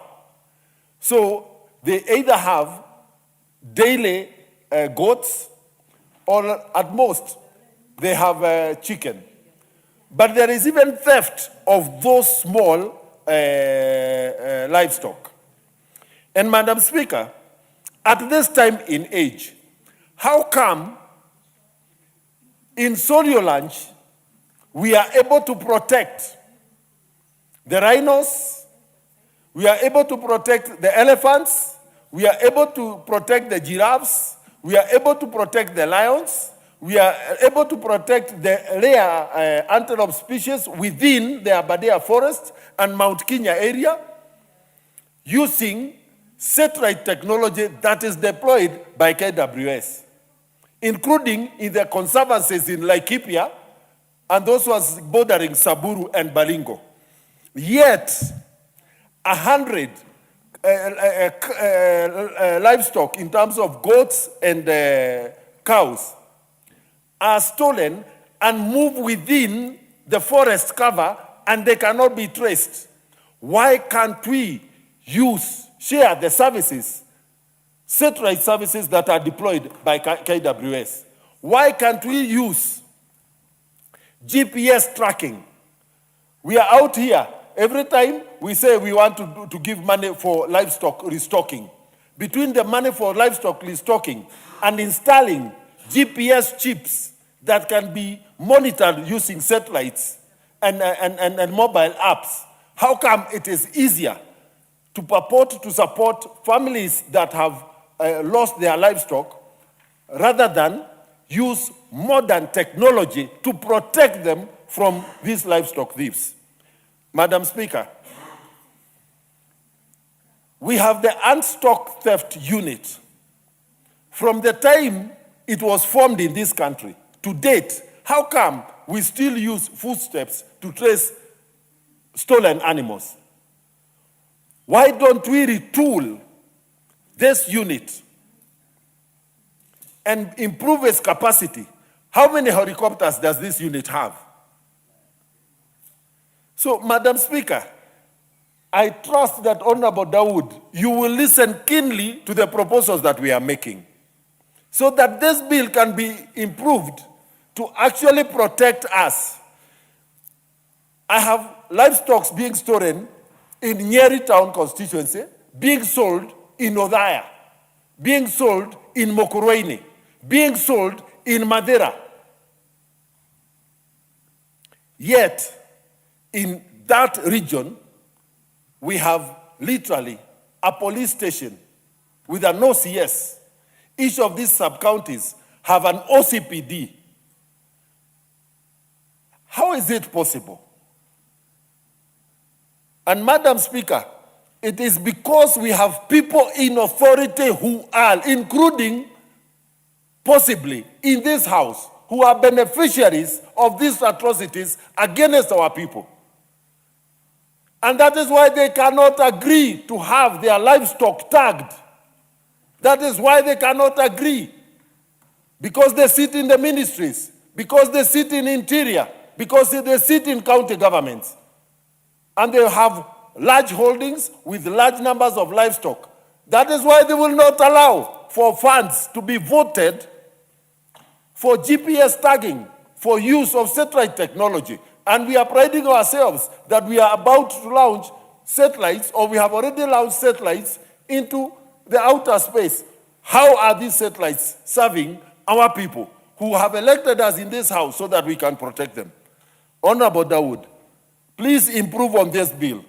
P: So they either have daily goats, or at most they have chicken. But there is even theft of those small livestock. And Madam Speaker, at this time in age, how come in Soriolanch we are able to protect the rhinos, we are able to protect the elephants, we are able to protect the giraffes, we are able to protect the lions, we are able to protect the rare antelope species within the Aberdare Forest and Mount Kenya area using satellite technology that is deployed by KWS, including in the conservancies in Laikipia and those was bordering Samburu and Baringo. Yet, 100 livestock in terms of goats and cows are stolen and move within the forest cover and they cannot be traced. Why can't we share the services, satellite services that are deployed by KWS? Why can't we use GPS tracking? We are out here. Every time we say we want to give money for livestock restocking. Between the money for livestock restocking and installing GPS chips that can be monitored using satellites and mobile apps, how come it is easier to purport to support families that have lost their livestock rather than use modern technology to protect them from these livestock thieves? Madam Speaker, we have the Unstock Theft Unit. From the time it was formed in this country to date, how come we still use footsteps to trace stolen animals? Why don't we retool this unit and improve its capacity? How many helicopters does this unit have? So, Madam Speaker, I trust that Honorable Dawood, you will listen keenly to the proposals that we are making so that this bill can be improved to actually protect us. I have livestock being stolen in Nyeri Town constituency, being sold in Odhaya, being sold in Mokurueni, being sold in Madeira. Yet, in that region, we have literally a police station with an OCS. Each of these sub-counties have an OCPD. How is it possible? And Madam Speaker, it is because we have people in authority who are, including possibly in this house, who are beneficiaries of these atrocities against our people. And that is why they cannot agree to have their livestock tagged. That is why they cannot agree. Because they sit in the ministries, because they sit in interior, because they sit in county governments. And they have large holdings with large numbers of livestock. That is why they will not allow for funds to be voted for GPS tagging, for use of satellite technology. And we are priding ourselves that we are about to launch satellites, or we have already launched satellites into the outer space. How are these satellites serving our people who have elected us in this house so that we can protect them? Honorable Dawood, please improve on this bill.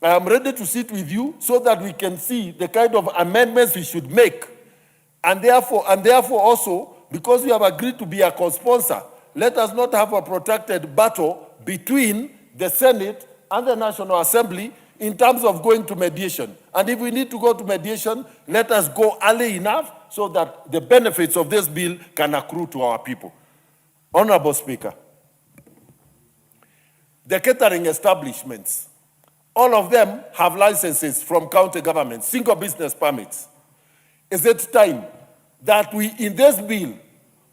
P: I am ready to sit with you so that we can see the kind of amendments we should make. And therefore also, because we have agreed to be a co-sponsor, let us not have a protracted battle between the Senate and the National Assembly in terms of going to mediation. And if we need to go to mediation, let us go early enough so that the benefits of this bill can accrue to our people. Honorable Speaker, the catering establishments, all of them have licenses from county governments, single business permits. Is it time that we, in this bill,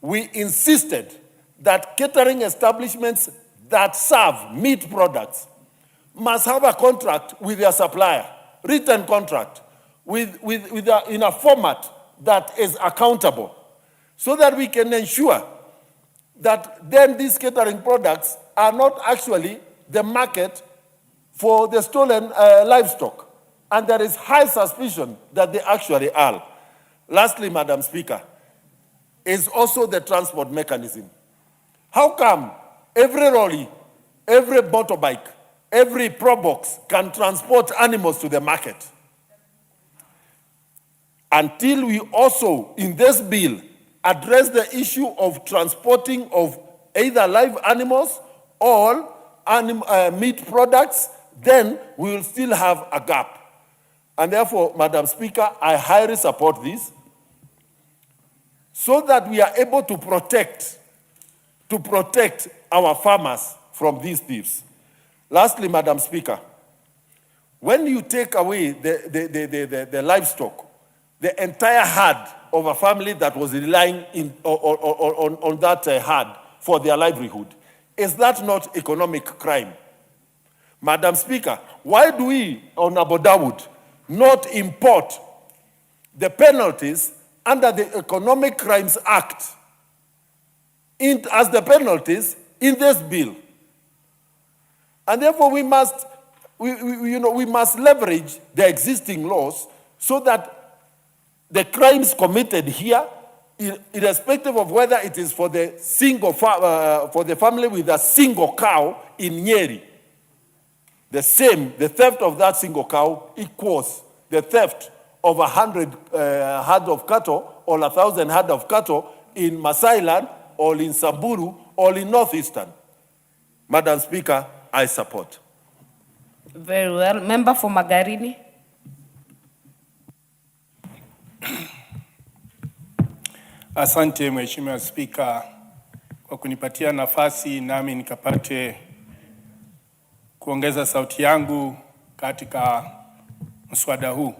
P: we insisted that catering establishments that serve meat products must have a contract with their supplier, written contract, in a format that is accountable, so that we can ensure that then these catering products are not actually the market for the stolen livestock. And there is high suspicion that they actually are. Lastly, Madam Speaker, is also the transport mechanism. How come every lorry, every motorbike, every probox can transport animals to the market? Until we also, in this bill, address the issue of transporting of either live animals or meat products, then we will still have a gap. And therefore, Madam Speaker, I highly support this so that we are able to protect our farmers from these thieves. Lastly, Madam Speaker, when you take away the livestock, the entire herd of a family that was relying on that herd for their livelihood, is that not economic crime? Madam Speaker, why do we, on Abu Dawood, not import the penalties under the Economic Crimes Act as the penalties in this bill? And therefore we must leverage the existing laws so that the crimes committed here, irrespective of whether it is for the for the family with a single cow in Nyeri, the theft of that single cow equals the theft of 100 head of cattle or 1,000 head of cattle in Masailand or in Samburu or in Northeastern. Madam Speaker, I support.
S: Very well. Member for Magarini.
J: Asante Mheshimiwa Spika kwa kunipatia nafasi nami nikapate kuongeza sauti yangu katika mswada huu.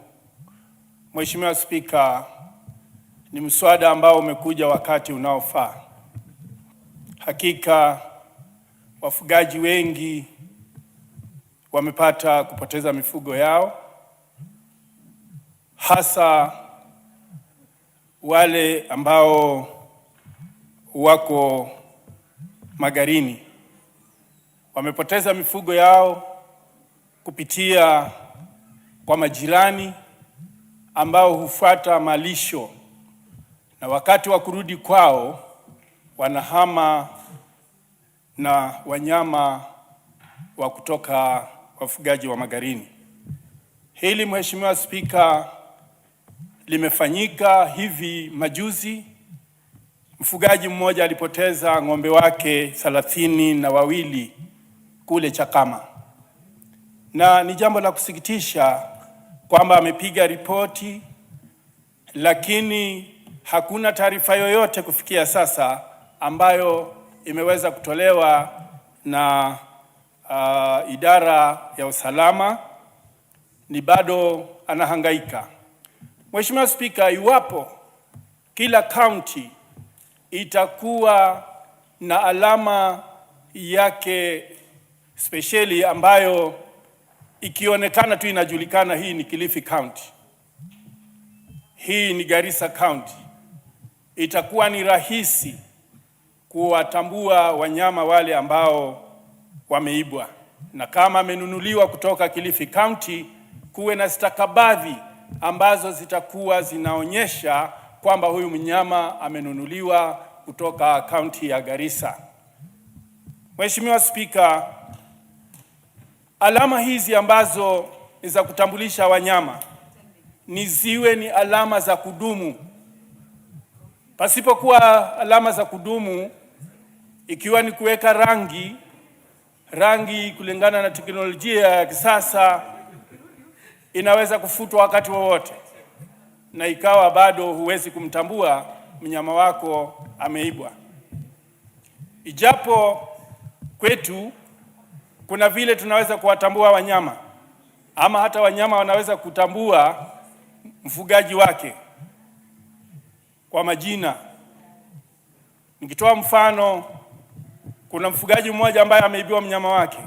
J: Mheshimiwa Spika, ni mswada ambao umekuja wakati unaofaa. Hakika wafugaji wengi wamepata kupoteza mifugo yao, hasa wale ambao wako Magarini. Wamepoteza mifugo yao kupitia kwa majirani ambao hufuata malisho, na wakati wa kurudi kwao wanahama na wanyama wa kutoka wafugaji wa Magarini. Hili Mheshimiwa Spika limefanyika hivi majuzi. Mfugaji mmoja alipoteza ng'ombe wake 32 kule Chakama, na ni jambo la kusikitisha kwamba amepiga ripoti, lakini hakuna taarifa yoyote kufikia sasa ambayo imeweza kutolewa na idara ya usalama. Ni bado anahangaika. Mheshimiwa Spika, iwapo kila county itakuwa na alama yake speciali ambayo ikionekana tu inajulikana, hii ni Kilifi County, hii ni Garissa County, itakuwa ni rahisi kuwatambua wanyama wale ambao wameibwa. Na kama amenunuliwa kutoka Kilifi County, kuwe na stakabadhi ambazo zitakuwa zinaonyesha kwamba huyu mnyama amenunuliwa kutoka kaunti ya Garissa. Mheshimiwa Spika, alama hizi ambazo ni za kutambulisha wanyama ziwe ni alama za kudumu. Pasipokuwa alama za kudumu, ikiwa ni kuweka rangi kulingana na teknolojia ya kisasa, inaweza kufutwa wakati wowote na ikawa bado huwezi kumtambua mnyama wako ameibwa. Ijapo kwetu kuna vile tunaweza kuwatambua wanyama, ama hata wanyama wanaweza kutambua mfugaji wake kwa majina. Nikitoa mfano, kuna mfugaji mmoja ambaye ameibiwa mnyama wake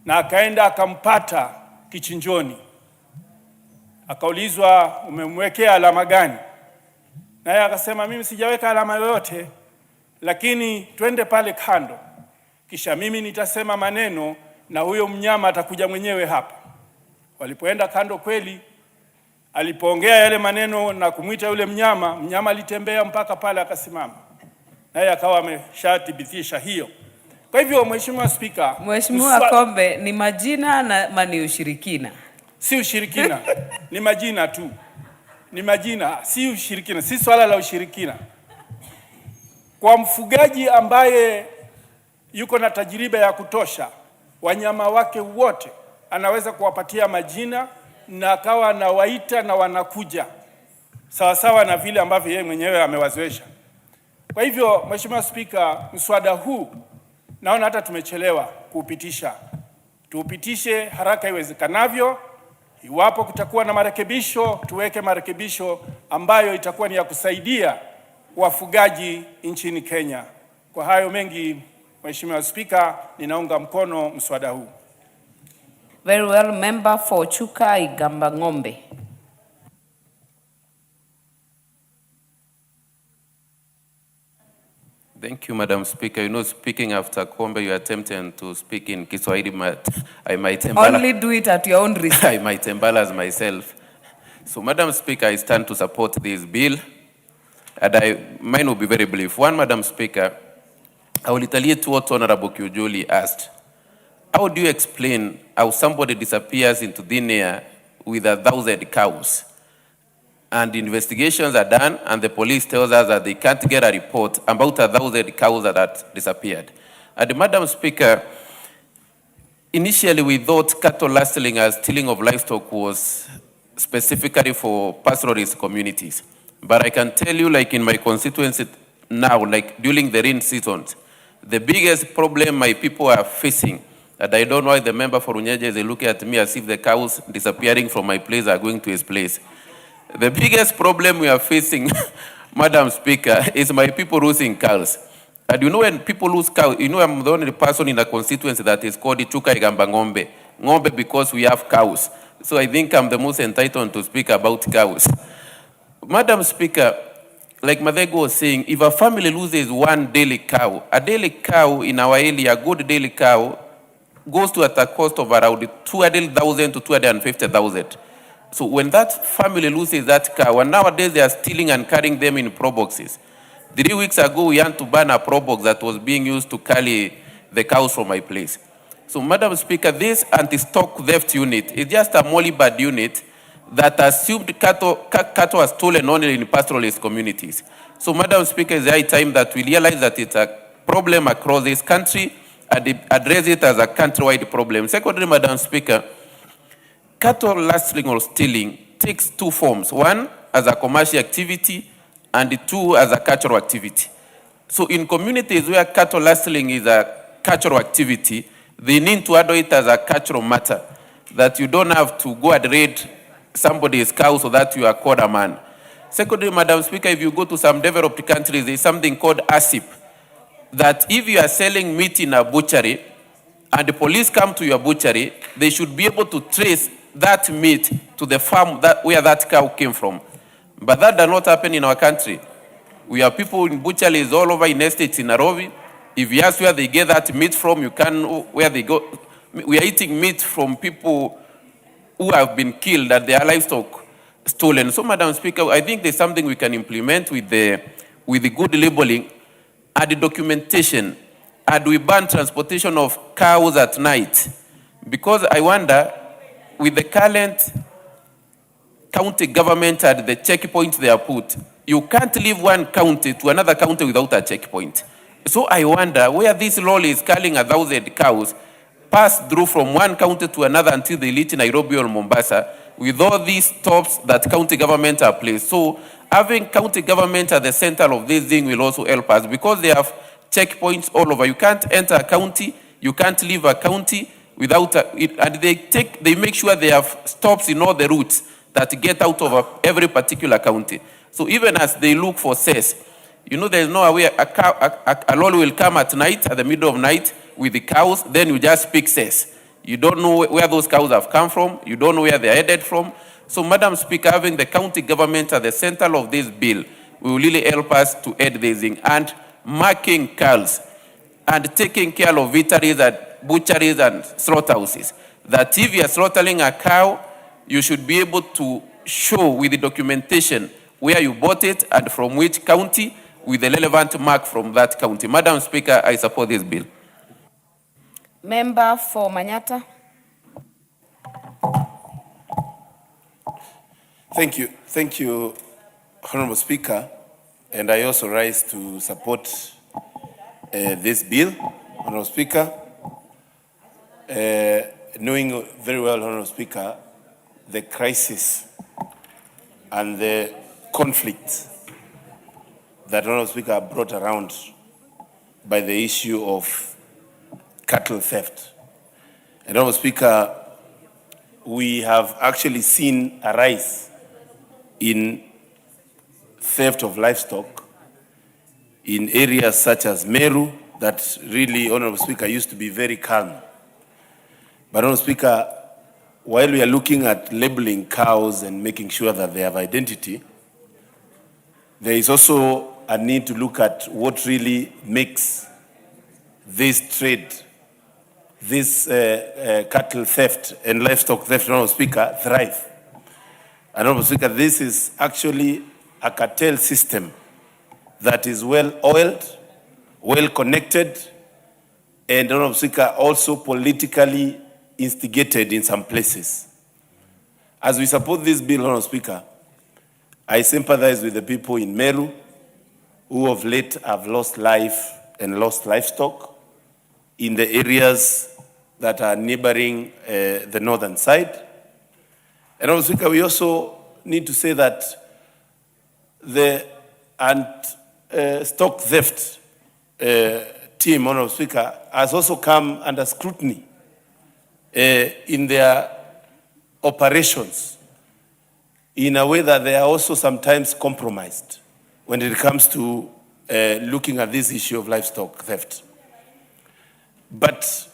J: na akaenda akampata kichinjoni. Akaulizwa, umemwekea alama gani? Naye akasema, mimi sijaweka alama yoyote, lakini twende pale kando, kisha mimi nitasema maneno na huyo mnyama atakuja mwenyewe hapa. Walipoenda kando kweli, alipoongea yale maneno na kumwita yule mnyama alitembea mpaka pale akasimama. Naye akawa ameshathibitisha hiyo. Kwa hivyo Mheshimiwa Spika,
S: Mheshimiwa Kombe, ni majina na ni ushirikina?
J: Si ushirikina. Ni majina tu. Ni majina, si ushirikina, si swala la ushirikina. Kwa mfugaji ambaye yuko na tajiriba ya kutosha, wanyama wake wote anaweza kuwapatia majina na akawa anawaita na wanakuja sawa na vile ambavyo yeye mwenyewe amewazoesha. Kwa hivyo Mheshimiwa Spika, mswada huu naona hata tumechelewa kuupitisha. Tuupitishe haraka iwezekanavyo Iwapo kutakuwa na marekebisho, tuweke marekebisho ambayo itakuwa ni ya kusaidia wafugaji nchini Kenya. Kwa hayo mengi, Mheshimiwa Spika, ninaunga mkono mswada huu.
S: Very well, member for Chuka Igamba Ng'ombe.
U: Thank you, Madam Speaker. You know, speaking after Kombe, you are tempted to speak in Kiswahili, but I might
S: Only do it at your own risk.
U: I might embarrass myself. So, Madam Speaker, I stand to support this bill, and mine will be very brief. One, Madam Speaker, I will retaliate to what Honorable Kiujuli asked. How do you explain how somebody disappears into thin air with 1,000 cows? And investigations are done, and the police tells us that they can't get a report about 1,000 cows that disappeared. And Madam Speaker, initially we thought cattle rustling and stealing of livestock was specifically for pastoralist communities. But I can tell you, like in my constituency now, like during the rain seasons, the biggest problem my people are facing, and I don't know why the member for Unyeje is looking at me as if the cows disappearing from my place are going to his place. The biggest problem we are facing, Madam Speaker, is my people losing cows. And you know when people lose cows, you know I'm the only person in the constituency that is called Chuka Igamba Ng'ombe. Ng'ombe because we have cows. So I think I'm the most entitled to speak about cows. Madam Speaker, like Madego was saying, if a family loses one daily cow, a daily cow in our area, a good daily cow, goes to at a cost of around 200,000 to 250,000. So when that family loses that cow, and nowadays they are stealing and carrying them in pro boxes. 3 weeks ago, we had to ban a pro box that was being used to carry the cows from my place. So, Madam Speaker, this anti-stock theft unit is just a Molibad unit that assumed cattle are stolen only in pastoralist communities. So, Madam Speaker, it's high time that we realize that it's a problem across this country and address it as a countrywide problem. Secondly, Madam Speaker, cattle rustling or stealing takes two forms. One, as a commercial activity, and two, as a cultural activity. So in communities where cattle rustling is a cultural activity, they need to handle it as a cultural matter, that you don't have to go and raid somebody's cow so that you are called a man. Secondly, Madam Speaker, if you go to some developed countries, there's something called ASIP, that if you are selling meat in a butchery, and the police come to your butchery, they should be able to trace that meat to the farm where that cow came from. But that does not happen in our country. We have people in butcheries all over in estates in Nairobi. If you ask where they get that meat from, you can know where they go. We are eating meat from people who have been killed and their livestock stolen. So, Madam Speaker, I think there's something we can implement with the good labeling and the documentation. And we ban transportation of cows at night. Because I wonder, with the current county government and the checkpoints they are put, you can't leave one county to another county without a checkpoint. So I wonder where this lorry is carrying 1,000 cows pass through from one county to another until they reach Nairobi or Mombasa with all these stops that county government are placed. So having county government at the center of this thing will also help us because they have checkpoints all over. You can't enter a county, you can't leave a county without, and they make sure they have stops in all the routes that get out of every particular county. So even as they look for cess, you know there's no way a lorry will come at night, at the middle of night, with the cows, then you just pick cess. You don't know where those cows have come from, you don't know where they're headed from. So, Madam Speaker, having the county government at the center of this bill will really help us to aid this thing. And marking cows and taking care of eateries and butcheries and slaughterhouses. That if you are slaughtering a cow, you should be able to show with the documentation where you bought it and from which county with the relevant mark from that county. Madam Speaker, I support this bill.
S: Member for Manyata.
K: Thank you, Honorable Speaker. And I also rise to support this bill, Honorable Speaker. Knowing very well, Honorable Speaker, the crisis and the conflict that Honorable Speaker brought around by the issue of cattle theft. And Honorable Speaker, we have actually seen a rise in theft of livestock in areas such as Meru, that really, Honorable Speaker, used to be very calm. But Honorable Speaker, while we are looking at labeling cows and making sure that they have identity, there is also a need to look at what really makes this trade, this cattle theft and livestock theft, Honorable Speaker, thrive. And Honorable Speaker, this is actually a cartel system that is well oiled, well connected, and Honorable Speaker, also politically instigated in some places. As we support this bill, Honorable Speaker, I sympathize with the people in Meru who of late have lost life and lost livestock in the areas that are neighboring the northern side. And Honorable Speaker, we also need to say that the stock theft team, Honorable Speaker, has also come under scrutiny in their operations in a way that they are also sometimes compromised when it comes to looking at this issue of livestock theft. But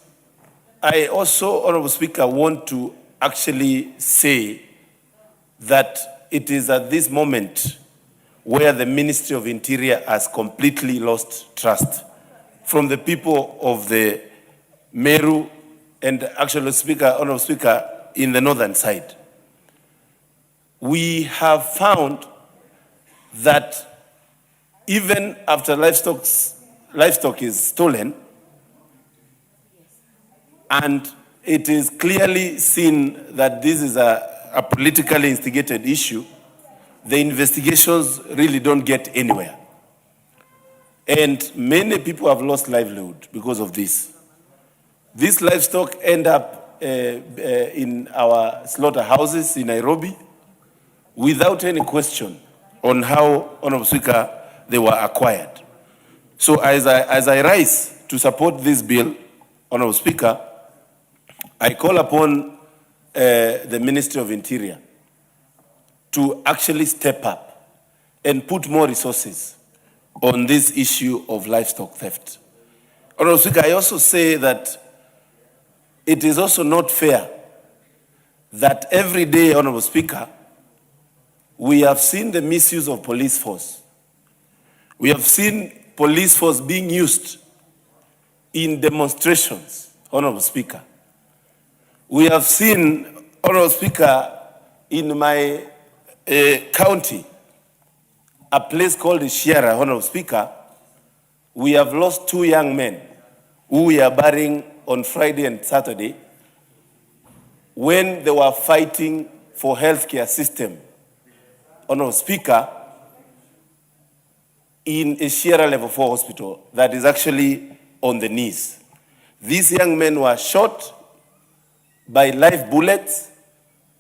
K: I also, Honorable Speaker, want to actually say that it is at this moment where the Ministry of Interior has completely lost trust from the people of the Meru and actually, Honorable Speaker, in the northern side. We have found that even after livestock is stolen, and it is clearly seen that this is a politically instigated issue, the investigations really don't get anywhere. And many people have lost livelihood because of this. This livestock end up in our slaughterhouses in Nairobi without any question on how, Honorable Speaker, they were acquired. So as I rise to support this bill, Honorable Speaker, I call upon the Ministry of Interior to actually step up and put more resources on this issue of livestock theft. Honorable Speaker, I also say that it is also not fair that every day, Honorable Speaker, we have seen the misuse of police force. We have seen police force being used in demonstrations, Honorable Speaker. We have seen, Honorable Speaker, in my county, a place called Shiara, Honorable Speaker, we have lost 2 young men who we are burying on Friday and Saturday when they were fighting for healthcare system, Honorable Speaker, in a Shiara Level 4 hospital that is actually on the knees. These young men were shot by live bullets,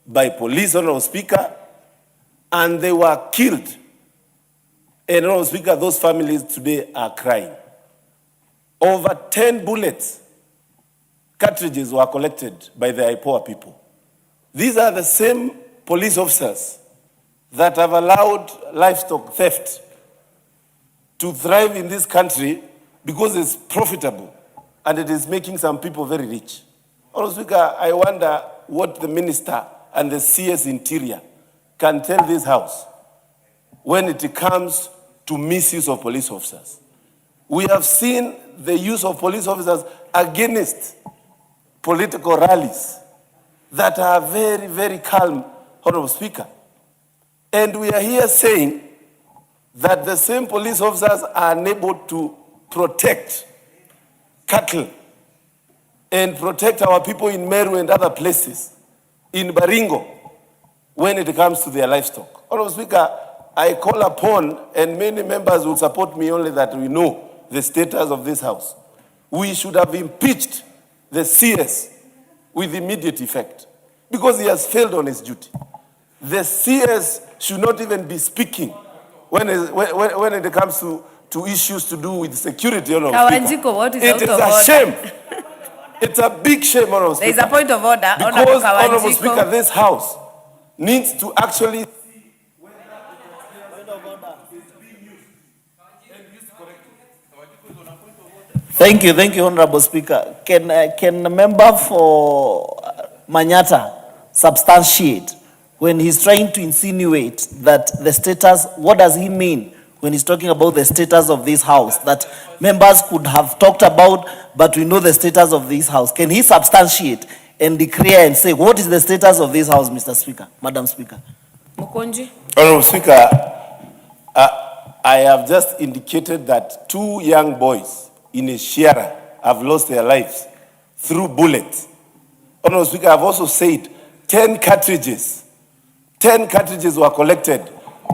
K: by police, Honorable Speaker, and they were killed. And Honorable Speaker, those families today are crying. Over 10 bullets, cartridges were collected by the IPOA people. These are the same police officers that have allowed livestock theft to thrive in this country because it's profitable and it is making some people very rich. Honorable Speaker, I wonder what the minister and the CS Interior can tell this House when it comes to misuse of police officers. We have seen the use of police officers against political rallies that are very, very calm, Honorable Speaker. And we are here saying that the same police officers are unable to protect cattle and protect our people in Meru and other places, in Baringo, when it comes to their livestock. Honorable Speaker, I call upon, and many members will support me only that we know the status of this House. We should have impeached the CS with immediate effect because he has failed on his duty. The CS should not even be speaking when it comes to issues to do with security.
S: Kawanjiko, what is
K: It
S: out
K: is
S: of
K: a
S: order?
K: shame. It's a big shame, Honorable
S: There is
K: Speaker.
S: a point of order.
K: Because, Honorable
S: Kawanjiko.
K: Speaker, this House needs to actually
A: Thank you, Honorable Speaker. Can a member for Manyata substantiate when he's trying to insinuate that the status, what does he mean when he's talking about the status of this House, that members could have talked about, but we know the status of this House? Can he substantiate and declare and say, what is the status of this House, Mr. Speaker, Madam Speaker?
S: Mukonji.
K: Honorable Speaker, I have just indicated that 2 young boys in a Sierra have lost their lives through bullets. Honorable Speaker, I've also said 10 cartridges were collected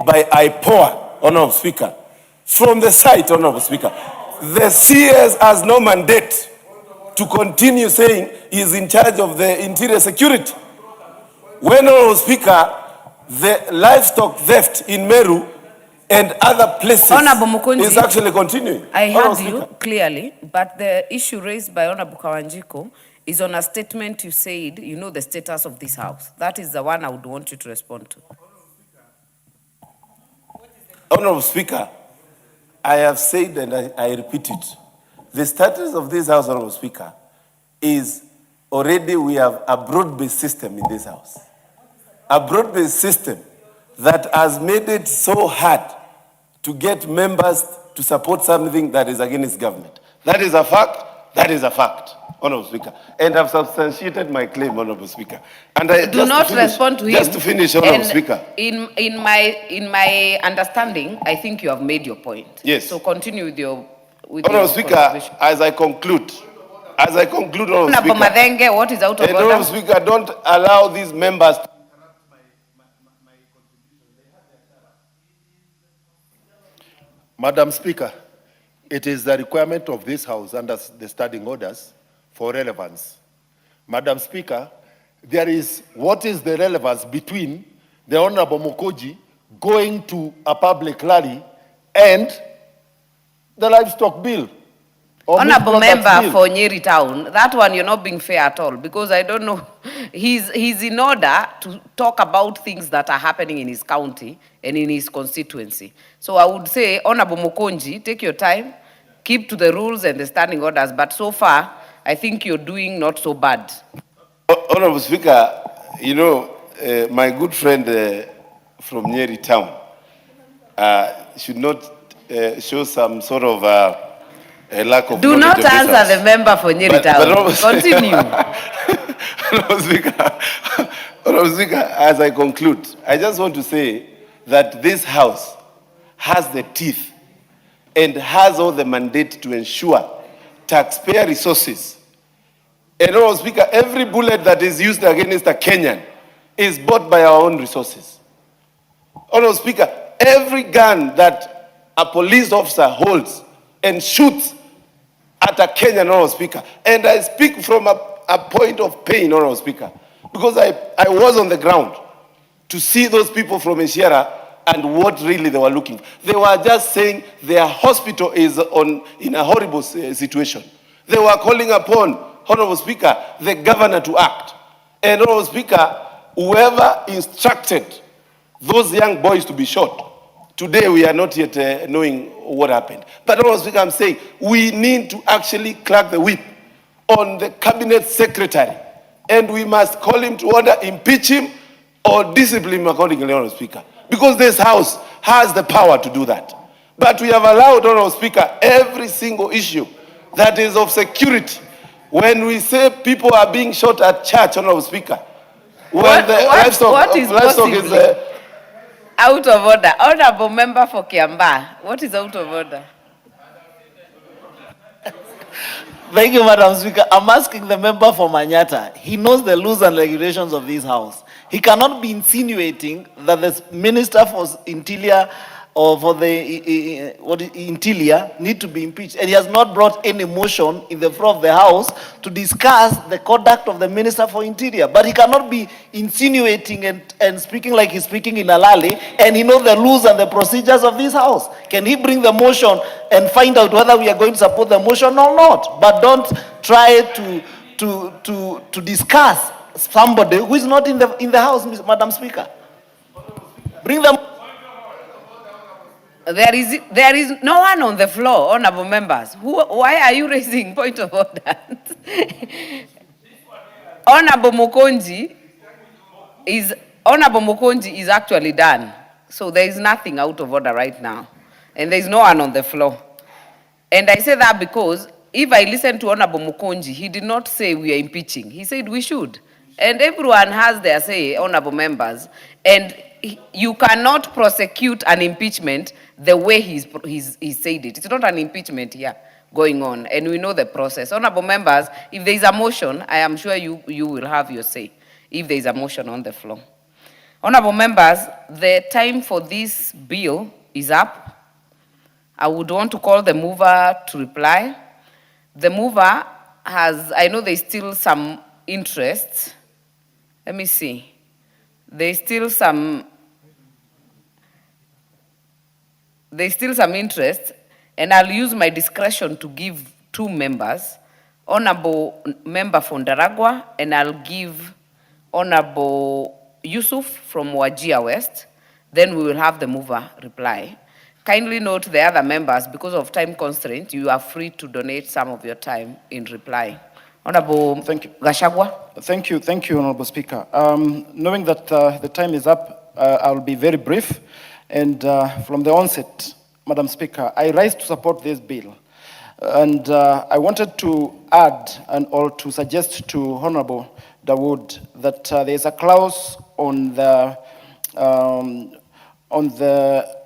K: by IPOA, Honorable Speaker, from the site, Honorable Speaker. The CS has no mandate to continue saying he is in charge of the interior security. When, Honorable Speaker, the livestock theft in Meru and other places
S: Honorable Mukunji,
K: is actually continuing.
S: I
K: Honorable
S: heard you clearly, but the issue raised by Honorable Kawanjiko is on a statement you said, you know the status of this House. That is the one I would want you to respond to.
K: Honorable Speaker, I have said and I repeat it. The status of this House, Honorable Speaker, is already we have a broad-based system in this House. A broad-based system that has made it so hard to get members to support something that is against government. That is a fact. That is a fact, Honorable Speaker. And I've substantiated my claim, Honorable Speaker. And I
S: Do not respond to him.
K: Just to finish, Honorable
S: And
K: Speaker.
S: In my understanding, I think you have made your point.
K: Yes.
S: So continue with your
K: Honorable Speaker,
S: contribution.
K: as I conclude, Honorable
S: Honorable
K: Speaker,
S: Madenge, what is out of
K: and Honorable
S: order?
K: Speaker, don't allow these members to
P: Madam Speaker, it is the requirement of this House under the standing orders for relevance. Madam Speaker, what is the relevance between the Honorable Mukoji going to a public rally and the livestock bill? or
S: Honorable
P: milk products
S: member
P: bill?
S: for Nyeri Town, that one you're not being fair at all, because I don't know, he's in order to talk about things that are happening in his county and in his constituency. So I would say, Honorable Mukonji, take your time, keep to the rules and the standing orders, but so far, I think you're doing not so bad.
K: Honorable Speaker, you know, my good friend from Nyeri Town should not show some sort of a lack of
S: Do
K: knowledge
S: not
K: of this
S: answer
K: house.
S: the member for Nyeri Town. Continue.
K: Honorable Speaker, as I conclude, I just want to say that this House has the teeth and has all the mandate to ensure taxpayer resources. And Honorable Speaker, every bullet that is used against a Kenyan is bought by our own resources. Honorable Speaker, every gun that a police officer holds and shoots at a Kenyan, Honorable Speaker, and I speak from a point of pain, Honorable Speaker, because I was on the ground to see those people from Esiara and what really they were looking for. They were just saying their hospital is in a horrible situation. They were calling upon, Honorable Speaker, the governor to act. And Honorable Speaker, whoever instructed those young boys to be shot, today we are not yet knowing what happened. But Honorable Speaker, I'm saying we need to actually crack the whip on the cabinet secretary. And we must call him to order, impeach him, or discipline him accordingly, Honorable Speaker. Because this House has the power to do that. But we have allowed, Honorable Speaker, every single issue that is of security. When we say people are being shot at church, Honorable Speaker, when
S: What is
K: livestock is
S: possibly out of order? Honorable member for Kiambaa, what is out of order?
A: Thank you, Madam Speaker. I'm asking the member for Manyata. He knows the rules and regulations of this House. He cannot be insinuating that the Minister for Interior or for the Interior need to be impeached. And he has not brought any motion in the floor of the House to discuss the conduct of the Minister for Interior. But he cannot be insinuating and speaking like he's speaking in Alali, and he knows the rules and the procedures of this House. Can he bring the motion and find out whether we are going to support the motion or not? But don't try to
L: to discuss somebody who is not in the house, Madam Speaker. Bring them.
S: There is no one on the floor, honorable members. Why are you raising point of order? Honorable Mokonji is actually done. So there is nothing out of order right now. And there is no one on the floor. And I say that because if I listen to Honorable Mokonji, he did not say we are impeaching. He said we should. And everyone has their say, honorable members. And you cannot prosecute an impeachment the way he said it. It's not an impeachment here going on, and we know the process. Honorable members, if there is a motion, I am sure you will have your say if there is a motion on the floor. Honorable members, the time for this bill is up. I would want to call the mover to reply. The mover has, I know there's still some interest. Let me see. There's still some interest, and I'll use my discretion to give two members, Honorable Member from Daragwa, and I'll give Honorable Yusuf from Wajir West. Then we will have the mover reply. Kindly note the other members, because of time constraint, you are free to donate some of your time in reply. Honorable Gashagwa.
N: Thank you, Honorable Speaker. Knowing that the time is up, I'll be very brief. And from the onset, Madam Speaker, I rise to support this bill. And I wanted to add or to suggest to Honorable Dawood that there is a clause on the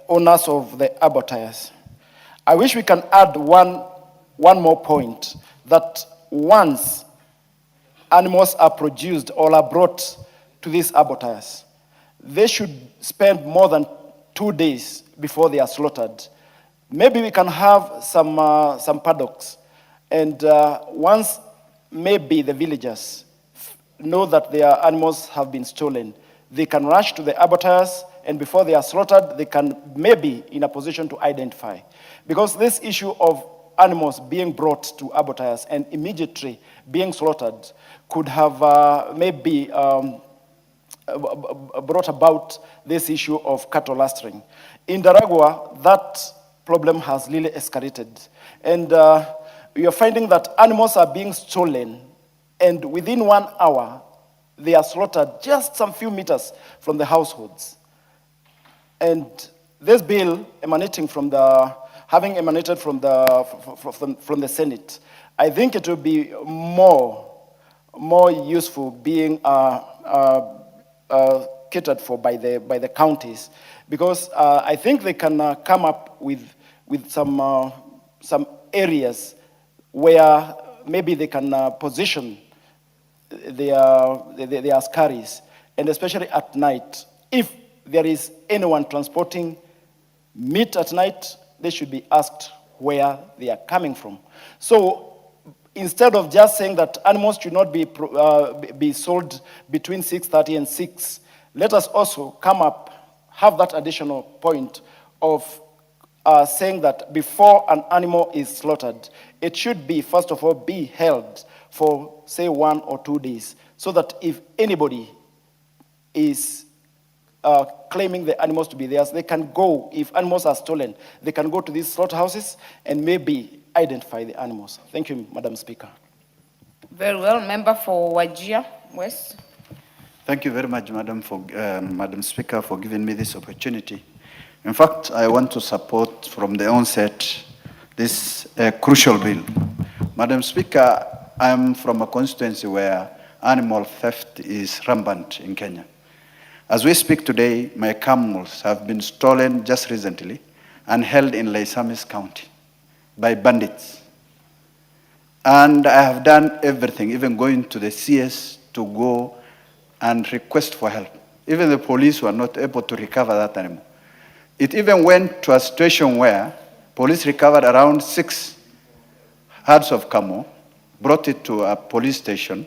N: owners of the abattoirs. I wish we can add one more point, that once animals are produced or are brought to these abattoirs, they should spend more than 2 days before they are slaughtered. Maybe we can have some paddocks, and once maybe the villagers know that their animals have been stolen, they can rush to the abattoirs, and before they are slaughtered, they can maybe in a position to identify. Because this issue of animals being brought to abattoirs and immediately being slaughtered could have maybe brought about this issue of cattle lustering. In Daragwa, that problem has really escalated. And we are finding that animals are being stolen, and within 1 hour, they are slaughtered just some few meters from the households. And this bill emanating from having emanated from the Senate, I think it will be more useful being catered for by the counties, because I think they can come up with some areas where maybe they can position their askaris, and especially at night. If there is anyone transporting meat at night, they should be asked where they are coming from. So instead of just saying that animals should not be sold between 6:30 and 6, let us also have that additional point of saying that before an animal is slaughtered, it should be, first of all, be held for, say, 1 or 2 days, so that if anybody is claiming the animals to be theirs, they can go, if animals are stolen, they can go to these slaughterhouses and maybe identify the animals. Thank you, Madam Speaker.
S: Very well. Member for Wajir West.
W: Thank you very much, Madam Speaker, for giving me this opportunity. In fact, I want to support from the onset this crucial bill. Madam Speaker, I'm from a constituency where animal theft is rampant in Kenya. As we speak today, my camels have been stolen just recently and held in Laisamis County by bandits. And I have done everything, even going to the CS to go and request for help. Even the police were not able to recover that animal. It even went to a situation where police recovered around 6 herds of camel, brought it to a police station,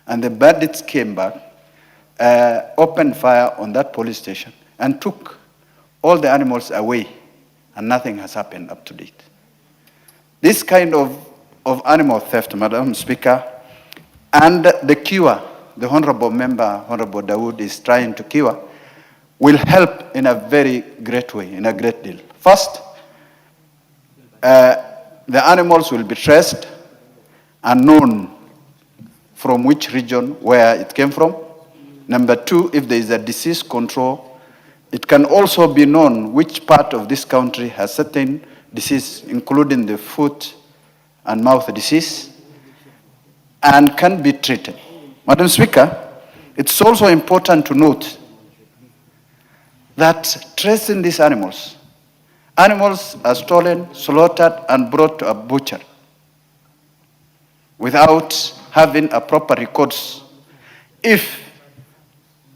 W: and the bandits came back, opened fire on that police station, and took all the animals away, and nothing has happened up to date. This kind of animal theft, Madam Speaker, And the cure, the Honorable Member, Honorable Dawood, is trying to cure, will help in a very great way, in a great deal. First, the animals will be traced and known from which region, where it came from. Number two, if there is a disease control, it can also be known which part of this country has certain disease, including the foot and mouth disease, and can be treated. Madam Speaker, it's also important to note that tracing these animals are stolen, slaughtered, and brought to a butcher without having a proper records. If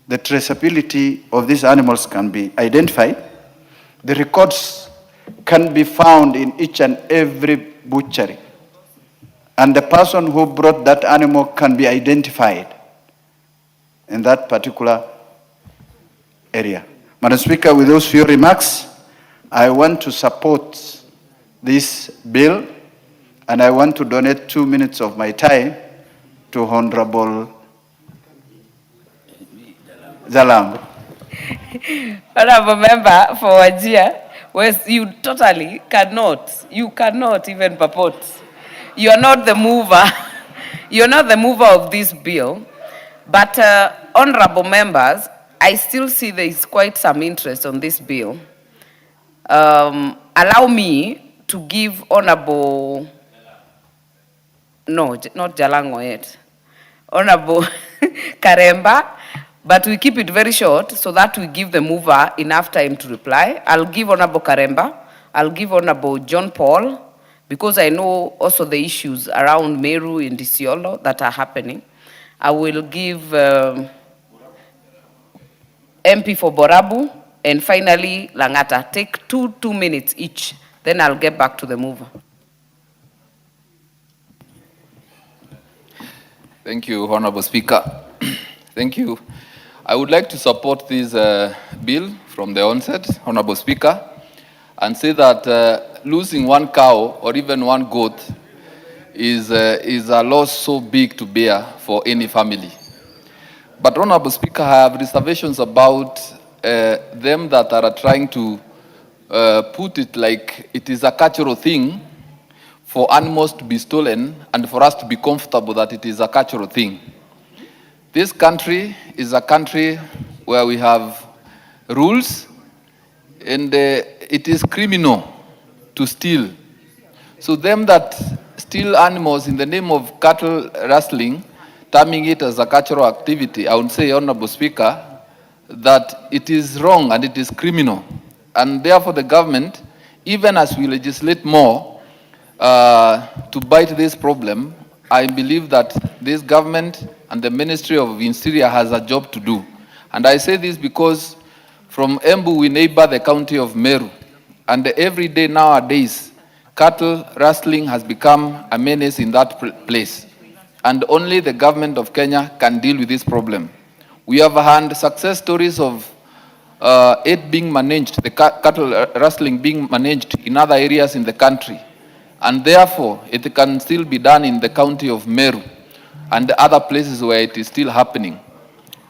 W: the traceability of these animals can be identified, the records can be found in each and every butchery, and the person who brought that animal can be identified in that particular area. Madam Speaker, with those few remarks, I want to support this bill, and I want to donate 2 minutes of my time to Honorable Zalango.
S: Honorable Member for Wajir, you totally cannot even purport. You are not the mover. You are not the mover of this bill. But honorable members, I still see there is quite some interest on this bill. Allow me to give Honorable, no, not Jalango yet, Honorable Karemba, but we keep it very short so that we give the mover enough time to reply. I'll give Honorable Karemba, I'll give Honorable John Paul, because I know also the issues around Meru and Isiolo that are happening. I will give MP for Borabu, and finally Langata. Take 2 minutes each, then I'll get back to the mover.
G: Thank you, Honorable Speaker. Thank you. I would like to support this bill from the onset, Honorable Speaker, and say that losing one cow or even one goat is a loss so big to bear for any family. But Honorable Speaker, I have reservations about them that are trying to put it like it is a cultural thing for animals to be stolen and for us to be comfortable that it is a cultural thing. This country is a country where we have rules, and it is criminal to steal. So them that steal animals in the name of cattle rustling, terming it as a cultural activity, I would say, Honorable Speaker, that it is wrong and it is criminal. And therefore the government, even as we legislate more to bite this problem, I believe that this government and the Ministry of Interior has a job to do. And I say this because from Embu we neighbor the county of Meru, and every day nowadays cattle rustling has become a menace in that place. And only the government of Kenya can deal with this problem. We have had success stories of it being managed, the cattle rustling being managed in other areas in the country. And therefore, it can still be done in the county of Meru and the other places where it is still happening.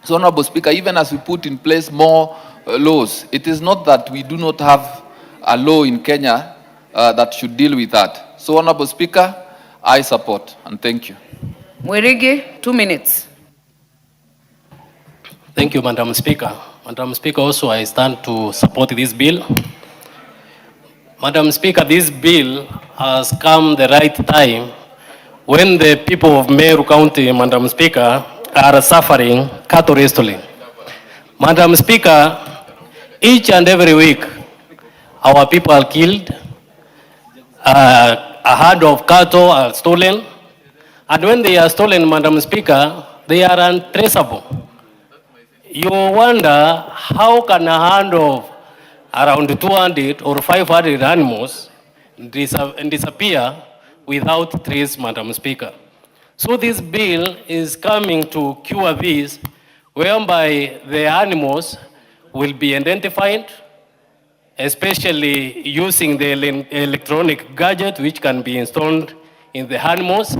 G: So, Honorable Speaker, even as we put in place more laws, it is not that we do not have a law in Kenya that should deal with that. So, Honorable Speaker, I support, and thank you.
S: Mwirigi, 2 minutes.
M: Thank you, Madam Speaker. Madam Speaker, also I stand to support this bill. Madam Speaker, this bill has come the right time when the people of Meru County, Madam Speaker, are suffering cattle rustling. Madam Speaker, each and every week, our people are killed, a herd of cattle are stolen, and when they are stolen, Madam Speaker, they are untraceable. You wonder how can a herd of around 200 or 500 animals disappear without trace, Madam Speaker. So this bill is coming to cure this, whereby the animals will be identified, especially using the electronic gadget which can be installed in the animals,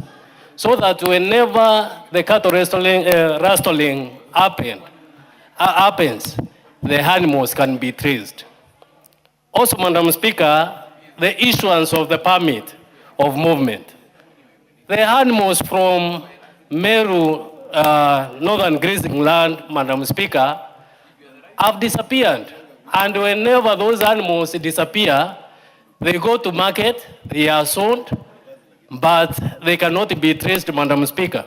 M: so that whenever the cattle rustling happens, the animals can be traced. Also, Madam Speaker, the issuance of the permit of movement. The animals from Meru, northern grazing land, Madam Speaker, have disappeared. And whenever those animals disappear, they go to market, they are sold, but they cannot be traced, Madam Speaker.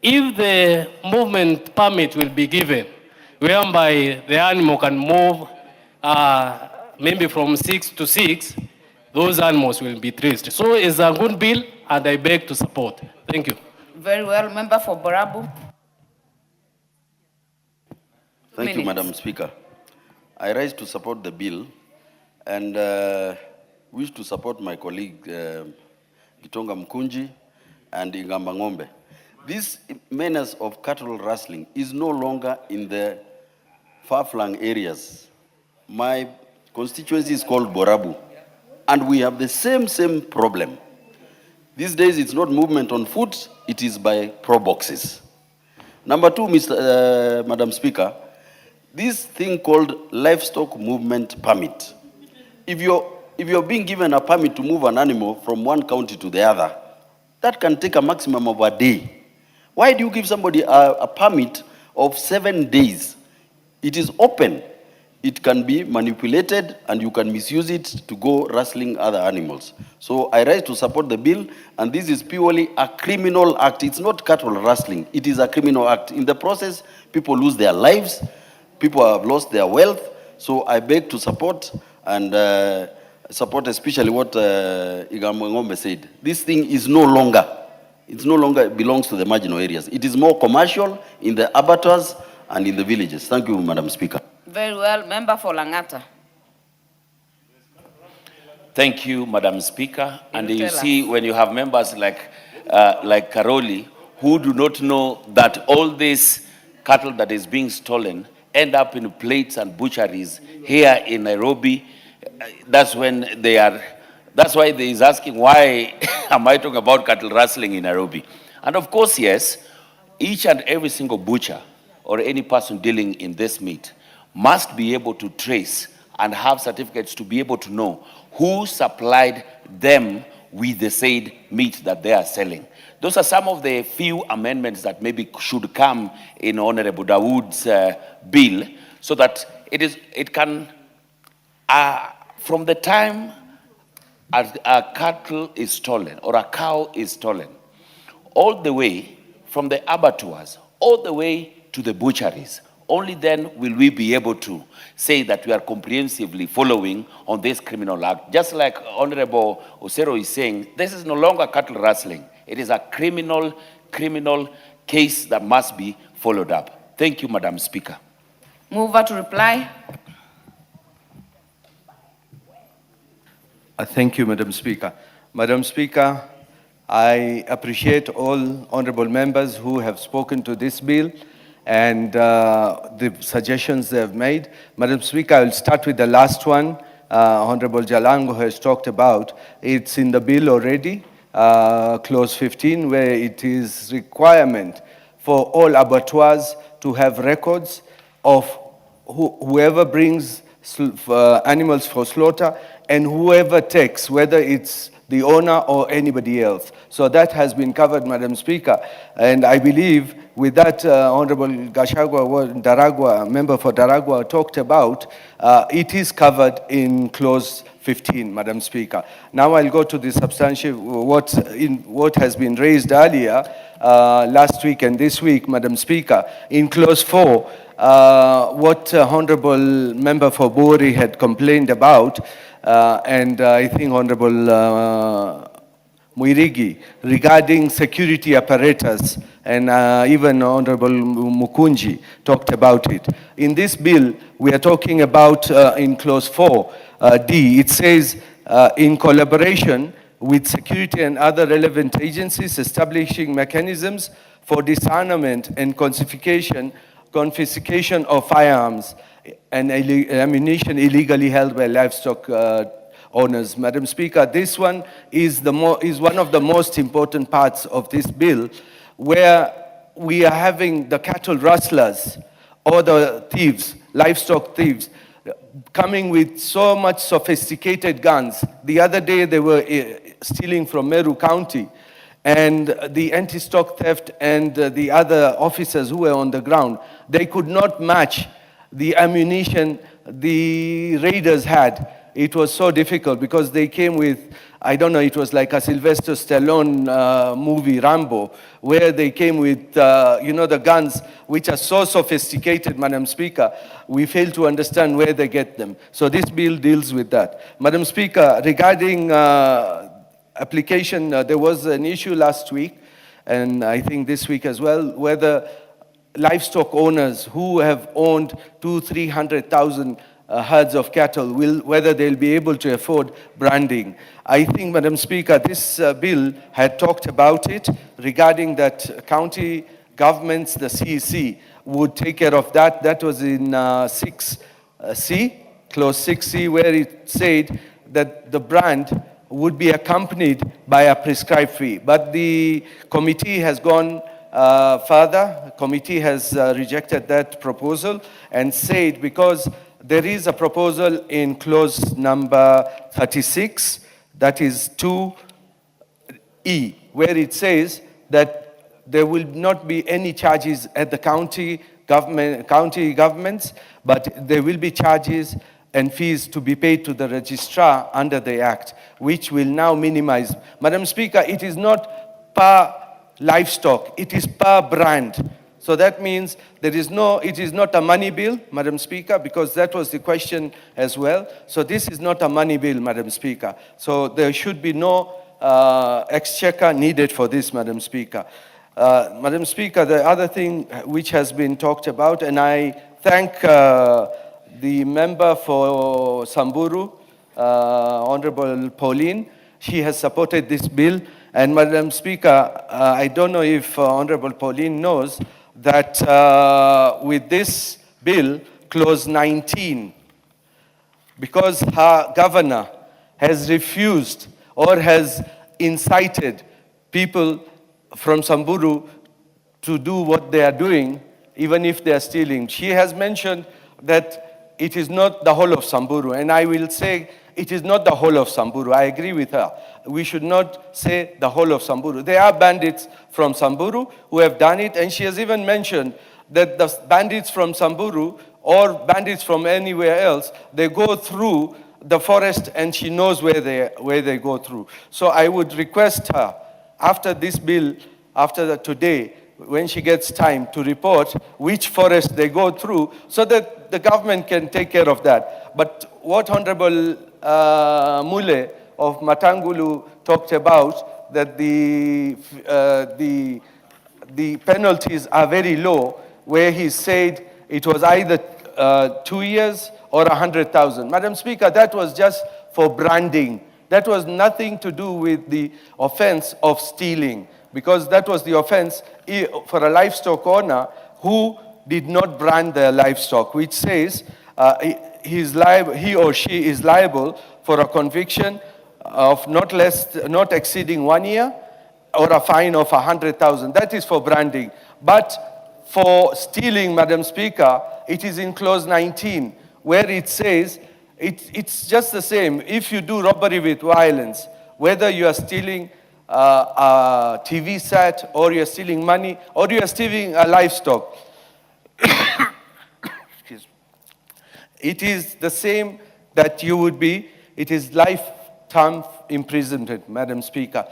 M: If the movement permit will be given, whereby the animal can move maybe from 6 to 6, those animals will be traced. So it's a good bill, and I beg to support. Thank you.
S: Very well. Member for Borabu.
C: Thank you, Madam Speaker. I rise to support the bill and wish to support my colleague Gitonga Mkunji and Ingamba Ng'ombe. This menace of cattle rustling is no longer in the far-flung areas. My constituency is called Borabu, and we have the same problem. These days, it's not movement on foot, it is by proboxes. Number two, Madam Speaker, this thing called livestock movement permit. If you're being given a permit to move an animal from one county to the other, that can take a maximum of a day. Why do you give somebody a permit of 7 days? It is open. It can be manipulated and you can misuse it to go rustling other animals. So I rise to support the bill, and this is purely a criminal act. It's not cattle rustling. It is a criminal act. In the process, people lose their lives. People have lost their wealth. So I beg to support and support especially what Ingamba Ng'ombe said. This thing is no longer belongs to the marginal areas. It is more commercial in the abattoirs and in the villages. Thank you, Madam Speaker.
S: Very well. Member for Langata.
Q: Thank you, Madam Speaker. And you see, when you have members like Karoli, who do not know that all this cattle that is being stolen end up in plates and butcheries here in Nairobi, that's why they is asking, why am I talking about cattle rustling in Nairobi? And of course, yes, each and every single butcher or any person dealing in this meat must be able to trace and have certificates to be able to know who supplied them with the said meat that they are selling. Those are some of the few amendments that maybe should come in Honorable Dawood's bill, so that it can, from the time a cattle is stolen or a cow is stolen, all the way from the abattoirs, all the way to the butcheries, only then will we be able to say that we are comprehensively following on this criminal act. Just like Honorable Osero is saying, this is no longer cattle rustling. It is a criminal case that must be followed up. Thank you, Madam Speaker.
S: Mover to reply.
T: Thank you, Madam Speaker. Madam Speaker, I appreciate all honorable members who have spoken to this bill and the suggestions they have made. Madam Speaker, I will start with the last one. Honorable Jalango has talked about. It's in the bill already, clause 15, where it is requirement for all abattoirs to have records of whoever brings animals for slaughter and whoever takes, whether it's the owner or anybody else. So that has been covered, Madam Speaker. And I believe with that, Honorable Gachagua, Daragwa, member for Daragwa, talked about, it is covered in clause 15, Madam Speaker. Now I'll go to the substantive, what has been raised earlier, last week and this week, Madam Speaker. In clause 4, what Honorable Member for Bori had complained about, and I think Honorable Muirigi, regarding security apparatus, and even Honorable Mukunji talked about it. In this bill, we are talking about, in clause 4D, it says, in collaboration with security and other relevant agencies, establishing mechanisms for disarmament and confiscation of firearms and ammunition illegally held by livestock owners. Madam Speaker, this one is one of the most important parts of this bill, where we are having the cattle rustlers or the thieves, livestock thieves, coming with so much sophisticated guns. The other day they were stealing from Meru County, and the anti-stock theft and the other officers who were on the ground, they could not match the ammunition the raiders had. It was so difficult because they came with, I don't know, it was like a Sylvester Stallone movie, Rambo, where they came with, the guns, which are so sophisticated, Madam Speaker, we fail to understand where they get them. So this bill deals with that. Madam Speaker, regarding application, there was an issue last week, and I think this week as well, whether livestock owners who have owned 200,000-300,000 herds of cattle, whether they'll be able to afford branding. I think, Madam Speaker, this bill had talked about it regarding that county governments, the CEC, would take care of that. That was in 6C, clause 6C, where it said that the brand would be accompanied by a prescribed fee. But the committee has gone further. The committee has rejected that proposal and said, because there is a proposal in clause number 36, that is 2E, where it says that there will not be any charges at the county governments, but there will be charges and fees to be paid to the registrar under the Act, which will now minimize. Madam Speaker, it is not per livestock, it is per brand. So that means it is not a money bill, Madam Speaker, because that was the question as well. So this is not a money bill, Madam Speaker. So there should be no exchequer needed for this, Madam Speaker. Madam Speaker, the other thing which has been talked about, and I thank the member for Samburu, Honorable Pauline. She has supported this bill. And Madam Speaker, I don't know if Honorable Pauline knows that with this bill, clause 19, because her governor has refused or has incited people from Samburu to do what they are doing, even if they are stealing. She has mentioned that it is not the whole of Samburu, and I will say it is not the whole of Samburu. I agree with her. We should not say the whole of Samburu. There are bandits from Samburu who have done it, and she has even mentioned that the bandits from Samburu or bandits from anywhere else, they go through the forest, and she knows where they go through. So I would request her, after this bill, today, when she gets time, to report which forest they go through so that the government can take care of that. But what Honorable Mule of Matangulu talked about, that the penalties are very low, where he said it was either 2 years or 100,000. Madam Speaker, that was just for branding. That was nothing to do with the offense of stealing, because that was the offense for a livestock owner who did not brand their livestock, which says he or she is liable for a conviction of not exceeding 1 year or a fine of 100,000. That is for branding. But for stealing, Madam Speaker, it is in clause 19, where it says it's just the same. If you do robbery with violence, whether you are stealing a TV set, or you're stealing money, or you're stealing a livestock, it is the same that you would be. It is lifetime imprisonment, Madam Speaker.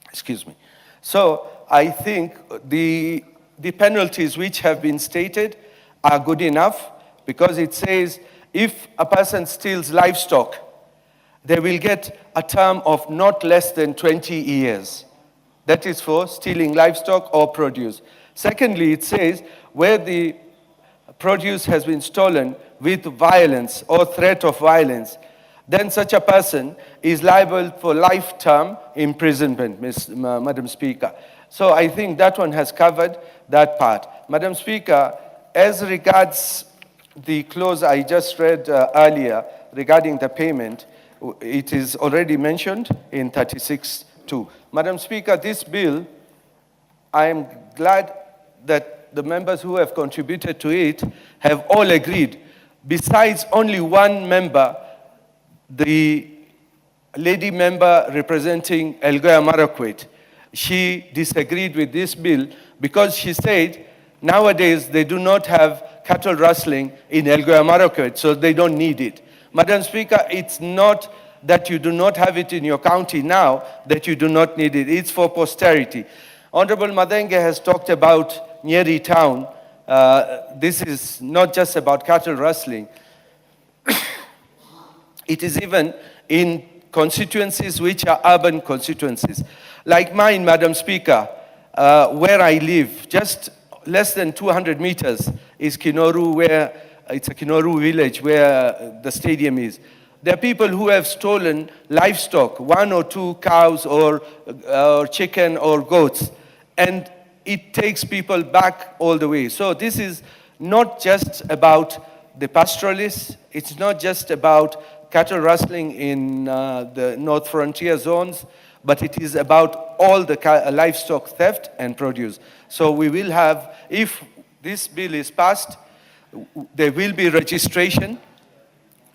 T: Excuse me. So I think the penalties which have been stated are good enough, because it says if a person steals livestock, they will get a term of not less than 20 years. That is for stealing livestock or produce. Secondly, it says where the produce has been stolen with violence or threat of violence, then such a person is liable for lifetime imprisonment, Madam Speaker. So I think that one has covered that part. Madam Speaker, as regards the clause I just read earlier, regarding the payment, it is already mentioned in 36(2). Madam Speaker, this bill, I am glad that the members who have contributed to it have all agreed. Besides only one member, the lady member representing Elgeyo Marakwet, she disagreed with this bill because she said nowadays they do not have cattle rustling in Elgeyo Marakwet, so they don't need it. Madam Speaker, it's not that you do not have it in your county now, that you do not need it. It's for posterity. Honorable Madenge has talked about Nyeri town. This is not just about cattle rustling. It is even in constituencies which are urban constituencies. Like mine, Madam Speaker, where I live, just less than 200 meters is Kinoru, where it's a Kinoru village where the stadium is. There are people who have stolen livestock, 1 or 2 cows or chicken or goats, and it takes people back all the way. So this is not just about the pastoralists, it's not just about cattle rustling in the North Frontier zones, but it is about all the livestock theft and produce. So we will have, if this bill is passed, there will be registration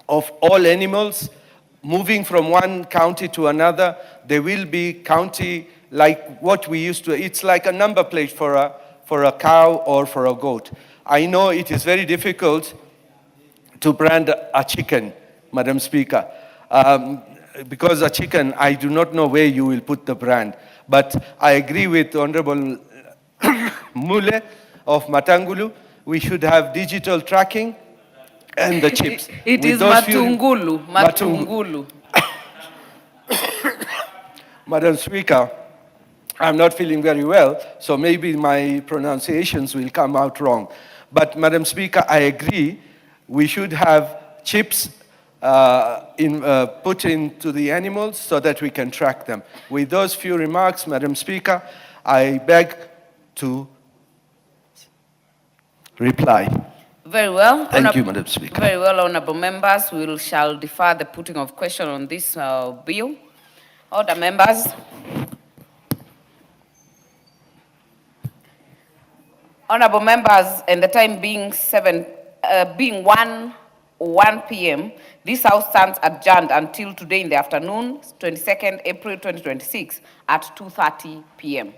T: of all animals moving from one county to another. There will be county like what we used to, it's like a number plate for a cow or for a goat. I know it is very difficult to brand a chicken, Madam Speaker. Because a chicken, I do not know where you will put the brand. But I agree with Honorable Mule of Matangulu. We should have digital tracking and the chips.
S: It is Matungulu. Matungulu.
T: Madam Speaker, I'm not feeling very well, so maybe my pronunciations will come out wrong. But Madam Speaker, I agree, we should have chips put into the animals so that we can track them. With those few remarks, Madam Speaker, I beg to reply.
S: Very well.
T: Thank you, Madam Speaker.
S: Very well, honorable members. We shall defer the putting of question on this bill. Other members. Honorable members, and the time being 1 p.m., this House stands adjourned until today in the afternoon, 22nd April 2026 at 2:30 p.m.